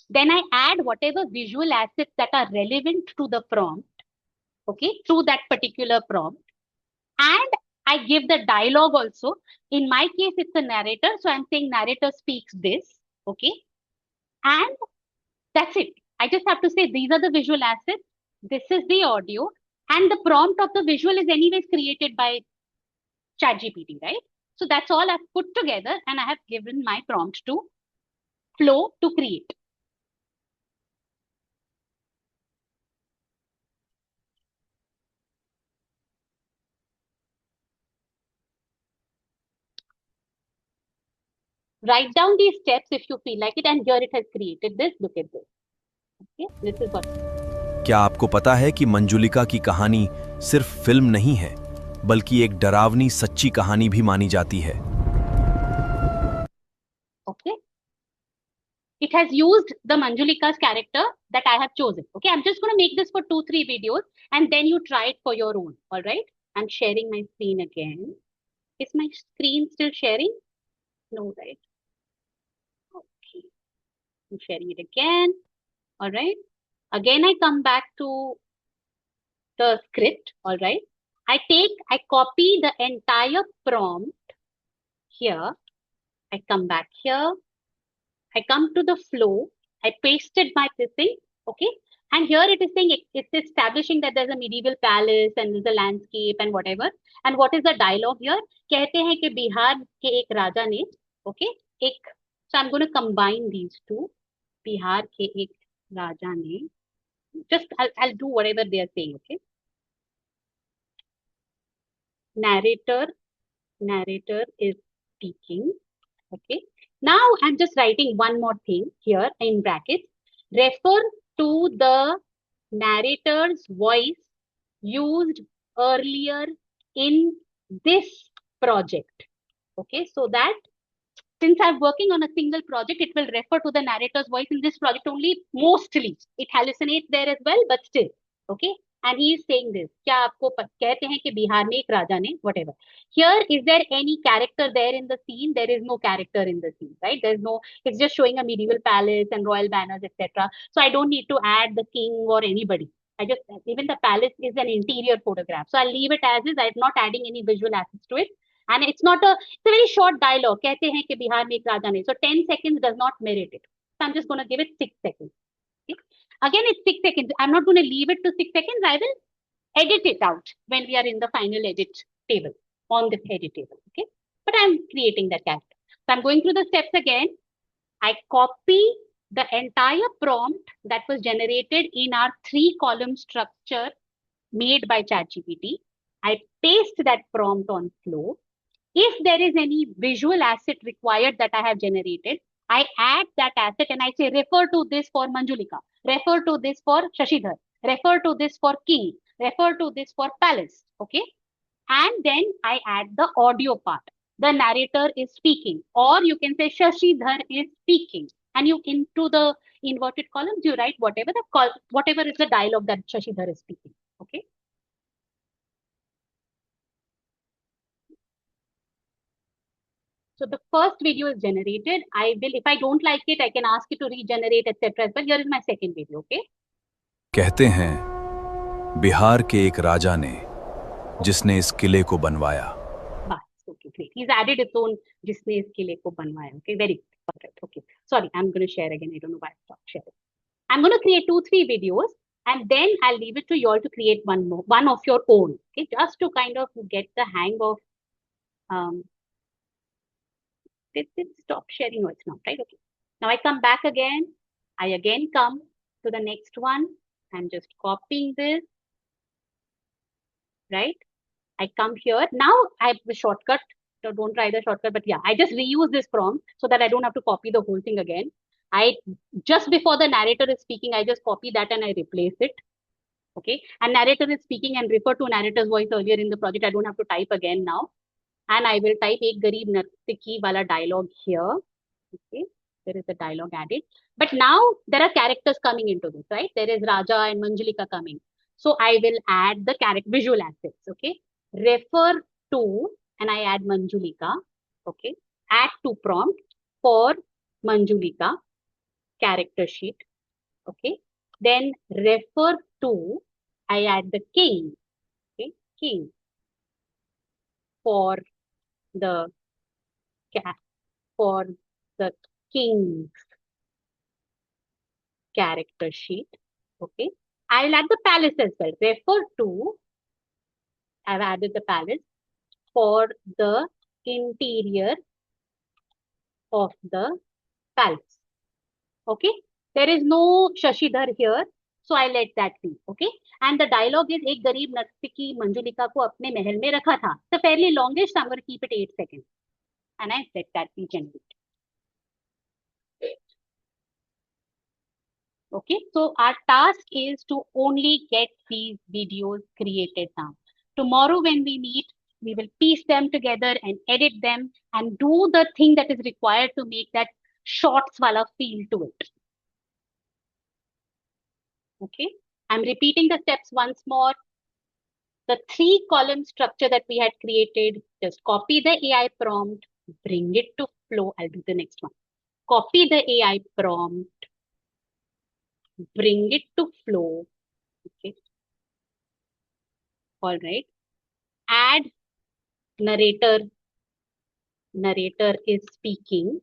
then I add whatever visual assets that are relevant to the prompt, okay, through that particular prompt. And I give the dialogue also. In my case, it's a narrator. So I'm saying narrator speaks this, okay. And that's it. I just have to say these are the visual assets. This is the audio. And the prompt of the visual is anyways created by ChatGPT, right? So that's all I've put together and I have given my prompt to Flow to create. Write down these steps if you feel like it, and here it has created this. Look at this. Okay, this is what. क्या आपको पता है कि मंजुलिका की कहानी सिर्फ film नहीं है, बल्कि एक डरावनी सच्ची कहानी भी मानी जाती है? Okay. It has used the Manjulika's character that I have chosen. Okay, I'm just going to make this for 2-3 videos and then you try it for your own. All right. I'm sharing my screen again. Is my screen still sharing? No, right? Okay. I'm sharing it again. All right. Again, I come back to the script. All right. I copy the entire prompt here. I come back here. I come to the flow. I pasted my thing. Okay. And here it is saying it's establishing that there's a medieval palace and there's a landscape and whatever. And what is the dialogue here? कहते हैं कि बिहार के एक राजा ने, okay, so I'm going to combine these two. Bihar के एक राजा ने, just I'll do whatever they are saying, okay. Narrator is speaking, okay. Now I'm just writing one more thing here in brackets. Refer to the narrator's voice used earlier in this project. Okay, so that since I'm working on a single project, it will refer to the narrator's voice in this project only, mostly. It hallucinates there as well, but still. Okay, and he is saying this. क्या आपको कहते हैं कि बिहार में एक राजा ने, whatever. Here, is there any character there in the scene? There is no character in the scene, right? There's no, it's just showing a medieval palace and royal banners, etc. So I don't need to add the king or anybody. Even the palace is an interior photograph. So I'll leave it as is. I'm not adding any visual assets to it. And it's a very short dialogue. कहते हैं कि बिहार में एक राजा ने. So 10 seconds does not merit it. So I'm just going to give it 6 seconds. Okay? Again, it's 6 seconds. I'm not going to leave it to 6 seconds. I will edit it out when we are in the final edit table, on the edit table. Okay? But I'm creating that character. So I'm going through the steps again. I copy the entire prompt that was generated in our 3-column structure made by ChatGPT. I paste that prompt on Flow. If there is any visual asset required that I have generated, I add that asset and I say, refer to this for Manjulika, refer to this for Shashidhar, refer to this for king, refer to this for palace. Okay. And then I add the audio part. The narrator is speaking, or you can say Shashidhar is speaking. And you into the inverted columns, you write whatever is the dialogue that Shashidhar is speaking. Okay. So the first video is generated. If I don't like it, I can ask it to regenerate, etc. But here is my second video, okay? कहते हैं बिहार के एक राजा ने जिसने इस किले को बनवाया. Okay, great. He's added its own जिसने इस किले को बनवाया. Okay, very good. Perfect. Okay. Sorry, I'm going to share again. I don't know why I stopped sharing. I'm going to create 2-3 videos and then I'll leave it to you all to create one of your own. Okay, just to kind of get the hang of Did it stop sharing? No, it's not, right? Okay. Now I come back again. I again come to the next one. I'm just copying this, right? I come here. Now I have the shortcut. So don't try the shortcut, but yeah, I just reuse this prompt so that I don't have to copy the whole thing again. Just before the narrator is speaking, I just copy that and I replace it. Okay. And narrator is speaking and refer to narrator's voice earlier in the project. I don't have to type again now. And I will type एक गरीब नर्तकी वाला dialogue here. Okay, there is a dialogue added. But now there are characters coming into this, right? There is Raja and Manjulika coming. So I will add the visual assets. Okay, refer to, and I add Manjulika. Okay, add to prompt for Manjulika character sheet. Okay, then refer to, I add the king. Okay, king for the king's character sheet. Okay, I'll add the palace as well. Refer to, I've added the palace for the interior of the palace. Okay, there is no Shashidhar here, so I let that be. Okay, and the dialogue is एक गरीब नर्तकी मंजुलिका को अपने महल में रखा था. So fairly longish, so I'm going to keep it 8 seconds. And I let that be generated. Okay. Okay, so our task is to only get these videos created now. Tomorrow when we meet, we will piece them together and edit them and do the thing that is required to make that shorts wala feel to it. Okay, I'm repeating the steps once more. The 3-column structure that we had created, just copy the AI prompt, bring it to Flow. I'll do the next one. Copy the AI prompt, bring it to Flow. Okay. All right. Add narrator. Narrator is speaking.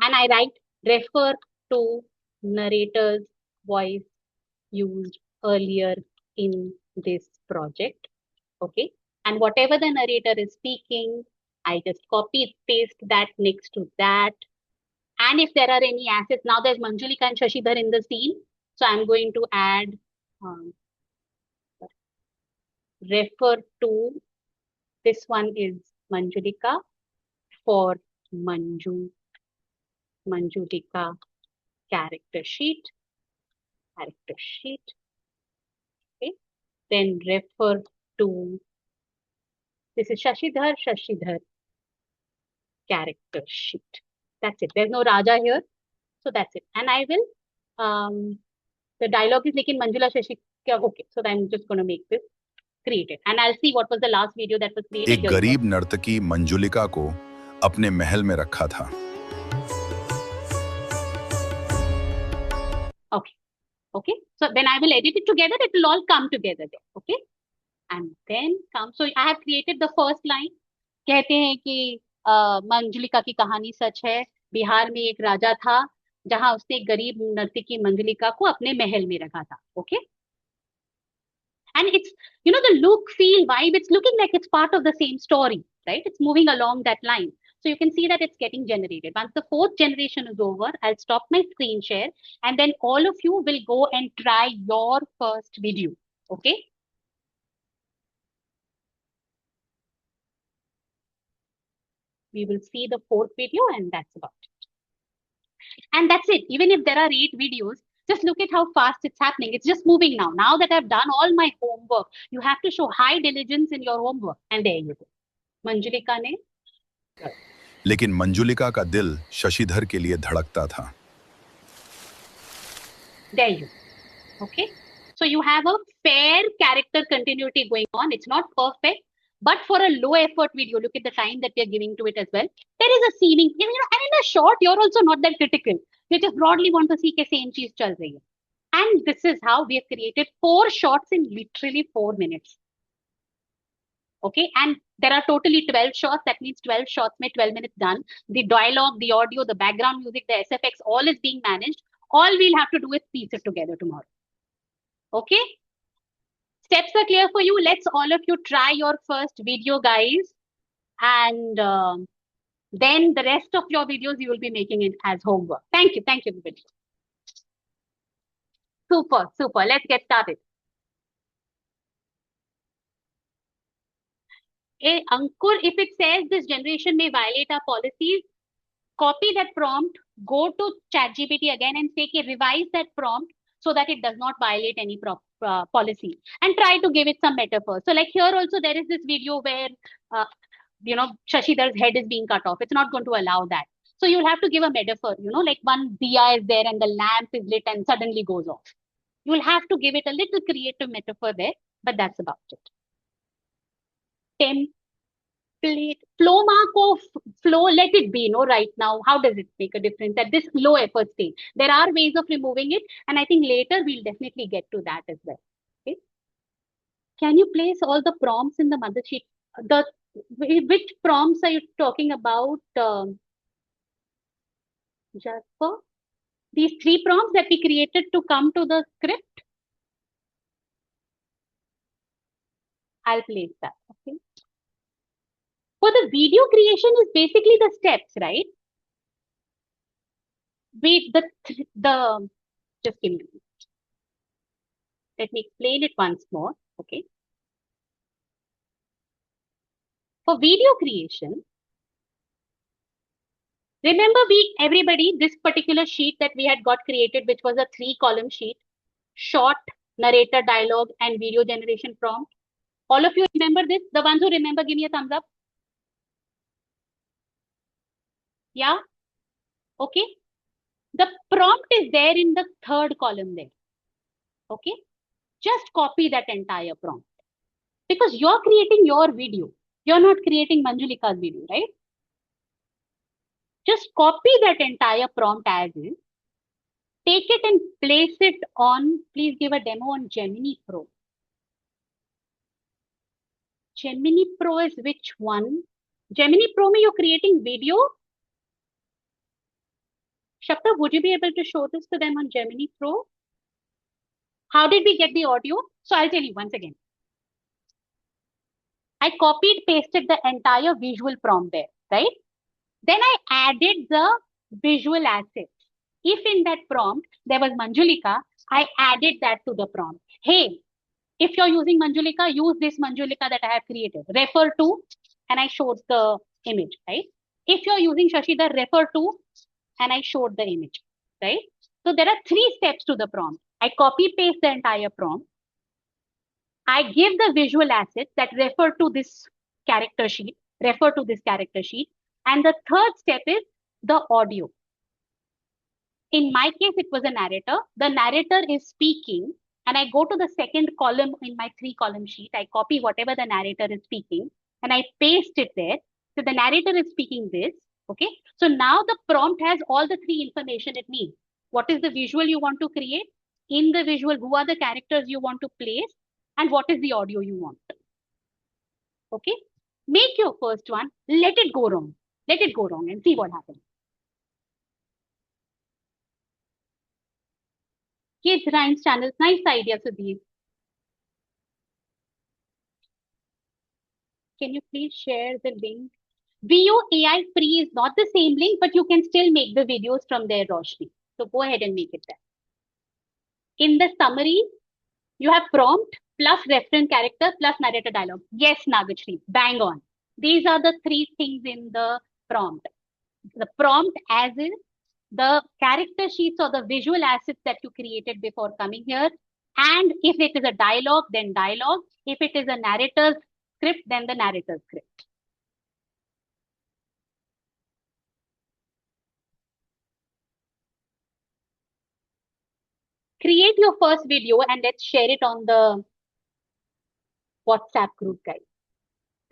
And I write refer to narrator's voice used earlier in this project. Okay. And whatever the narrator is speaking, I just copy, paste that next to that. And if there are any assets, now there's Manjulika and Shashidhar in the scene. So I'm going to add refer to, this one is Manjulika for Manjulika character sheet. Okay. Then refer to, this is Shashidhar character sheet. That's it. There's no Raja here. So that's it. And I will, the dialogue is lekin Manjula Shashi. Okay. So I'm just going to make this created. And I'll see what was the last video that was created. एक गरीब नर्तकी मंजुलिका को अपने महल में रखा था. Okay. Okay. So then I will edit it together. It will all come together there. Okay. And then come. So I have created the first line. कहते हैं कि मंजुलिका की कहानी सच है. बिहार में एक राजा था जहां उसने एक गरीब नर्तकी मंजुलिका को अपने महल में रखा था. Okay. And it's, you know, the look, feel, vibe, it's looking like it's part of the same story, right? It's moving along that line. So you can see that it's getting generated. Once the 4th generation is over, I'll stop my screen share and then all of you will go and try your first video. Okay. We will see the 4th video and that's about it. And that's it. Even if there are 8 videos, just look at how fast it's happening. It's just moving now. Now that I've done all my homework, you have to show high diligence in your homework. And there you go. Manjulika ne. लेकिन मंजुलिका का दिल शशिधर के लिए धड़कता था. There you go. Okay. So you have a fair character continuity going on. It's not perfect, but for a low effort video, look at the time that we are giving to it as well. There is a seeming, you know, and in a short, you're also not that critical. You just broadly want to see the same cheese chal rahi hai. And this is how we have created 4 shots in literally 4 minutes. Okay, and there are totally 12 shots. That means 12 shots made 12 minutes done. The dialogue, the audio, the background music, the SFX, all is being managed. All we'll have to do is piece it together tomorrow. Okay, steps are clear for you. Let's all of you try your first video, guys. And then the rest of your videos you will be making it as homework. Thank you. Thank you, everybody. Super, super. Let's get started. Hey, Ankur, if it says this generation may violate our policies, copy that prompt, go to ChatGPT again and say, okay, revise that prompt so that it does not violate any policy and try to give it some metaphor. So like here also there is this video where, you know, Shashidhar's head is being cut off. It's not going to allow that. So you'll have to give a metaphor, you know, like one diya is there and the lamp is lit and suddenly goes off. You'll have to give it a little creative metaphor there, but that's about it. Template, flow mark of flow, let it be, no, right now. How does it make a difference at this low effort stage? There are ways of removing it, and I think later we'll definitely get to that as well. Okay. Can you place all the prompts in the mother sheet? Which prompts are you talking about, Jasper? These 3 prompts that we created to come to the script? I'll place that, okay. For the video creation is basically the steps, right? Just give me a minute. Let me explain it once more, okay. For video creation, Remember everybody, this particular sheet that we had got created, which was a 3-column sheet, short, narrator, dialogue, and video generation prompt. All of you remember this? The ones who remember, give me a thumbs up. Yeah? Okay. The prompt is there in the 3rd column there. Okay. Just copy that entire prompt. Because you're creating your video. You're not creating Manjulika's video, right? Just copy that entire prompt as is. Take it and place it on, please give a demo on Gemini Pro. Gemini Pro is which one? Gemini Pro, you're creating video. Shakta, would you be able to show this to them on Gemini Pro? How did we get the audio? So I'll tell you once again. I copied, pasted the entire visual prompt there, right? Then I added the visual assets. If in that prompt there was Manjulika, I added that to the prompt. Hey, if you're using Manjulika, use this Manjulika that I have created. Refer to, and I showed the image, right? If you're using Shashidhar, refer to, and I showed the image, right? So there are 3 steps to the prompt. I copy paste the entire prompt. I give the visual assets that refer to this character sheet, refer to this character sheet. And the 3rd step is the audio. In my case, it was a narrator. The narrator is speaking, and I go to the 2nd column in my 3-column sheet. I copy whatever the narrator is speaking, and I paste it there. So the narrator is speaking this, okay? So now the prompt has all the 3 information it needs. What is the visual you want to create? In the visual, who are the characters you want to place? And what is the audio you want? Okay? Make your first one. Let it go wrong. Let it go wrong and see what happens. Kids Rhymes channels. Nice idea, Sudeep. Can you please share the link? VO AI free is not the same link, but you can still make the videos from there, Roshni. So go ahead and make it there. In the summary, you have prompt plus reference character plus narrator dialogue. Yes, Nagashri, bang on. These are the 3 things in the prompt. The prompt as is, the character sheets or the visual assets that you created before coming here. And if it is a dialogue, then dialogue. If it is a narrator's script, then the narrator's script. Create your first video and let's share it on the WhatsApp group, guys.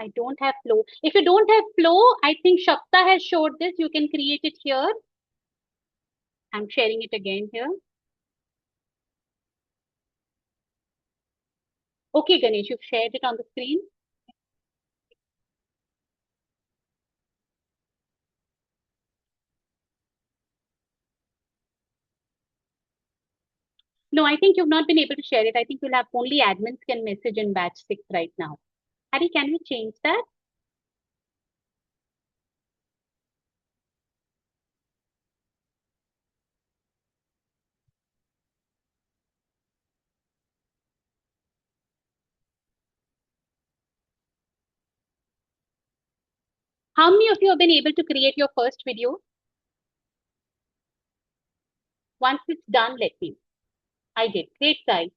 I don't have Flow. If you don't have Flow, I think Shakta has showed this. You can create it here. I'm sharing it again here. Okay, Ganesh, you've shared it on the screen. No, I think you've not been able to share it. I think you'll have only admins can message in batch 6 right now. Harry, can we change that? How many of you have been able to create your first video? Once it's done, let me know. I did. Great, guys.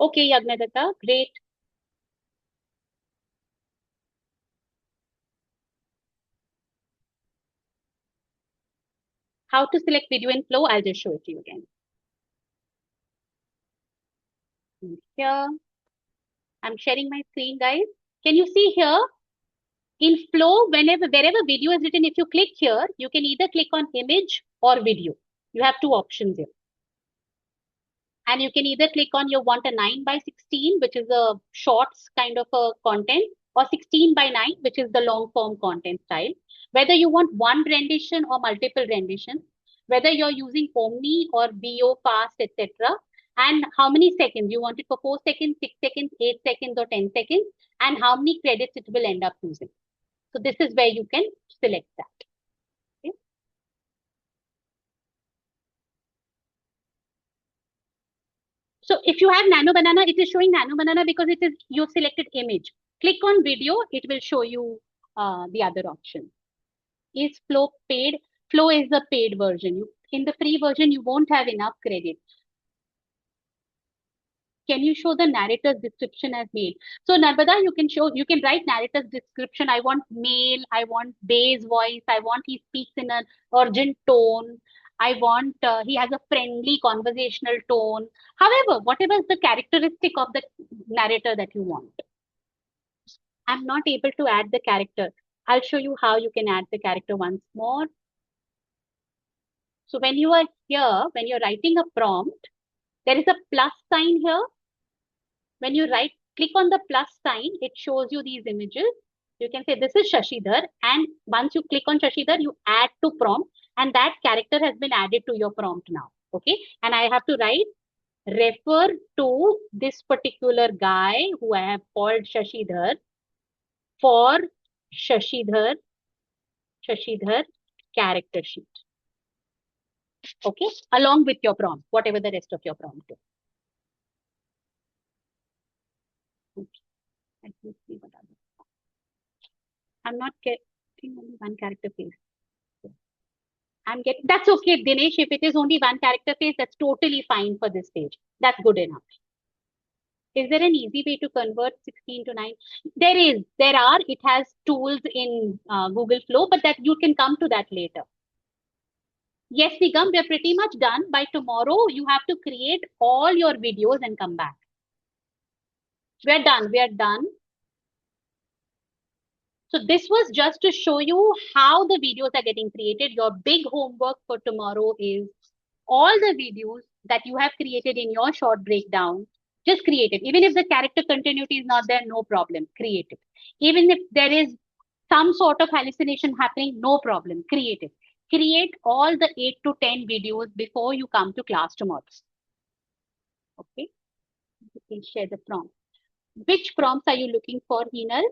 Okay, Yagnadatta, great. How to select video in Flow? I'll just show it to you again. Here, I'm sharing my screen, guys. Can you see here? In Flow, wherever video is written, if you click here, you can either click on image or video. You have 2 options here. And you can either click on you want a 9:16, which is a shorts kind of a content, or 16:9, which is the long form content style. Whether you want one rendition or multiple renditions, whether you're using Omni or VO fast, etc. And how many seconds you want it for 4 seconds, 6 seconds, 8 seconds, or 10 seconds, and how many credits it will end up using. So this is where you can select that. Okay. So if you have Nano Banana, it is showing Nano Banana because it is you selected image. Click on video, it will show you the other option. Is Flow paid? Flow is the paid version. In the free version, you won't have enough credit. Can you show the narrator's description as male? So Narmada, you can write narrator's description. I want male, I want bass voice, I want he speaks in an urgent tone. I want he has a friendly conversational tone. However, whatever is the characteristic of the narrator that you want. I'm not able to add the character. I'll show you how you can add the character once more. So when you are here, when you're writing a prompt, there is a plus sign here. When you click on the plus sign, it shows you these images. You can say this is Shashidhar, and once you click on Shashidhar, you add to prompt, and that character has been added to your prompt now. Okay, and I have to write refer to this particular guy who I have called Shashidhar for Shashidhar character sheet. Okay, along with your prompt, whatever the rest of your prompt is. Okay. Let me see what other. I'm not getting only one character face. That's okay, Dinesh. If it is only one character face, that's totally fine for this page. That's good enough. Is there an easy way to convert 16 to 9? There are. It has tools in Google Flow, but that you can come to that later. Yes, Nigam, we're pretty much done. By tomorrow, you have to create all your videos and come back. We're done. We are done. So this was just to show you how the videos are getting created. Your big homework for tomorrow is all the videos that you have created in your short breakdown. Just create it. Even if the character continuity is not there, no problem. Create it. Even if there is some sort of hallucination happening, no problem. Create it. Create all the 8 to 10 videos before you come to class tomorrow. Okay. You can share the prompt. Which prompts are you looking for, Heenal?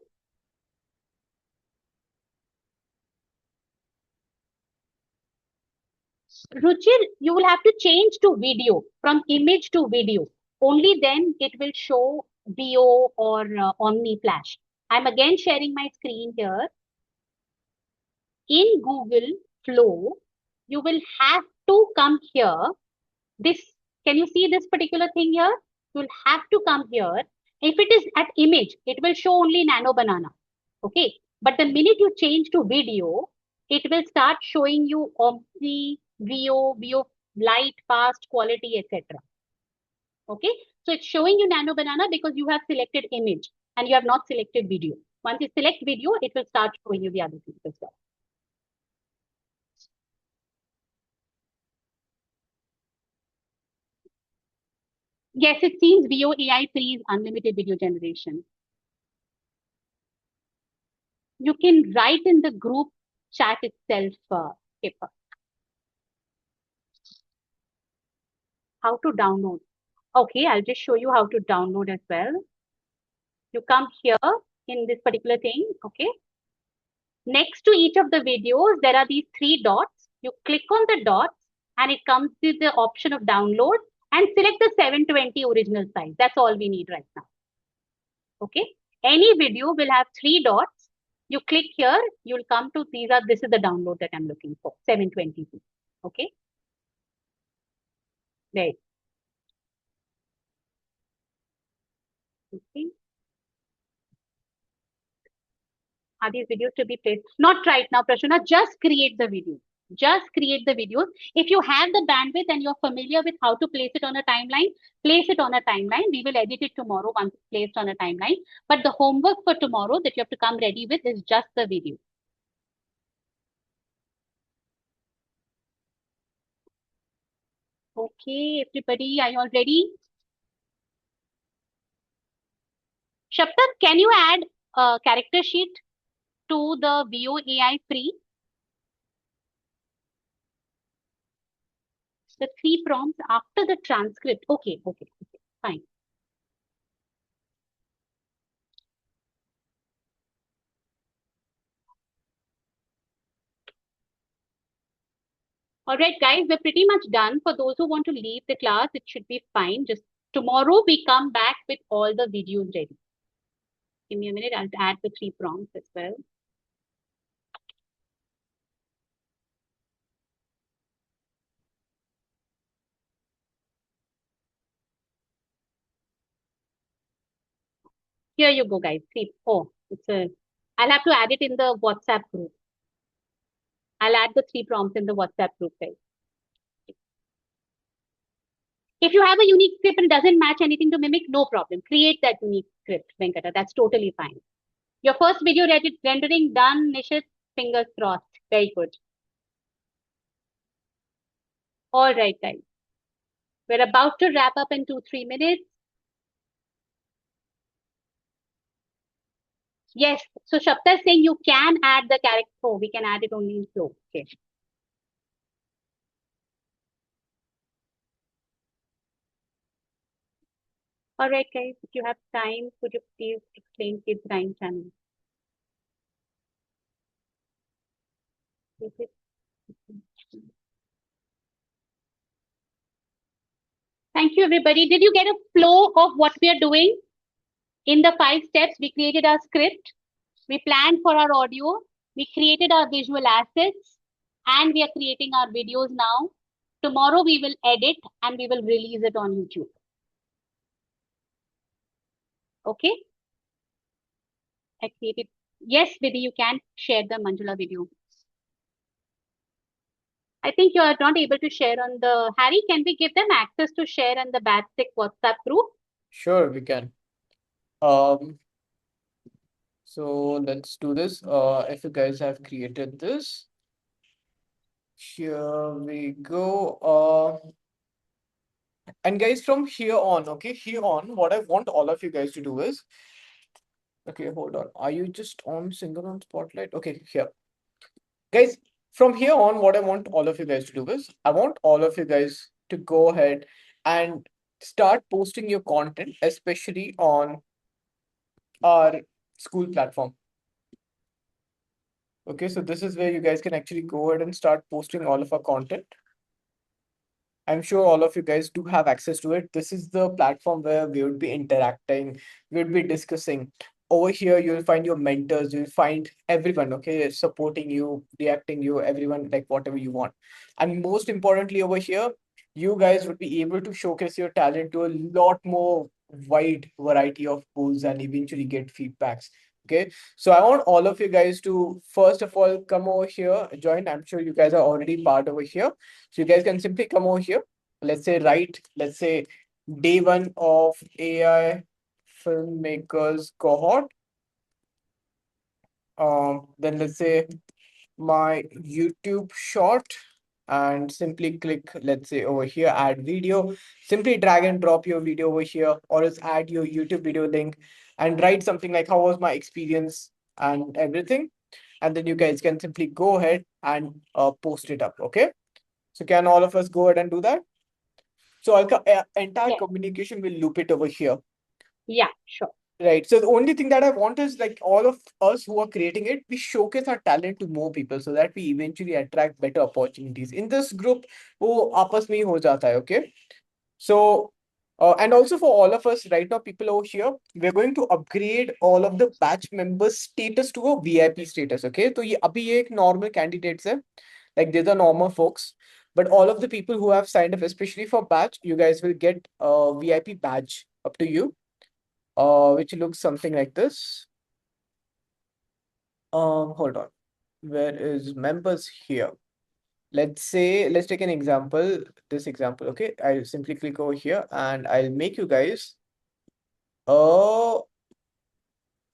Ruchir, you will have to change to video, from image to video. Only then it will show VO or Omni Flash. I'm again sharing my screen here. In Google Flow, you will have to come here. Can you see this particular thing here? You will have to come here. If it is at image, it will show only Nano Banana. Okay. But the minute you change to video, it will start showing you Omni, VO light, fast, quality, etc. Okay. So it's showing you Nano Banana because you have selected image and you have not selected video. Once you select video, it will start showing you the other things as well. Yes, it seems VO AI free is unlimited video generation. You can write in the group chat itself, Kippa. How to download. Okay, I'll just show you how to download as well. You come here in this particular thing, okay? Next to each of the videos, there are these 3 dots. You click on the dots and it comes with the option of download and select the 720 original size. That's all we need right now. Okay? Any video will have 3 dots. You click here, you'll come to this is the download that I'm looking for, 720p. Okay? Right. Okay. Are these videos to be placed? Not right now, Prashuna. Just create the video. Just create the videos. If you have the bandwidth and you're familiar with how to place it on a timeline, place it on a timeline. We will edit it tomorrow once it's placed on a timeline. But the homework for tomorrow that you have to come ready with is just the video. Okay, everybody, are you all ready? Shaptak, can you add a character sheet to the VO AI free? The 3 prompts after the transcript. Okay, fine. All right, guys, we're pretty much done. For those who want to leave the class, it should be fine. Just tomorrow we come back with all the videos ready. Give me a minute. I'll add the 3 prompts as well. Here you go, guys. See, oh, I'll have to add it in the WhatsApp group. I'll add the 3 prompts in the WhatsApp group, guys. If you have a unique script and doesn't match anything to mimic, no problem. Create that unique script, Venkata. That's totally fine. Your first video rendering done, Nishit. Fingers crossed. Very good. All right, guys. We're about to wrap up in 2-3 minutes. Yes. So Shapta is saying you can add the character. Oh, we can add it only in flow. Okay. All right, guys. If you have time, could you please explain Kids Rhyme channel? Thank you, everybody. Did you get a flow of what we are doing? In the 5 steps, we created our script, we planned for our audio, we created our visual assets, and we are creating our videos now. Tomorrow we will edit and we will release it on YouTube. Okay? I created. Yes, Vidhi, you can share the Manjula video. I think you are not able to share on the Harry. Can we give them access to share on the Batstick WhatsApp group? Sure, we can. So let's do this. If you guys have created this, here we go. And guys, from here on, okay, here on, what I want all of you guys to do is, okay, hold on. Are you just on single on Spotlight? Okay, here. Guys, from here on, what I want all of you guys to do is, I want all of you guys to go ahead and start posting your content, especially on our school platform. Okay, so this is where you guys can actually go ahead and start posting all of our content. I'm sure all of you guys do have access to it. This is the platform where we would be interacting, we would be discussing. Over here, you'll find your mentors, you'll find everyone, okay, supporting you, reacting you, everyone, like whatever you want. And most importantly, over here, you guys would be able to showcase your talent to a lot more wide variety of pools and eventually get feedbacks. Okay, so I want all of you guys to first of all come over here, join. I'm sure you guys are already part over here. So you guys can simply come over here. Let's say let's say day 1 of AI filmmakers cohort. Then let's say my YouTube short and simply click, let's say over here, add video. Simply drag and drop your video over here, or else add your YouTube video link and write something like how was my experience and everything. And then you guys can simply go ahead and post it up. Okay. So can all of us go ahead and do that? So our entire Yeah. communication will loop it over here. Yeah, sure. Right. So the only thing that I want is like all of us who are creating it, we showcase our talent to more people so that we eventually attract better opportunities. In this group, wo aapas mein hi ho jata hai, okay? So, and also for all of us right now, people over here, we're going to upgrade all of the batch members status to a VIP status, okay? So ye abhi ye ek normal candidates hai, like these are normal folks. But all of the people who have signed up, especially for batch, you guys will get a VIP badge up to you. Which looks something like this. Hold on. Where is members here? Let's take an example, this example, okay? I'll simply click over here and I'll make you guys a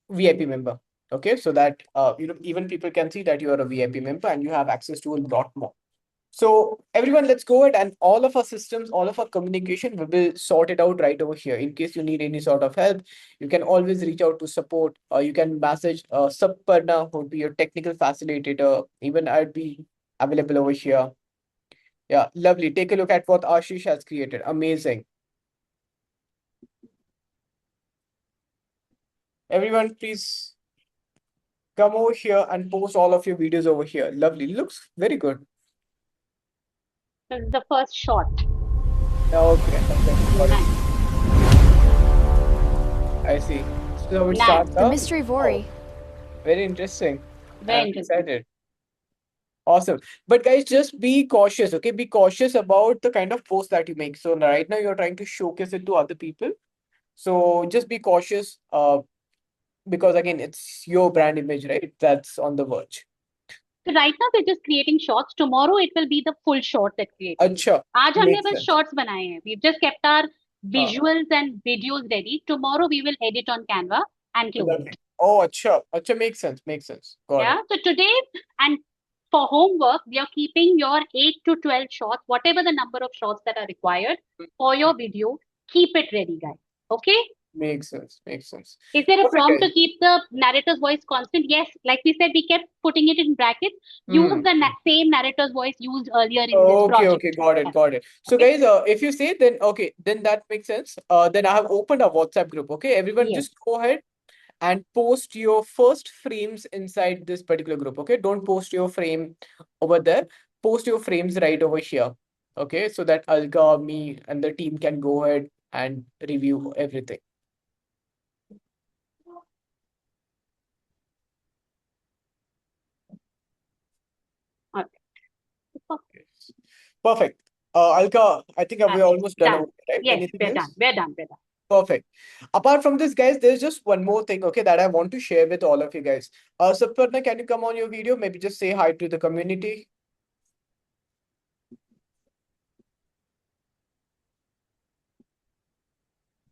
VIP member, okay? So that, even people can see that you are a VIP member and you have access to a lot more. So everyone, let's go ahead and all of our systems, all of our communication, we will sort it out right over here. In case you need any sort of help, you can always reach out to support, or you can message Saparna, who would be your technical facilitator. Even I'd be available over here. Yeah, lovely. Take a look at what Ashish has created. Amazing. Everyone, please come over here and post all of your videos over here. Lovely. Looks very good. This is the first shot. Okay. Got it. I see. So it Nice. starts The out. mystery Vori. Very interesting. Very I'm interesting. excited. Awesome. But guys, just be cautious, okay? Be cautious about the kind of post that you make. So right now you're trying to showcase it to other people. So just be cautious. because again, it's your brand image, right? That's on the verge. So right now we're just creating shorts. Tomorrow it will be the full short that creating. अच्छा, आज हमने makes बस sense. shorts बनाए हैं. We've just kept our हाँ, visuals and videos ready. Tomorrow we will edit on Canva and so close that, it. oh, अच्छा, makes sense, makes sense. Got Yeah. it. So today and for homework, we are keeping your 8 to 12 shots, whatever the number of shots that are required for your video. Keep it ready, guys. Okay? Makes sense, makes sense. Is there a Perfect, prompt to guys. keep the narrator's voice constant? Yes, like we said, we kept putting it in brackets. Use Hmm. the same narrator's voice used earlier in this Okay, project. okay, got it, Yeah. got it. So Okay? guys, if you say then okay, then that makes sense. Then I have opened a WhatsApp group. Okay, everyone Yes. just go ahead and post your first frames inside this particular group. Okay, don't post your frame over there. Post your frames right over here. Okay, so that Alka, me, and the team can go ahead and review everything. Okay. Perfect. Alka, I think we're almost done Done. over here, right? Yes, Anything we're done. else? We're done. We're done. Perfect. Apart from this, guys, there's just one more thing, okay, that I want to share with all of you guys. Saptarna, can you come on your video? Maybe just say hi to the community.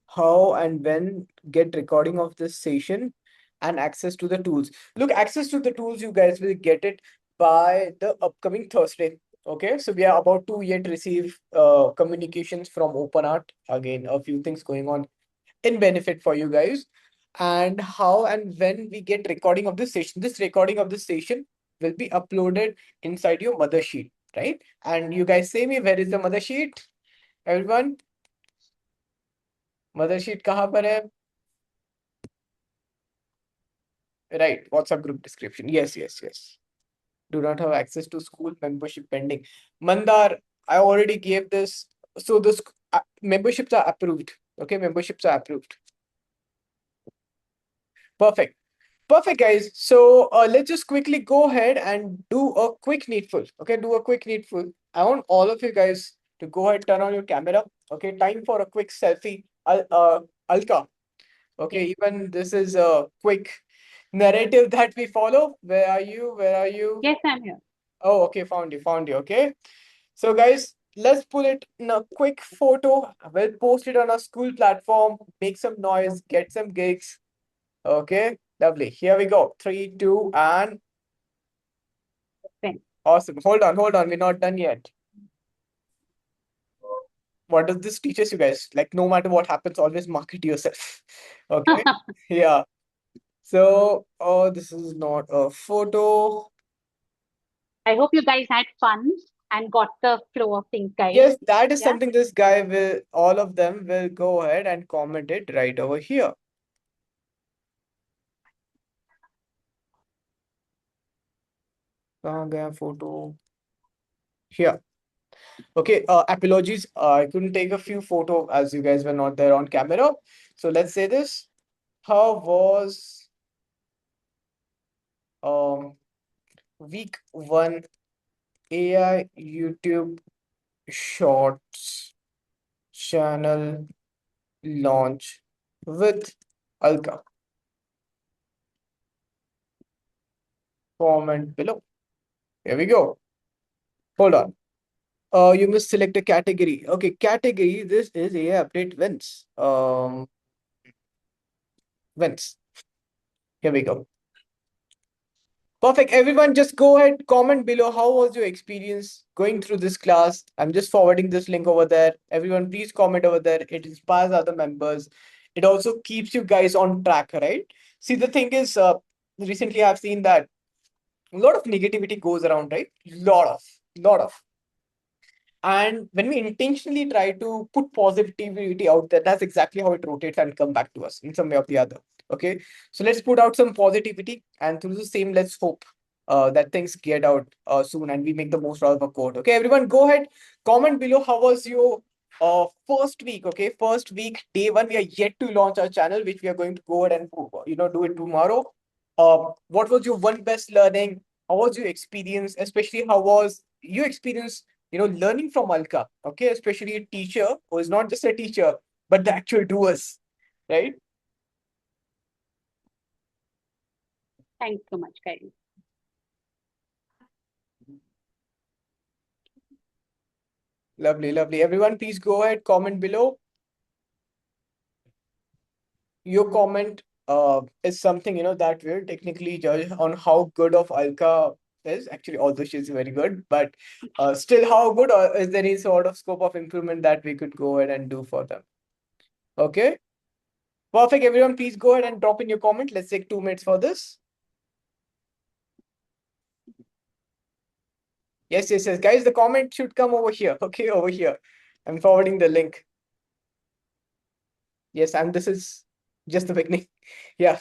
How and when get recording of this session and access to the tools. Look, access to the tools, you guys will get it by the upcoming Thursday. Okay, so we are about to yet receive communications from OpenArt. Again, a few things going on in benefit for you guys. And how and when we get recording of this session. This recording of this session will be uploaded inside your mother sheet, right? And you guys say me, where is the mother sheet? Everyone? Mother sheet kahan par hai? Right, WhatsApp group description. Yes, yes, yes. Do not have access to school membership pending. Mandar, I already gave this. So this memberships are approved. Okay, memberships are approved. Perfect. Perfect, guys. So let's just quickly go ahead and do a quick needful. Okay, do a quick needful. I want all of you guys to go ahead, turn on your camera. Okay, time for a quick selfie. Alka. Okay, even this is a quick narrative that we follow. Where are you? Where are you? Yes, I'm here. Oh, okay, found you, found you. Okay. So guys, let's pull it in a quick photo. We'll post it on our school platform, make some noise, get some gigs. Okay, lovely. Here we go. 3, 2, and Thanks. awesome. Hold on, we're not done yet. What does this teach us, you guys? Like, no matter what happens, always market yourself. Okay. Yeah. So, oh, this is not a photo. I hope you guys had fun and got the flow of things, guys. Yes, that is Yeah. something this guy will, all of them will go ahead and comment it right over here. कहाँ गया photo? Here. Okay, apologies. I couldn't take a few photos as you guys were not there on camera. So let's say this. How was week 1 AI YouTube Shorts channel launch with Alka? Comment below. Here we go. Hold on. You must select a category. Okay, category. This is AI update wins. Wins. Here we go. Perfect. Everyone, just go ahead, comment below. How was your experience going through this class? I'm just forwarding this link over there. Everyone, please comment over there. It inspires other members. It also keeps you guys on track, right? See, the thing is, recently I've seen that a lot of negativity goes around, right? Lot of. And when we intentionally try to put positivity out there, that's exactly how it rotates and come back to us in some way or the other. Okay, so let's put out some positivity, and through the same, let's hope that things get out soon and we make the most out of a code. Okay, everyone, go ahead, comment below how was your first week. Okay, first week, day 1. We are yet to launch our channel, which we are going to go ahead and do it tomorrow. What was your one best learning? How was your experience? Especially, how was your experience learning from Alka, okay, especially a teacher who is not just a teacher, but the actual doers, right? Thanks so much, guys. Lovely, lovely. Everyone, please go ahead, comment below. Your comment is something, that will technically judge on how good of Alka is. Actually, although she's very good, but still how good, or is there any sort of scope of improvement that we could go ahead and do for them? Okay. Perfect. Everyone, please go ahead and drop in your comment. Let's take 2 minutes for this. Yes, yes, yes. Guys, the comment should come over here. Okay, over here. I'm forwarding the link. Yes, and this is just the beginning. Yeah.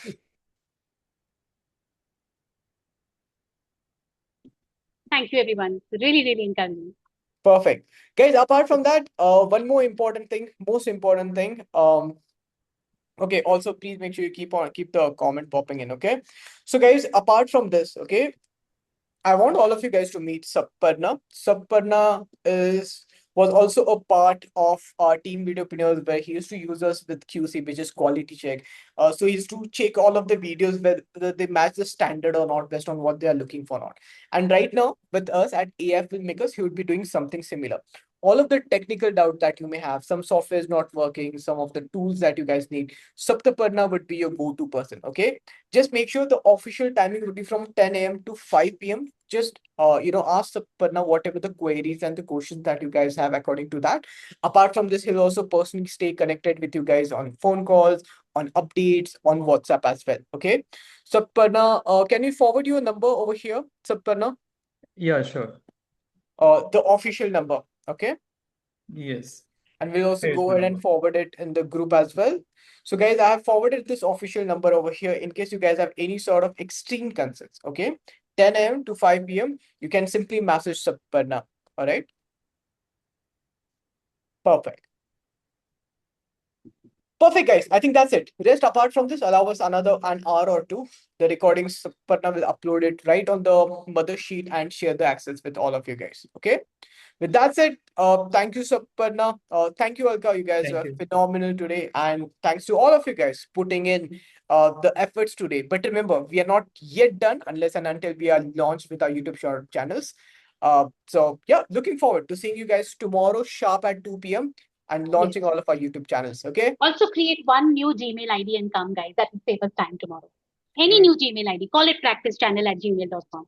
Thank you, everyone. Really, really encouraging. Perfect. Guys, apart from that, one more important thing, most important thing. Okay, also please make sure you keep the comment popping in, okay? So guys, apart from this, okay, I want all of you guys to meet Sapparna. Sapparna was also a part of our team videopreneurs, where he used to use us with QC, which is quality check. So he used to check all of the videos whether they match the standard or not, based on what they are looking for or not. And right now, with us at AF Filmmakers, he would be doing something similar. All of the technical doubt that you may have, some software is not working, some of the tools that you guys need, Saptarna would be your go-to person. Okay, just make sure the official timing would be from 10 a.m. to 5 p.m. Just ask Saptarna whatever the queries and the questions that you guys have according to that. Apart from this, he'll also personally stay connected with you guys on phone calls, on updates, on WhatsApp as well. Okay, Saptarna, can you forward your number over here, Saptarna? Yeah, sure. The official number. Okay. Yes. And we'll also Here's go my ahead and number. forward it in the group as well. So guys, I have forwarded this official number over here in case you guys have any sort of extreme concerns. Okay, 10 a.m. to 5 p.m. You can simply message Saparna. All right. Perfect. Perfect, guys. I think that's it. Rest apart from this, allow us another an hour or two. The recordings, Saparna will upload it right on the mother sheet and share the access with all of you guys. Okay. With that said, thank you, Saparna. Thank you, Alka. You guys Thank were you. phenomenal today. And thanks to all of you guys putting in the efforts today. But remember, we are not yet done unless and until we are launched with our YouTube short channels. So yeah, looking forward to seeing you guys tomorrow sharp at 2 p.m. and launching all of our YouTube channels. Okay. Also create one new Gmail ID and come, guys. That will save us time tomorrow. Any Mm. new Gmail ID. Call it practicechannel@gmail.com.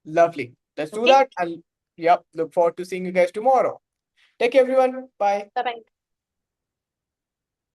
Lovely. Let's do Okay. that. And yep, look forward to seeing you guys tomorrow. Take care, everyone. Bye. Bye-bye.